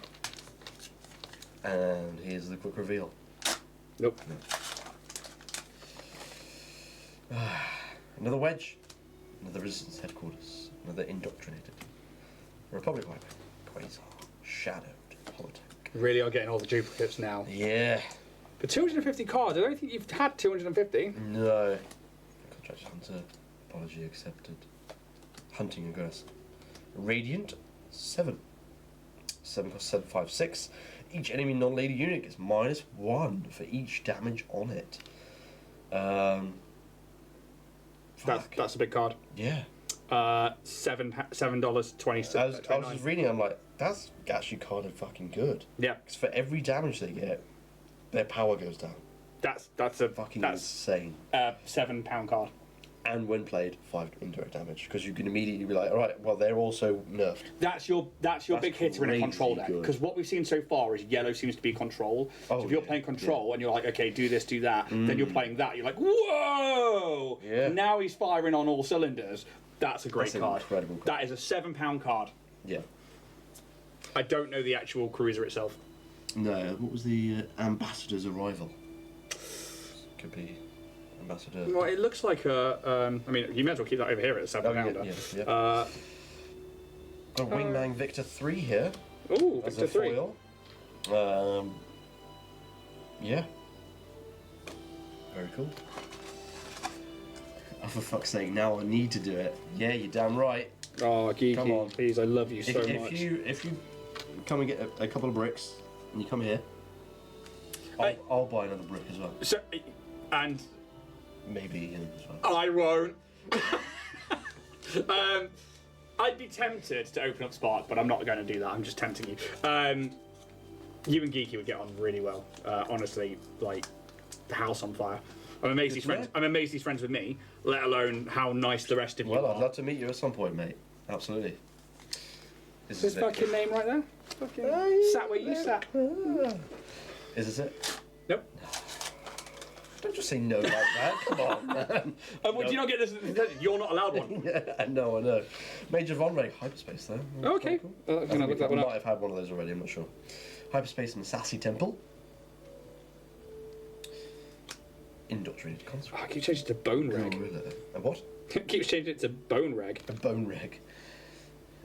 And here's the quick reveal. Nope. Another Wedge. Another Resistance Headquarters. Another Indoctrinated. Republic Wipe. Quasar. Shadowed. Holotank. Really are getting all the duplicates now. Yeah. For 250 cards, I don't think you've had 250. No. Contracted Hunter. Apology accepted. Hunting Aggressor. Radiant. 7. 7 costs 7, 5, 6. Each enemy non-lady unit gets -1 for each damage on it. That's a big card. Yeah. $7.20. I was just reading. I'm like, that's actually kind of fucking good. Yeah. Because for every damage they get, their power goes down. That's Insane. £7 card. And when played, 5 indirect damage, because you can immediately be like, all right, well, they're also nerfed. That's your big hitter in a control deck. good. Because what we've seen so far is yellow seems to be control. Oh, so if you're yeah, playing control and you're like, okay, do this, do that, then you're playing that. You're like, whoa! Yeah. Now he's firing on all cylinders. That's a great That's an card. incredible card. That is a £7 card. Yeah. I don't know the actual cruiser itself. No, what was the Ambassador's Arrival? Could be Ambassador. Well, it looks like a. I mean, you may as well keep that over here at a £7. Yeah. Got Wingman Victor 3 here. Ooh, as Victor a 3. foil. Yeah. Very cool. Oh, for fuck's sake, now I need to do it. Yeah, you're damn right. Oh, Geeky, Come on. please, I love you so much. If you come and get a couple of bricks, and you come here, I'll buy another brick as well. So, and Maybe him as well. I won't. I'd be tempted to open up Spark, but I'm not going to do that. I'm just tempting you. You and Geeky would get on really well. Honestly, like the house on fire. I'm amazed he's friends. I'm amazed he's friends with me. Let alone how nice the rest of you Well, are. I'd love to meet you at some point, mate. Absolutely. Is his fucking name right there? Fucking sat where you sat. Is this it? Nope. Don't just say no like that. Come on, man. Well, do you not get this? You're not allowed one. Yeah, I know. Major Von Ray, Hyperspace, though. Oh, okay. I Can I look that one might up? have had one of those already, I'm not sure. Hyperspace and Sassy Temple. Indoctrinated Construct. Oh, I keep changing it to Bone Reg. Gorilla. A what? Keeps changing it to Bone Reg. A Bone Reg.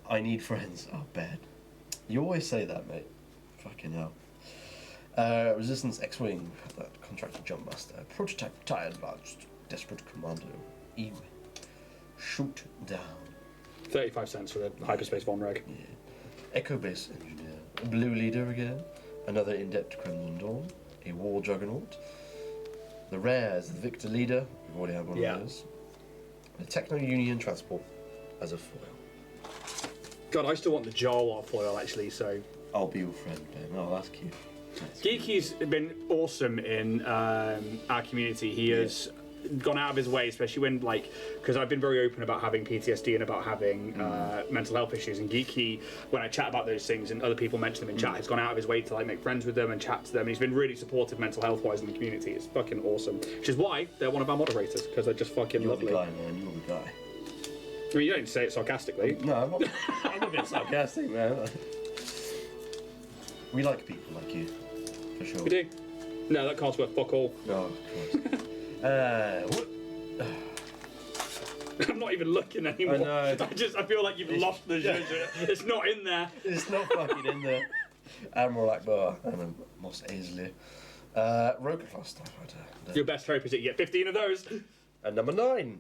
I need friends. Oh, bad. You always say that, mate. Fucking hell. Resistance X-Wing, that contracted Jumpmaster. Prototype Retired Advanced. Desperate Commando. E-Wing. Shoot down. 35 cents for the Hyperspace Von Reg. Yeah. Echo Base Engineer. A Blue Leader again. Another In-Depth Crimson Dawn. A War Juggernaut. The rares, the Victor Leader. We've already had one of those. The Techno Union Transport as a foil. God, I still want the Jawa foil actually, so. I'll be your friend, Ben. Oh, that's cute. That's Geeky's been awesome in our community. He has gone out of his way, especially when because I've been very open about having PTSD and about having mental health issues. And Geeky, when I chat about those things and other people mention them in chat, has gone out of his way to make friends with them and chat to them. And he's been really supportive mental health wise in the community. It's fucking awesome. Which is why they're one of our moderators, because they're just fucking You're lovely. the guy, man. You're the guy. I mean, you don't say it sarcastically. No, I'm not being sarcastic, man. We like people like you, for sure. We do. No, that card's worth fuck all. Oh, Christ. What? I'm not even looking anymore. I know. I feel like you've lost the judge. It's not in there. It's not fucking in there. Admiral Akbar and Moss Aisley. Rogue class Starfighter. Your best hope is that you get 15 of those. And number 9.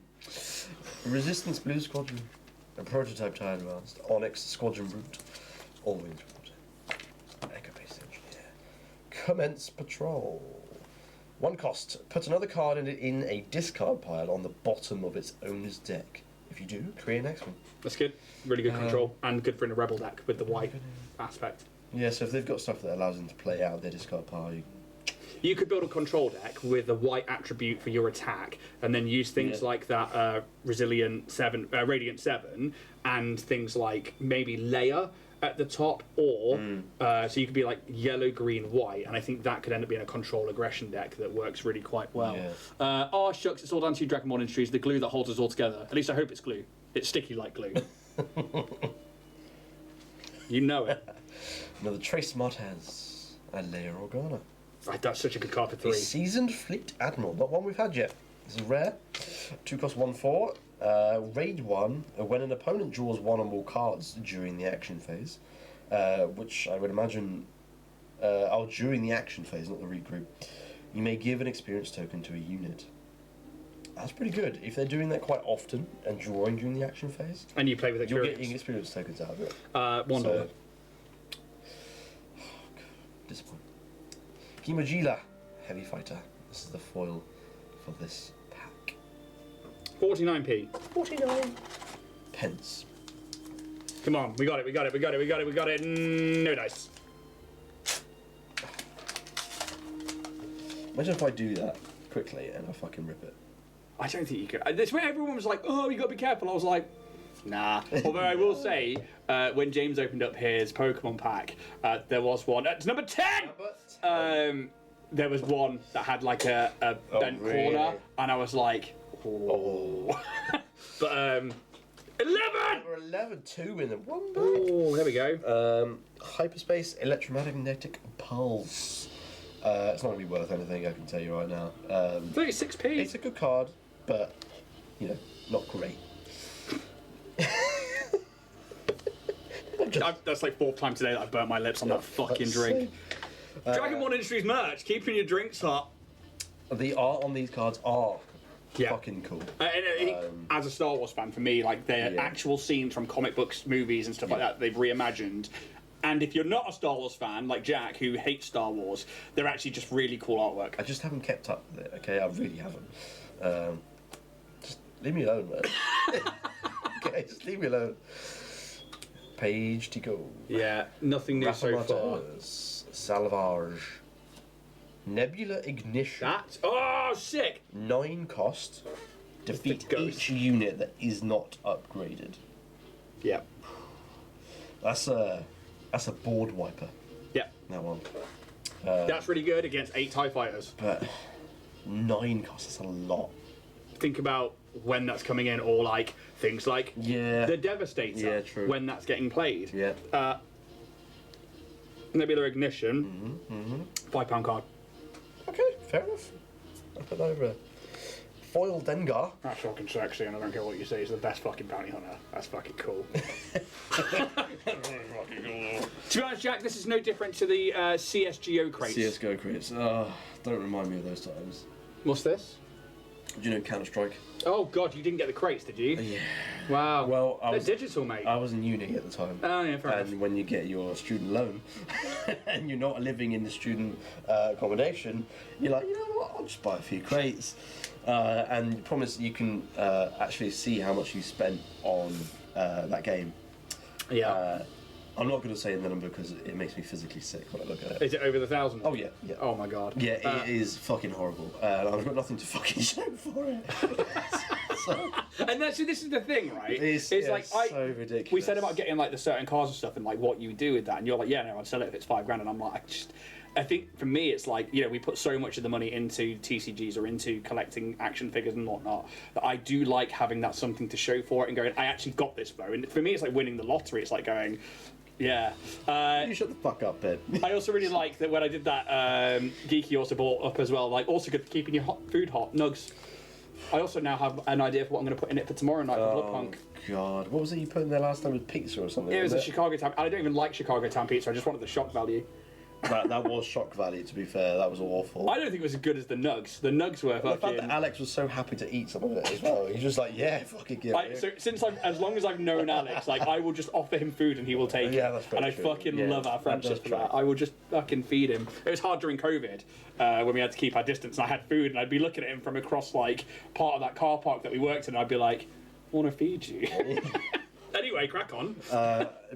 Resistance Blue Squadron. A prototype tie advanced. Onyx Squadron Route. All wings reported. Echo Base Engineer. Commence patrol. 1 cost. Put another card in a discard pile on the bottom of its owner's deck. If you do, create an X-Wing. That's good. Really good control. And good for in a rebel deck with the white aspect. Yeah, so if they've got stuff that allows them to play out their discard pile, You could build a control deck with a white attribute for your attack, and then use things like that Radiant 7, and things like maybe Leia at the top, or so you could be like yellow, green, white, and I think that could end up being a control aggression deck that works really quite well. Yeah. Oh shucks, it's all down to you, Dragonborn Industries, the glue that holds us all together. At least I hope it's glue. It's sticky like glue. You know it. Another Trace Martez and Leia Organa. That's such a good card for 3. A Seasoned Fleet Admiral, not one we've had yet. This is rare. 2 cost 1/4. Raid 1. When an opponent draws 1 or more cards during the action phase, which I would imagine, during the action phase, not the regroup, you may give an experience token to a unit. That's pretty good. If they're doing that quite often and drawing during the action phase, And you play with you're experience. getting experience tokens out of it. $1. So, disappointing. Kimojila, Heavy Fighter. This is the foil for this pack. 49p. 49 pence. Come on, we got it. No dice. Imagine if I do that quickly and I fucking rip it. I don't think you could. This way, everyone was like, "Oh, you got to be careful." I was like, "Nah." Although I will say, when James opened up his Pokemon pack, there was one. It's number 10. There was one that had like a bent really? corner, and I was like, "Oh." But 11. Number 11, 2 in the one back. Oh, there we go. Hyperspace Electromagnetic Pulse. It's not going to be worth anything, I can tell you right now. 36p. It's a good card, but, not great. That's like 4th time today that I've burnt my lips on that fucking drink. Dragonborn Industries merch, keeping your drinks hot. The art on these cards are fucking cool. As a Star Wars fan, for me, like they're actual scenes from comic books, movies, and stuff like that they've reimagined. And if you're not a Star Wars fan, like Jack, who hates Star Wars, they're actually just really cool artwork. I just haven't kept up with it, okay? I really haven't. Just leave me alone, man. Okay, just leave me alone. Page to go. Yeah, nothing new so far. Salvage. Nebula Ignition. Sick! 9 cost. Defeat ghost. each unit that is not upgraded. Yeah. That's a board wiper. Yeah. That one. That's really good against 8 TIE fighters. But 9 cost, that's a lot. Think about when that's coming in, or like things like the Devastator. Yeah, true. When that's getting played. Yeah. Nebula Ignition. £5 card. Okay, fair enough. I'll put that over there. Foil Dengar. That's fucking sexy, and I don't care what you say, he's the best fucking bounty hunter. That's fucking cool. To be honest, Jack, this is no different to the CSGO crates. CSGO crates. Don't remind me of those times. What's this? Do you know Counter-Strike? Oh god, you didn't get the crates, did you? Yeah. Wow. Well, they're digital, mate. I was in uni at the time. Oh yeah, fair enough. And when you get your student loan and you're not living in the student accommodation, you're like, you know what, I'll just buy a few crates. And you promise you can actually see how much you spent on that game. Yeah. I'm not going to say the number because it makes me physically sick when I look at it. Is it over the 1,000? Oh yeah, yeah. Oh my god. Yeah, it is fucking horrible. I've got nothing to fucking show for it. So, And that's, this is the thing, right? it's like so ridiculous. we said about getting like the certain cars and stuff and like what you do with that, and you're like, yeah, no, I'd sell it if it's £5 grand, and I'm like, I think for me it's like, you know, we put so much of the money into TCGs or into collecting action figures and whatnot that I do like having that something to show for it and going, I actually got this though. And for me it's like winning the lottery. It's like going, yeah. You shut the fuck up, Ben. I also really like that when I did that, Geeky also bought up as well, like also good for keeping your food hot, nugs. I also now have an idea for what I'm going to put in it for tomorrow night for Bloodpunk. God, what was it you put in there last time with pizza or something? It was a Chicago Town. I don't even like Chicago Town pizza. I just wanted the shock value. That was shock value, to be fair. That was awful. I don't think it was as good as the nugs. The nugs were The fact fucking. that Alex was so happy to eat some of it as well. He's just like, yeah, fucking give it. So since as long as I've known Alex, like I will just offer him food and he will take Yeah, it. that's very And I true. fucking Yeah, love our that friendship does for track. that. I will just fucking feed him. It was hard during COVID when we had to keep our distance, and I had food, and I'd be looking at him from across like part of that car park that we worked in, and I'd be like, I want to feed you. Anyway, crack on.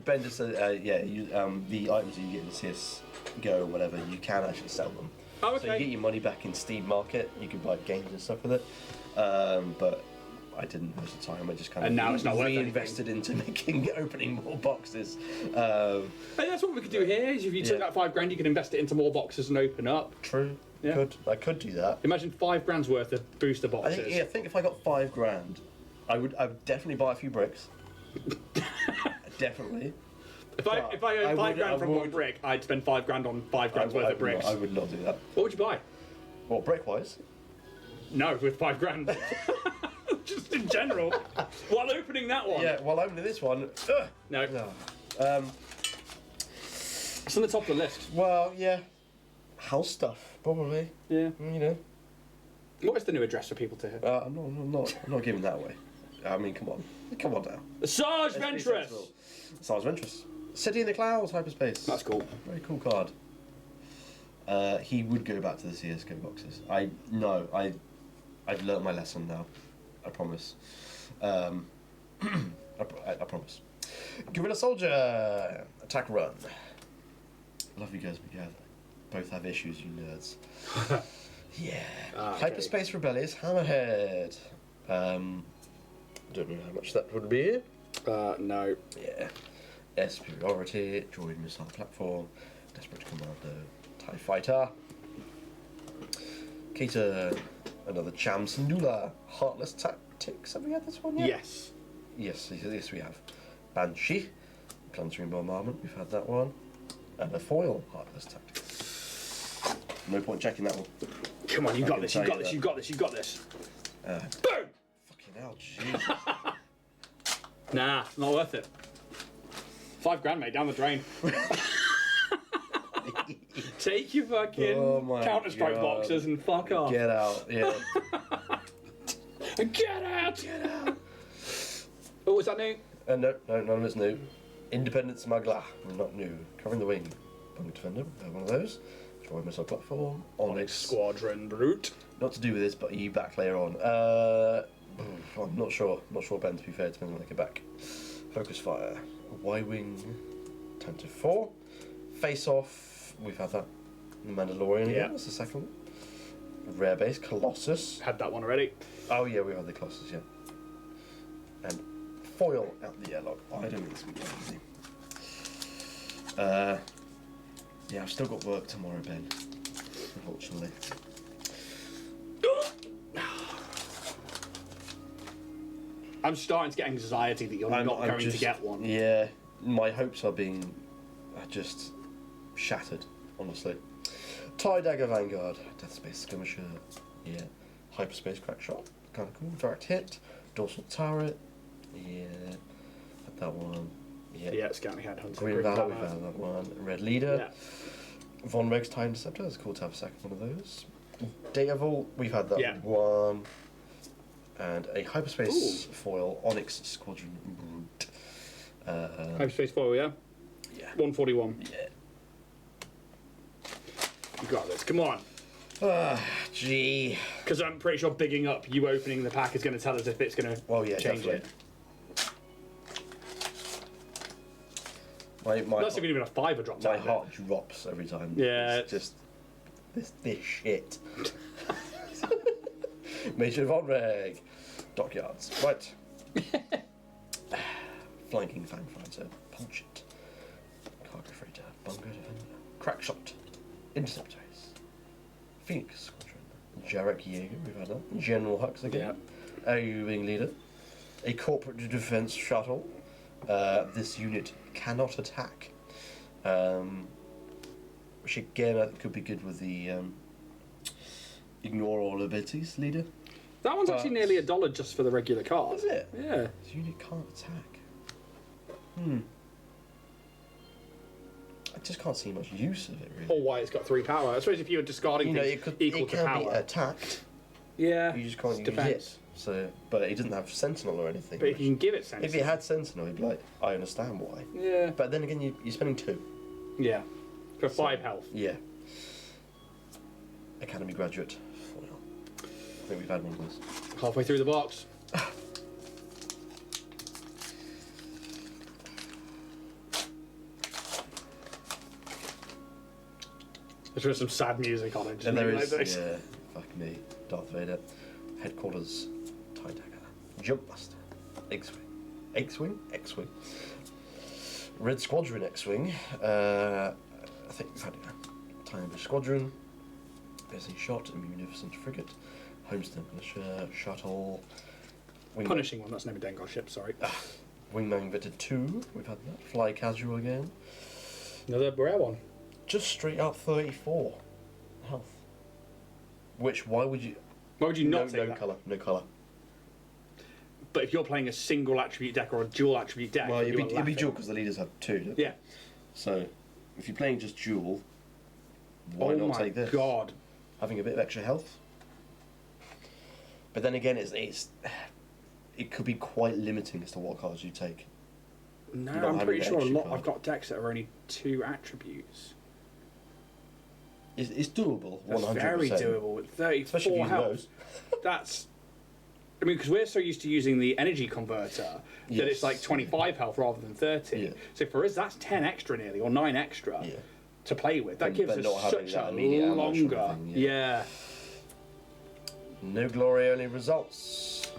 Ben just said, the items that you get in CSGO or whatever, you can actually sell them. Oh, So you okay. get your money back in Steam Market. You can buy games and stuff with it. But I didn't most of the time. I just kind of And now it's not worth reinvested into opening more boxes. Hey, that's what we could do here. Is if you took Yeah. that £5 grand, you could invest it into more boxes and open up. True. Yeah. I could do that. Imagine £5 grand's worth of booster I boxes. think if I got £5 grand, I would definitely buy a few bricks. Definitely. If I earned £5 grand from one would- brick, I'd spend £5 grand on £5 grand's worth of bricks. I would not do that. What would you buy? Well, brick wise. No, with £5 grand. Just in general. While opening that one. Yeah. While opening this one. No. No. It's on the top of the list. Well, yeah. House stuff, probably. Yeah. You know. What is the new address for people to hear? I'm not giving that away. I mean, come on now. Sarge Let's be Ventress! sensible. Sarge Ventress. City in the Clouds, hyperspace. That's cool. Very cool card. He would go back to the CS:GO boxes. I've learnt my lesson now. I promise. I promise. Guerrilla Soldier, attack run. Love you guys, but yeah, both have issues, you nerds. Yeah. Okay. Hyperspace Rebellious Hammerhead. Don't know how much that would be. No. Yeah. Superiority, droid missile platform, desperate commando, TIE fighter. Keita, another Cham Syndulla, Heartless Tactics. Have we had this one yet? Yes. Yes, we have. Banshee, Planetary Bombardment, we've had that one. And a foil, Heartless Tactics. No point checking that one. Come on, you I got can this, tell you got you this, that. you got this, you got this. Boom! Fucking hell, Jesus. Nah, not worth it. £5 grand, mate, down the drain. Take your fucking Oh my Counter-Strike God. boxes and fuck off. Get out, yeah. Get out! Get out! Oh, is that new? No, none of it's new. Independent Smuggler, not new. Covering the Wing, Punk Defender, one of those. Droid Missile Platform, Onyx. Squadron Brute. Not to do with this, but you back later on. I'm not sure. Not sure, Ben, to be fair, depending when I get back. Focus Fire, Y-Wing, Time to 4. Face Off, we've had that. The Mandalorian Yeah. again, that's the second one. Rare Base, Colossus. Had that one already. Oh yeah, we had the Colossus, yeah. And foil out the airlock. Oh, I don't think it's going to be easy. Yeah, I've still got work tomorrow, Ben. Unfortunately. I'm starting to get anxiety that you're not going to get one. Yeah, my hopes are just shattered, honestly. TIE Dagger Vanguard, Death Space Skirmisher, yeah. Hyperspace Crackshot, kind of cool. Direct Hit, Dorsal Turret, yeah. Had that one, yeah. Yeah, Scouting Headhunter. Green Valor, we've had that one. Red Leader, Yeah. Von Reg's Time Interceptor, it's cool to have a second one of those. Data Vault, we've had that Yeah. one. And a Hyperspace Foil, Onyx Squadron Brute. Hyperspace foil, yeah? Yeah. 141. Yeah. You got this, come on. Gee. Because I'm pretty sure bigging up you opening the pack is going to tell us if it's going to Well, yeah, change definitely. Unless even a fiver drops my out of it. heart drops every time. Yeah, It's just this shit. Major Von Reg. Dockyards. Right. Flanking Fangfighter. Punch it. Cargo Freighter. Bungo Defender. Crackshot. Interceptors. Phoenix Squadron. Jarek Jaeger, we've had that. General Hux again. A Wing Leader. A Corporate Defense Shuttle. This unit cannot attack. Which again I think could be good with the Ignore All Abilities leader. That one's actually nearly $1 just for the regular card. Is it? Yeah. This unit can't attack. I just can't see much use of it, really. Or why it's got 3 power. I suppose if you were discarding things equal to can power. be attacked. Yeah. You just can't use defense. it. So, but it doesn't have Sentinel or anything. But if you can give it Sentinel. If it had Sentinel, you'd be like, I understand why. Yeah. But then again, you're spending 2. Yeah. For 5 health. Yeah. Academy graduate. Foil. I think we've had one of those. Halfway through the box. There's some sad music on it. And there is, yeah, fuck me. Darth Vader. Headquarters. TIE Dagger. Jump Master. X-Wing. X-Wing? X-Wing. Red Squadron X-Wing. I think we've had Time Squadron. Piercing Shot. Munificent Frigate. Homestead Militia. Shuttle. Punishing one, that's never Dengar ship, sorry. Wingman Victor 2. We've had that. Fly Casual again. Another rare one. Just straight up 34 health. Which, why would you... Why would you not take that? Colour, no colour. But if you're playing a single attribute deck or a dual attribute deck, Well, it'd be dual because the leaders have 2. Don't they? Yeah. So, if you're playing just dual, why not take this? Oh my god. Having a bit of extra health. But then again, it could be quite limiting as to what cards you take. No, Not I'm having pretty an sure a extra lot. card. I've got decks that are only 2 attributes. It's doable, That's 100%. very doable. With 34 Especially if you use health. those. That's. I mean, because we're so used to using the energy converter that it's like 25 health rather than 30. Yeah. So for us, that's 10 extra nearly, or 9 extra Yeah. to play with. That But- gives but not us having such that a immediate ammo sort of longer. thing, Yeah. No glory, only results.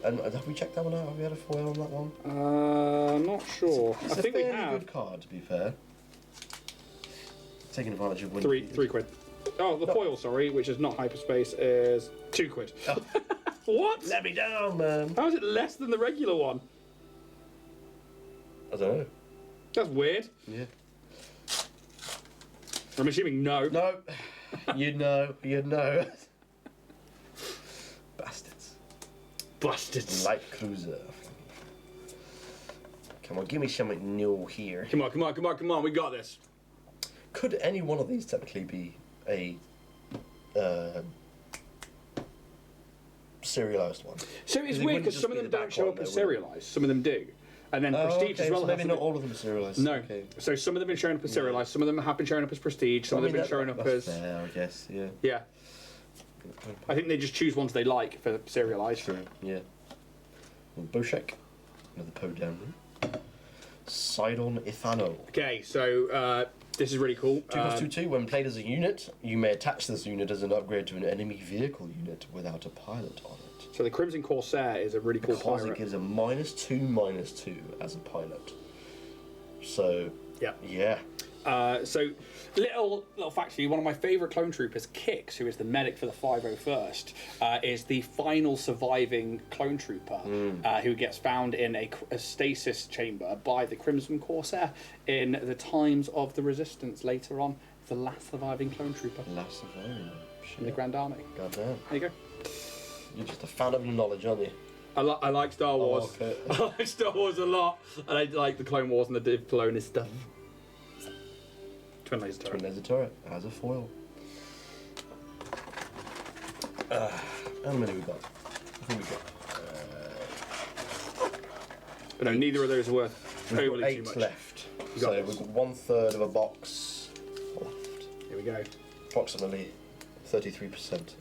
And have we checked that one out? Have we had a foil on that one? Not sure. It's I think a we fairly have. good card, to be fair. Taking advantage of when... Three quid. Oh, the foil, sorry, which is not hyperspace, is 2 quid. Oh. What? Let me down, man. How is it less than the regular one? I don't know. That's weird. Yeah. I'm assuming no. No. You'd know. Bastards. Bastards. Light cruiser. Come on, give me something new here. Come on, we got this. Could any one of these technically be a serialized one? So it's it weird wouldn't because just some of be them the don't back show one, up as though, would it? serialized, some of them do. And then Oh, Prestige okay, as well. so has maybe to not be- all of them are serialized. No. Okay. So some of them have been showing up as serialized, some of them have been showing up as Prestige, some of them have been showing up that's as. fair, I guess. Yeah. Yeah. I think they just choose ones they like for serialized. True. Yeah. Boshek. Another Poe down. Sidon Ithano. Okay, so this is really cool. 2+2/2. When played as a unit, you may attach this unit as an upgrade to an enemy vehicle unit without a pilot on it. So the Crimson Corsair is a really cool Because pirate. it gives a -2/-2 as a pilot. So, Yeah. yeah. So, little fact for you, one of my favourite clone troopers, Kix, who is the medic for the 501st, is the final surviving clone trooper who gets found in a stasis chamber by the Crimson Corsair in the times of the Resistance later on. The last surviving clone trooper Last surviving. in the Grand Army. Goddamn. There you go. You're just a fan of knowledge, aren't you? I like Star Wars. okay. I like Star Wars a lot, and I like the Clone Wars and the Div Filoni stuff. Twin laser turret. Twin laser turret as a foil. How many we got? I think we got. But no, neither of those are worth We've got overly 8 too much. left. You got So this. we've got 1/3 of a box left. Here we go. Approximately 33%.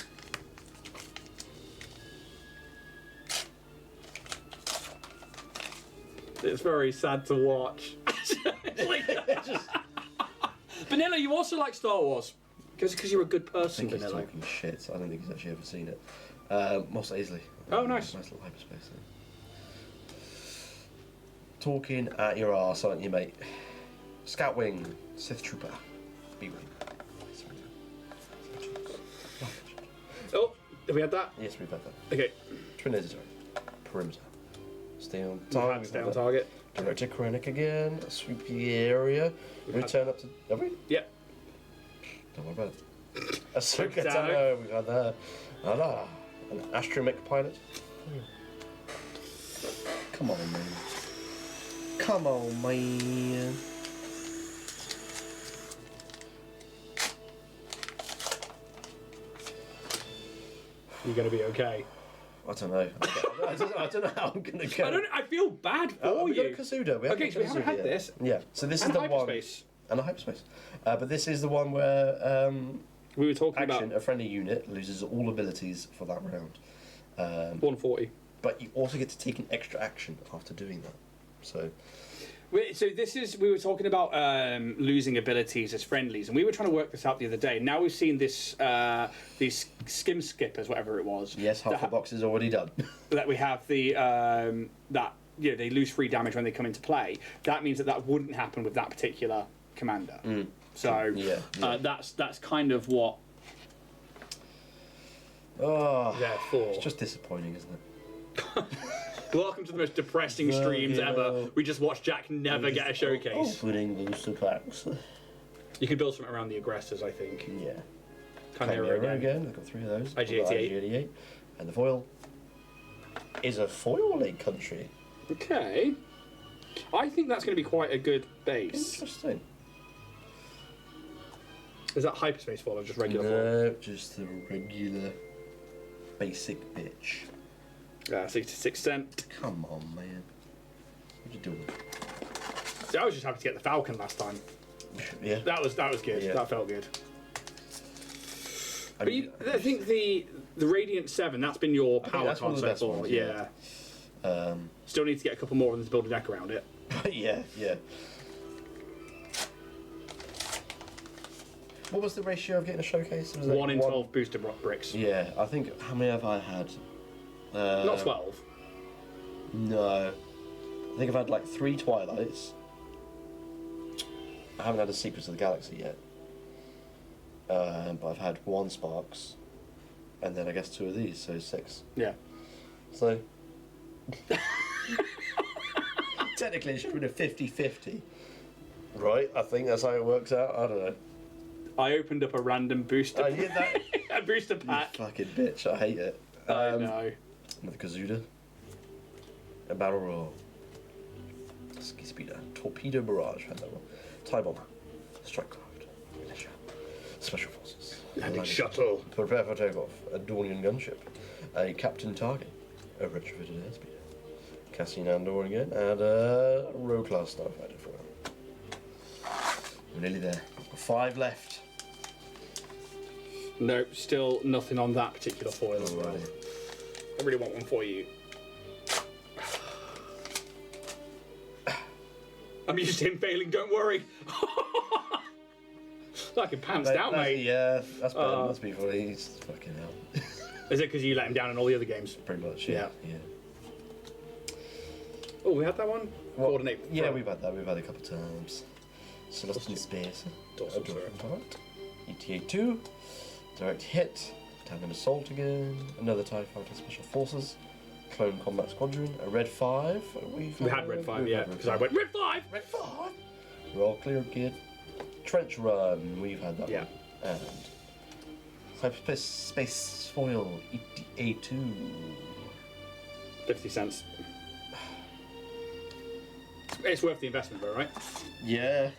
It's very sad to watch. It's like- Vanilla, you also like Star Wars. Because you're a good I person, think he's Vanilla. talking shit. I don't think he's actually ever seen it. Moss Aisley. Oh, nice. Nice little hyperspace there. Talking at your arse, aren't you, mate? Scout Wing, Sith Trooper, B-Wing. Oh, have we had that? Yes, we've had that. Okay. Twin Laser Perimeter. Stay on We've target. had stay on target. Director Krennic again. Sweep the area. Return up to. Have we? Yeah. Don't worry about it. Ahsoka Tano. Tano. We've had that. Ah, an astromech pilot. Come on, man. Come on, man. You're going to be okay. I don't know. I don't know how I'm gonna go. I feel bad for we got a you. Kazuda. Okay, so we haven't had this. Yeah. So this And is the hyperspace. one. And a hyperspace. But this is the one where We were talking action. about A friendly unit loses all abilities for that round. 140. But you also get to take an extra action after doing that. So So this is, we were talking about losing abilities as friendlies, and we were trying to work this out the other day. Now we've seen this, these skim skippers, whatever it was. yes, half the box is already done. That we have the that they lose free damage when they come into play. That means that wouldn't happen with that particular commander. So Yeah. that's kind of what. Oh, Therefore, it's just disappointing, isn't it? welcome to the most depressing streams ever. We just watched Jack never get a showcase. Opening booster packs. You can build something around the aggressors, I think. Yeah. Chimera Chimera again. I've got 3 of those. IG-88. IG-88. And the foil is a foil Lake Country. Okay. I think that's going to be quite a good base. Interesting. Is that hyperspace foil or just regular foil? No, just the regular basic bitch. 66%. Come on, man. What you doing? See, I was just happy to get the Falcon last time. Yeah. That was good. Yeah. That felt good. I But mean, I think the Radiant 7, that's been your think power that's one card of the so best far. ones, Yeah. yeah. Still need to get a couple more of them to build a deck around it. yeah. What was the ratio of getting a showcase? Was it 1 in 12 booster bricks. Yeah, I think. How many have I had? Not 12. No. I think I've had like 3 Twilights. I haven't had a Secrets of the Galaxy yet. But I've had 1 Sparks. And then I guess 2 of these, so 6. Yeah. So. Technically, it should have been a 50-50. Right? I think that's how it works out. I don't know. I opened up a random booster I did that. a booster pack. Fucking bitch, I hate it. I know. Another Kazuda. A Barrel Roll. Ski Speeder. Torpedo Barrage, had that one. TIE Bomber. Strike Craft. Militia. Special Forces. Landing shuttle. Prepare for takeoff. A Dornian gunship. A Captain Target. A retrofitted airspeeder. Cassian Andor again. And a Row Class Starfighter for him. We're nearly there. 5 left. No, still nothing on that particular foil as well. Alrighty. I really want one for you. I'm used to him failing, don't worry. I can pounced out, mate. Yeah, that's better. That's before he's fucking hell. Is it because you let him down in all the other games? Pretty much, yeah. Oh, we had that one? Well, Coordinate. Yeah, front. we've had that. We've had a couple times. Celestial Space. Dorsal Part. ETA2. Direct hit. Tandem Assault again. Another TIE Fighter Special Forces. Clone Combat Squadron. A Red 5. We had Red 5, yeah. Because I went, Red 5! Red 5! Roll clear kid. Trench Run. We've had that Yeah. one. And Hyperspace Space Foil. ETA2. 50 cents. It's worth the investment though, right? Yeah.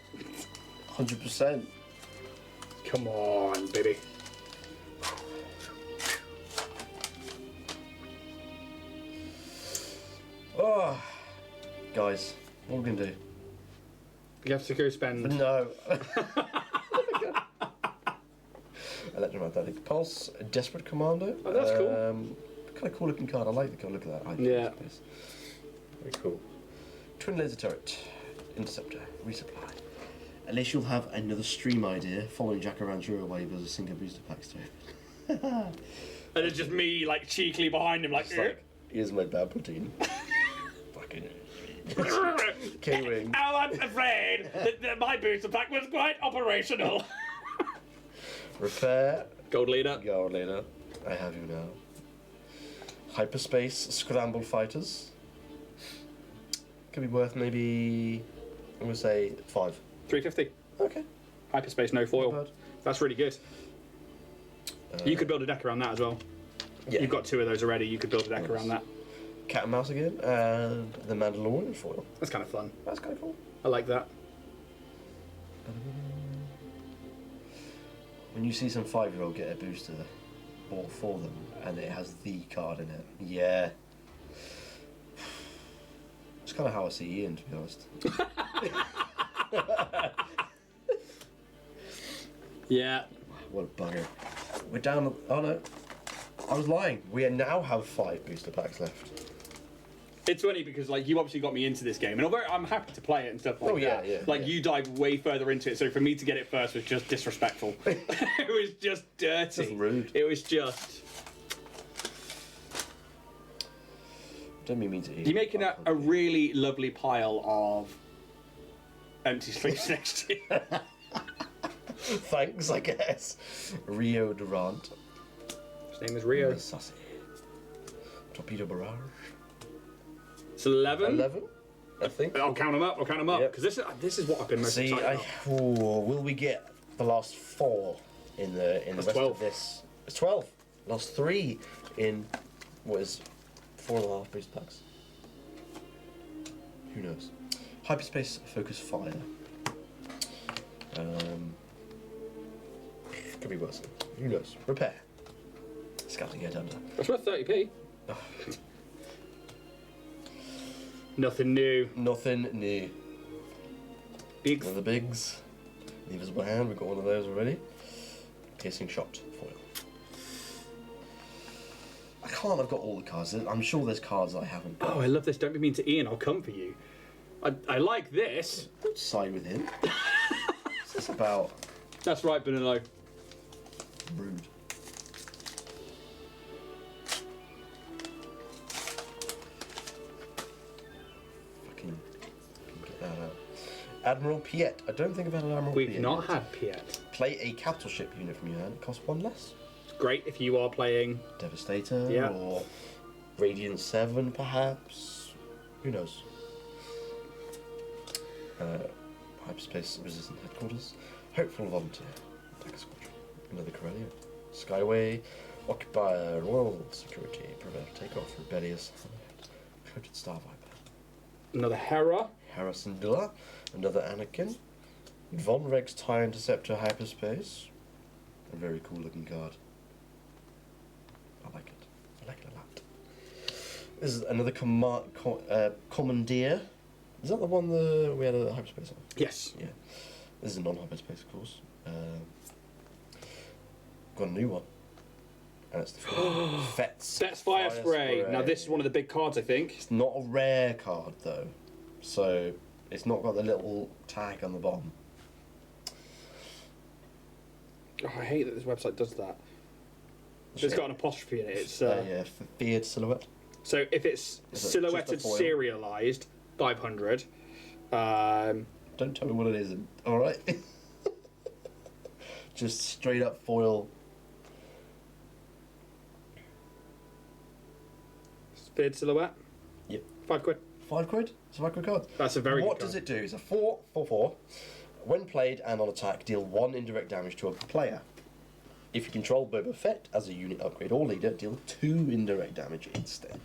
100%. Come on, baby. Oh, guys, what are we gonna do? You have to go spend. No. Electromagnetic Pulse, a Desperate Commando. Oh, that's cool. Kind of cool looking card. I like the look of that. Yeah. Very cool. Twin Laser Turret, Interceptor. resupply. At least you'll have another stream idea following Jack around your way with a single booster packs to open. And it's just me, like, cheekily behind him, like, It's like, here's my bad protein. Fucking K-Wing. Oh, I'm afraid that my booster pack was quite operational. Repair. Gold leader. Gold leader. I have you now. Hyperspace scramble fighters. Could be worth maybe, I'm gonna say 5. 350. Okay. Hyperspace, no foil. Not bad. That's really good. You could build a deck around that as well. Yeah. You've got 2 of those already. You could build a deck around that. Cat and mouse again, and the Mandalorian foil. That's kind of fun. That's kind of cool. I like that. When you see some 5-year-old get a booster bought for them, and it has the card in it, yeah. It's kind of how I see Ian, to be honest. Yeah. What a bugger. We're down. Oh no. I was lying. We now have 5 booster packs left. It's funny because, like, you obviously got me into this game, and I'm happy to play it and stuff like that. Yeah, Like, yeah. you dived way further into it, so for me to get it first was just disrespectful. It was just dirty. Just rude. It was just... Don't mean to eat. You're making a really lovely pile of empty sleeves next to you. Thanks, I guess. Rio Durant. His name is Rio. Sassy. Torpedo Barrage. It's 11. 11, I think. I'll count them up. Yep. Because this is what I've been most See, excited about. will we get the last 4 in the rest 12. of this? It's 12. Last 3 in what is 4.5 booster packs. Who knows? Hyperspace Focus Fire. Could be worse. Who knows? Repair. Scouting Head Under. That's worth 30p. Nothing new. Nothing new. Big. One of the bigs. The Invisible Hand, we've got one of those already. Piercing Shot foil. I can't have got all the cards. I'm sure there's cards I haven't got. Oh, I love this. Don't be mean to Ian. I'll come for you. I like this. Don't side with him. What's this about? That's right, Benilo. Rude. Fucking get that out. Admiral Piet. I don't think I've had an Admiral Piet. We've not yet. had Piet. Play a capital ship unit from your hand. It costs 1 less. It's great if you are playing. Devastator Yeah. or Radiant 7 perhaps. Who knows? Hyperspace Resistant Headquarters. Hopeful Volunteer. Attack Squadron. Another Corellia. Skyway. Occupier. Royal Security. Prevent Takeoff. Rebellious. Coated Star Viper. Another Hera. Harrison Dilla. Another Anakin. Von Reg's TIE Interceptor Hyperspace. A very cool looking card. I like it. I like it a lot. This is another Commandeer. Is that the one we had a hyperspace on? Yes. Yeah. This is a non-hyperspace, of course. Got a new one. And it's the Fet's Fire Spray. Now, this is one of the big cards, I think. It's not a rare card, though. So, it's not got the little tag on the bottom. Oh, I hate that this website does that. It's got an apostrophe in it. It's yeah, feared silhouette. So if it's Is it silhouetted, just a foil? serialized, 500. Don't tell me what it isn't, alright? Just straight up foil. Speared silhouette. Yep. £5. £5? It's a £5 card. That's a very What good does card. it do? It's a 4/4. When played and on attack, deal 1 indirect damage to a player. If you control Boba Fett as a unit upgrade or leader, deal 2 indirect damage instead.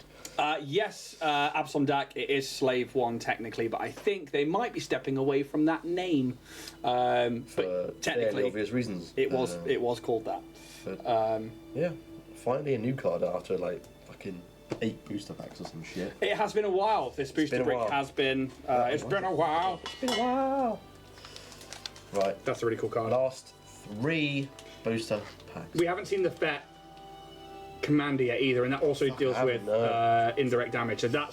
Yes, Absalom Dak, it is Slave 1 technically, but I think they might be stepping away from that name. For But fairly technically, obvious reasons. it was called that. But, yeah, finally a new card after like fucking 8 booster packs or some shit. It has been a while. This booster been a brick while. has been. It's been a while. It's been a while. Right, That's a really cool card. last 3 booster packs. We haven't seen the Fett Commander yet either, and that also deals with haven't, no. indirect damage. So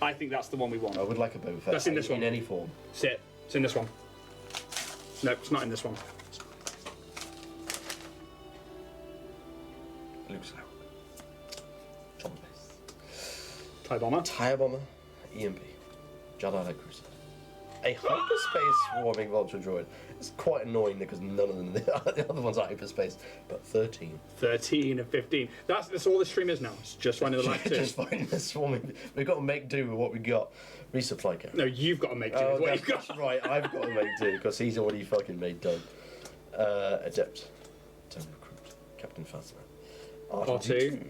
I think that's the one we want. I would like a Boba Fett That's in this one. in any form. Sit. It's in this one. No, it's not in this one. Looks like. Trouble base. TIE bomber. Tire bomber. EMP. Jedi Light Cruiser. A hyperspace swarming vulture droid. It's quite annoying because none of them, the other ones are hyperspace, but 13. 13 of 15. That's all this stream is now. It's just finding the last two. Just finding the swarming. We've got to make do with what we got. Resupply carrier. No, you've got to make do with what you've got. That's right, I've got to make do because he's already fucking made done. Adept. Turn recruit. Captain Phasma. R2.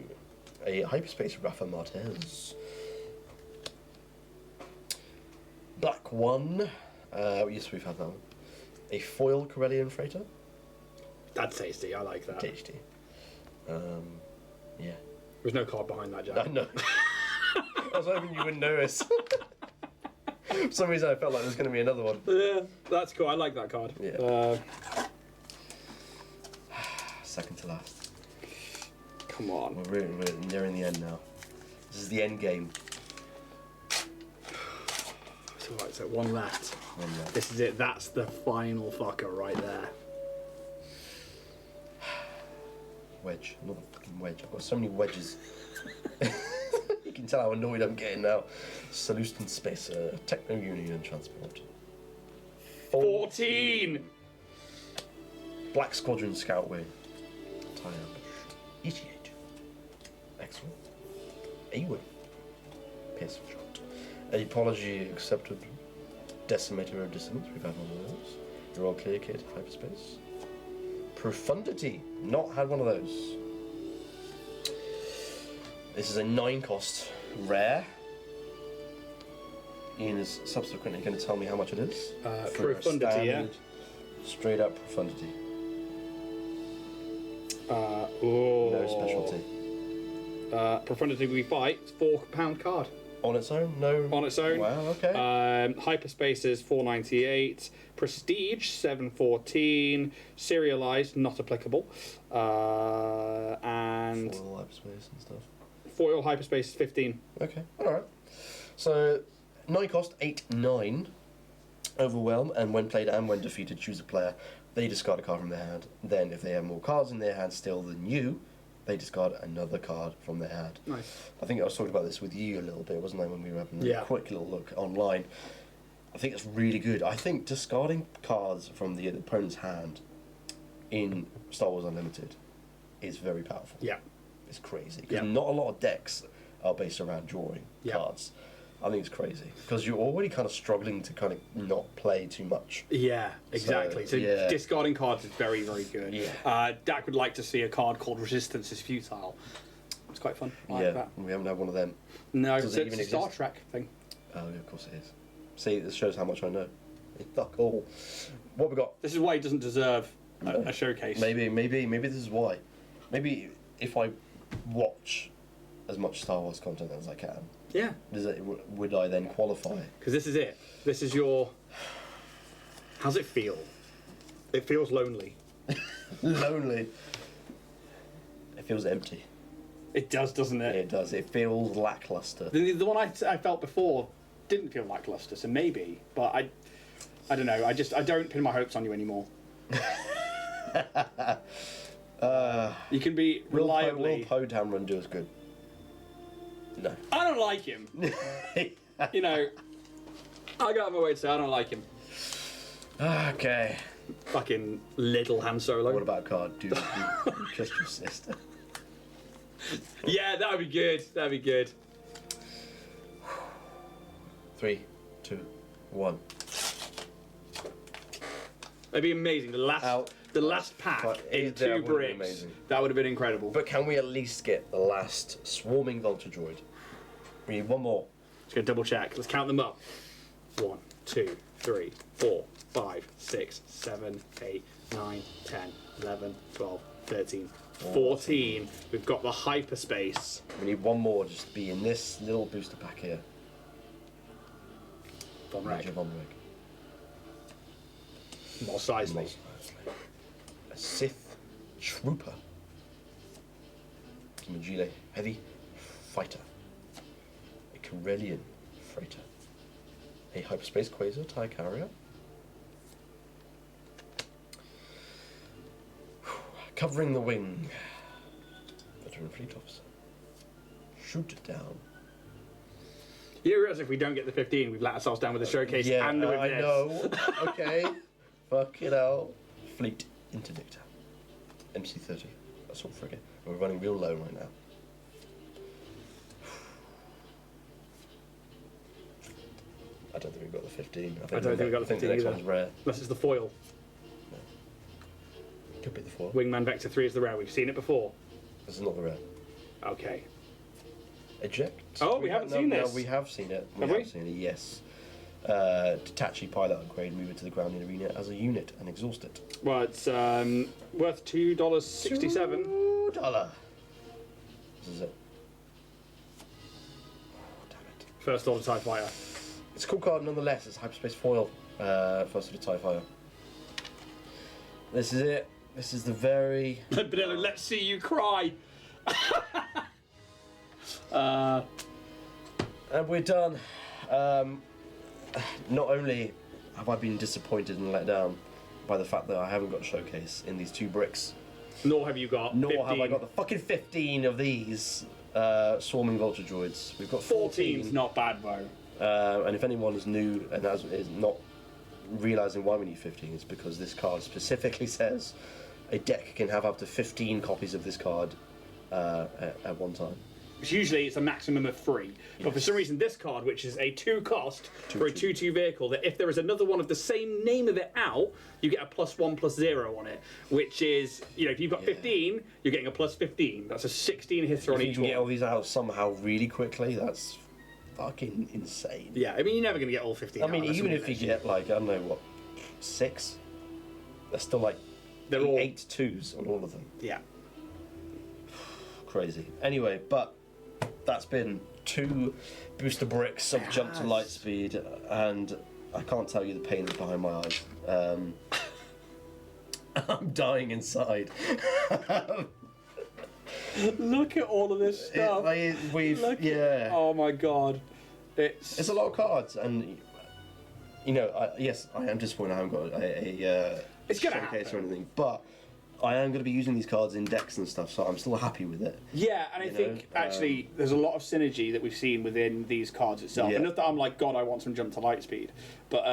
A hyperspace Rafa Martez. Black One. Yes, we've had that one. A foil Corellian freighter. That's tasty. I like that. THD. Yeah. There's no card behind that, Jack. I know. I was hoping you wouldn't notice. For some reason, I felt like there was going to be another one. Yeah, that's cool. I like that card. Yeah. Second to last. Come on. We're nearing the end now. This is the end game. It's alright, so one left. One left. This is it. That's the final fucker right there. Wedge. Another fucking wedge. I've got so many wedges. You can tell how annoyed I'm getting now. Salustan Space. Techno Union Transport. 14! Black Squadron Scout Wing. Tie ambush. ETH. Excellent. A-Wing. Piercing shot. Apology accepted. Decimator of Dissonance. We've had one of those. You're all clear, kid. Hyperspace. Profundity. Not had one of those. This is a 9-cost rare. Ian is subsequently going to tell me how much it is. For a Profundity, yeah. Straight up Profundity. Oh. No specialty. Profundity we fight. It's £4 card. On its own? No. On its own. Wow, okay. Hyperspace is $4.98. Prestige $7.14. Serialized not applicable. And Foil hyperspace and stuff. foil hyperspace is $15. Okay, alright. So, 9 cost, 8-9. Overwhelm, and when played and when defeated, choose a player. They discard a card from their hand. Then, if they have more cards in their hand still than you, they discard another card from their hand. Nice. I think I was talking about this with you a little bit, wasn't I, when we were having a quick little look online. I think it's really good. I think discarding cards from the opponent's hand in Star Wars Unlimited is very powerful. Yeah. It's crazy. Because not a lot of decks are based around drawing cards. I think it's crazy. Because you're already kind of struggling to kind of not play too much. Yeah, exactly. So discarding cards is very, very good. Yeah. Dak would like to see a card called Resistance is Futile. It's quite fun. I like that. We haven't had one of them. No, Does it's it even a Star exist? Trek thing. Oh, yeah, of course it is. See, this shows how much I know. Fuck all. What we got? This is why he doesn't deserve a showcase. Maybe this is why. Maybe if I watch as much Star Wars content as I can, Yeah. would I then qualify? Because this is it. This is your... How's it feel? It feels lonely. Lonely. It feels empty. It does, doesn't it? It does. It feels lackluster. The one I felt before didn't feel lackluster, so maybe. But I don't know. I don't pin my hopes on you anymore. You can be reliably... Will Poe Dameron do us good? No. I don't like him. You know, I got my way to say I don't like him. Okay. Fucking little Han Solo. What about a card? Do you trust your sister? Yeah, that would be good. That'd be good. 3, 2, 1. That'd be amazing. The last pack in That 2 would be bricks. amazing. That would have been incredible. But can we at least get the last swarming vulture droid? We need one more. Let's go double check. Let's count them up. 1, 2, 3, 4, 5, 6, 7, 8, 9, 10, 11, 12, 13, 14. We've got the hyperspace. We need one more just to be in this little booster pack here. Von Reg. Von Reg. Mos Eisley. A Sith Trooper. Magile Heavy Fighter. A Corellian Freighter. A Hyperspace Quasar TIE Carrier. Covering the wing. Veteran fleet officer. Shoot it down. You realise if we don't get the 15, we've let ourselves down with the showcase and with I this. know. Okay. Fuck it out. Fleet interdictor. MC-30. Assault frigate. We're running real low right now. I don't think we've got the 15. I don't think we've got the 15 the next either. one's rare. Unless it's the foil. Could be the 4. Wingman Vector 3 is the rare. We've seen it before. This is not the rare. Okay. Eject. Oh, we haven't seen this. No, we have seen it. Have we? Seen it, yes. Detachi pilot upgrade, move it to the ground in arena as a unit and exhaust it. Well, it's worth $2.67. $2. This is it. Oh, damn it. First order TIE Fighter. It's a cool card nonetheless. It's hyperspace foil. First of the TIE Fighter. This is it. This is the very... Benello, let's see you cry. And we're done. Not only have I been disappointed and let down by the fact that I haven't got a showcase in these 2 bricks, Nor have you got nor 15. have I got the fucking 15 of these swarming vulture droids. We've got 14's not bad, though. And if anyone is new and is not realising why we need 15, it's because this card specifically says a deck can have up to 15 copies of this card at one time. Usually it's a maximum of 3. But for some reason this card, which is a 2 cost for a 2/2 vehicle, that if there is another one of the same name of it out, you get a +1/+0 on it. Which is, you know, if you've got 15, you're getting a +15. That's a 16 hitter on If you each can get all one. these out somehow really quickly, that's fucking insane. Yeah, I mean, you're never going to get all 15 I mean, out. That's even if you amazing. get like, I don't know what, 6, they're still like They're all... 8 2s on all of them. Yeah. Crazy. Anyway, but that's been 2 booster bricks of Jump to Lightspeed, and I can't tell you the pain that's behind my eyes. I'm dying inside. Look at all of this stuff. Oh my god. It's a lot of cards, and you know, yes, I am disappointed I haven't got a It's gonna showcase happen. or anything, but I am going to be using these cards in decks and stuff, so I'm still happy with it. Yeah, and I think actually there's a lot of synergy that we've seen within these cards itself. Yeah. And not that I'm like, God, I want some Jump to Lightspeed, but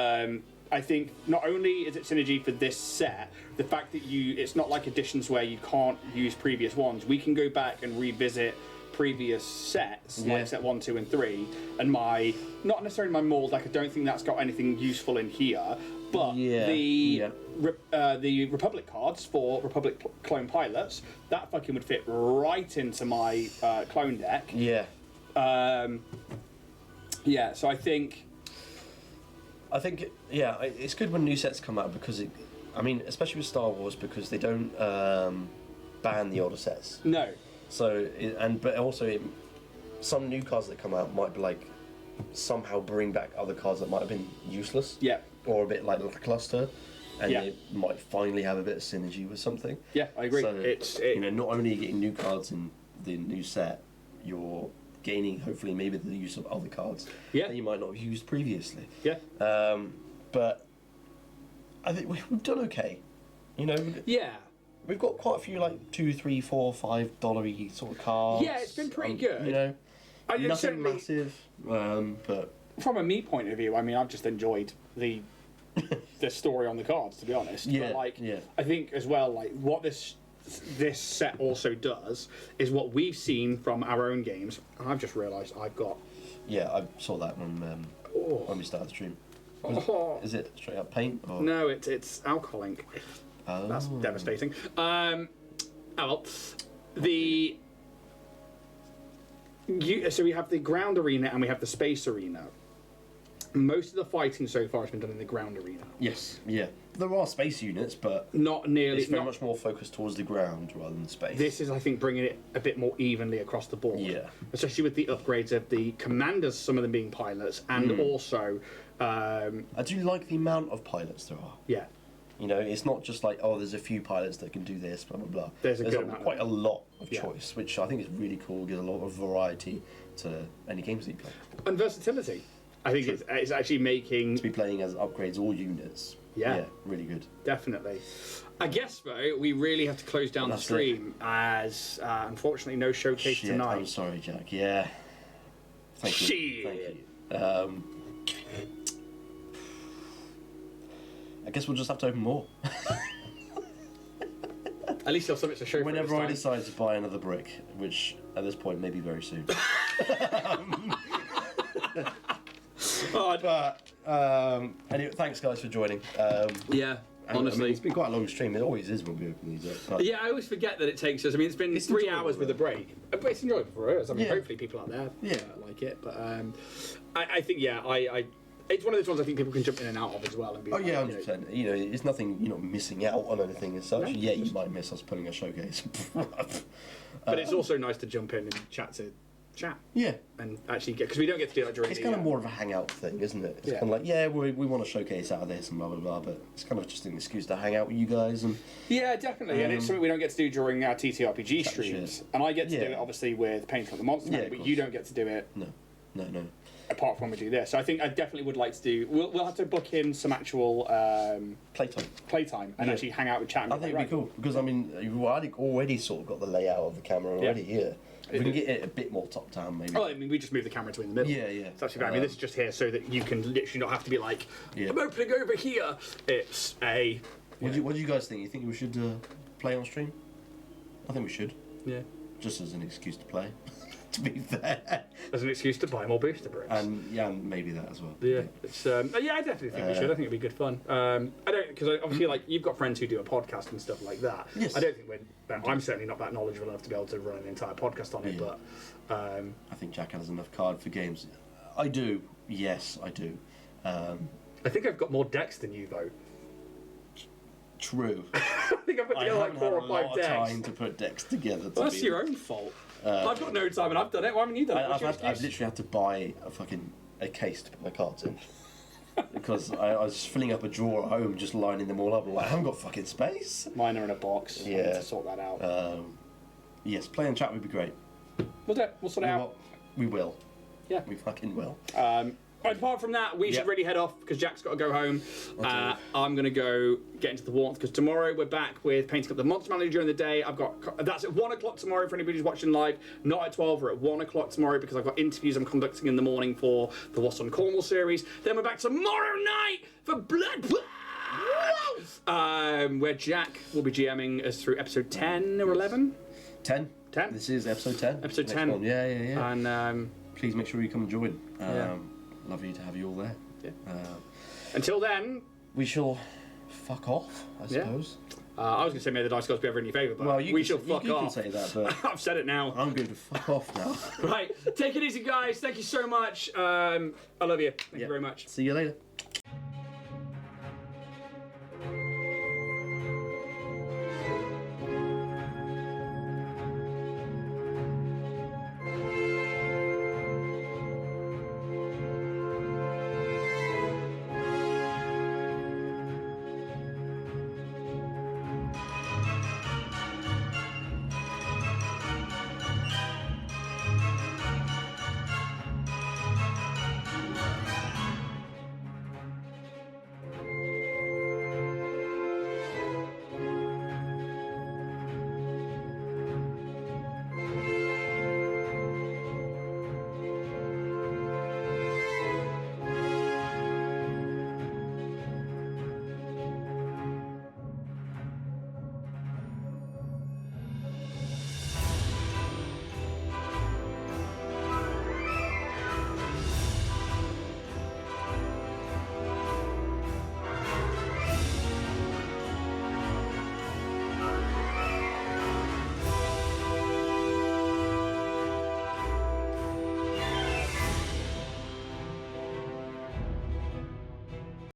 I think not only is it synergy for this set, the fact that it's not like editions where you can't use previous ones. We can go back and revisit previous sets, like set 1, 2, and 3, and not necessarily my mold. Like I don't think that's got anything useful in here, but the Republic cards for Republic clone pilots, that fucking would fit right into my clone deck. Yeah. Yeah, so I think it's good when new sets come out because especially with Star Wars, because they don't ban the older sets. no. So but also some new cards that come out might be like somehow bring back other cards that might have been useless. Yeah. Or a bit like lackluster, and Yeah. it might finally have a bit of synergy with something. Yeah, I agree. So, not only are you getting new cards in the new set, you're gaining hopefully maybe the use of other cards that you might not have used previously. Yeah. But I think we've done okay. You know. Yeah. We've got quite a few like $2, $3, $4, $5 sort of cards. Yeah, it's been pretty good. You know, nothing certainly, massive, but from a me point of view, I mean, I've just enjoyed the story on the cards, to be honest. Yeah, But yeah. I think as well, like what this set also does is what we've seen from our own games. And I've just realised I've got. Yeah, I saw that when we started the stream. Is it straight up paint? Or? No, it's alcohol ink. Oh. That's devastating. So we have the ground arena and we have the space arena. Most of the fighting so far has been done in the ground arena. Yes, yeah. There are space units, but Not nearly. it's very much more focused towards the ground rather than space. This is, I think, bringing it a bit more evenly across the board. Yeah. Especially with the upgrades of the commanders, some of them being pilots, and also. I do like the amount of pilots there are. Yeah. You know, it's not just like, oh, there's a few pilots that can do this, blah, blah, blah. There's a good amount quite a lot of Yeah. choice, which I think is really cool, gives a lot of variety to any games that you play. And versatility. I think it's actually making. To be playing as upgrades or units Yeah. really good. Definitely. I guess, though, we really have to close down the stream as, unfortunately, no showcase Shit, tonight. I'm sorry, Jack. Yeah. Thank you. Shit. Thank you. I guess we'll just have to open more. At least you'll have something to show Whenever for it I this time. decide to buy another brick, which at this point may be very soon. But anyway, thanks guys for joining. Yeah, and, honestly. I mean, it's been quite a long stream. It always is when we open these up. But Yeah, I always forget that it takes us. I mean, it's been 3 hours with a break. But it's enjoyable for us. I mean, Yeah. hopefully people out there Yeah. like it. But I think, I it's one of those ones I think people can jump in and out of as well. And be Oh like, yeah, you know, 100%. You know, it's nothing. You're not missing out on anything as such. No. Yeah, you might miss us putting a showcase. But it's also nice to jump in and chat Yeah, and actually get, because we don't get to do that during it's the kind of more of a hangout thing, isn't it? It's Yeah. kind of like, yeah, we want to showcase out of this and blah blah blah, but it's kind of just an excuse to hang out with you guys and. Yeah, definitely, and it's something we don't get to do during our TTRPG streams. shit. And I get to do Yeah. it obviously with Painting Up the Monster, Yeah, Man, of but course. you don't get to do it No. apart from when we do this. So I think I definitely would like to do. We'll have to book in some actual Playtime. and Yeah. actually hang out with chat. And I think it'd be cool because I mean you've already sort of got the layout of the camera already here. If we can get it a bit more top down, maybe. Oh, I mean, we just move the camera to in the middle. Yeah, yeah. It's actually fine. I mean, this is just here so that you can literally not have to be like, Yeah. I'm opening over here. It's a. What do you guys think? You think we should play on stream? I think we should, Yeah. just as an excuse to play. To be fair, As an excuse to buy more booster bricks. and maybe that as well. Yeah, it's yeah, I definitely think we should. I think it'd be good fun. I don't, because obviously, like, you've got friends who do a podcast and stuff like that. Yes. I don't think I'm certainly not that knowledgeable enough to be able to run an entire podcast on it. Yeah. But I think Jack has enough card for games. I do. Yes, I do. I think I've got more decks than you, though. True. I think I've put I together like haven't 4 had or a 5 lot of decks. time to put decks together. Well, that's your own fault. I've got no time and I've done it. Why haven't you done it? What's your I've excuse? literally had to buy a case to put my cards in. Because I was filling up a drawer at home, just lining them all up. I'm like, I haven't got fucking space. Mine are in a box. I need Yeah. to sort that out. Yes, play and chat would be great. We'll do it. We'll sort it You know out. what? We will. Yeah. We fucking will. But apart from that, we should Yep. really head off because Jack's got to go home. I'm going to go get into the warmth because tomorrow we're back with Painting Up the Monster Manager during the day. That's at 1 o'clock tomorrow for anybody who's watching live. Not at 12, we're at 1 o'clock tomorrow because I've got interviews I'm conducting in the morning for the What's on Cornwall series. Then we're back tomorrow night for Blood where Jack will be GMing us through episode 10 or 11. 10. 10. This is episode 10. Episode Next 10. one. Yeah. And Please make sure you come and join. Yeah. Lovely to have you all there. yeah. Until then, We shall fuck off, I Yeah. suppose. I was going to say may the dice gods be ever in your favour, but Well, we shall fuck you off. can say that, but I've said it now. I'm going to fuck off now. Right, take it easy, guys. Thank you so much. I love you. Thank you very much. See you later.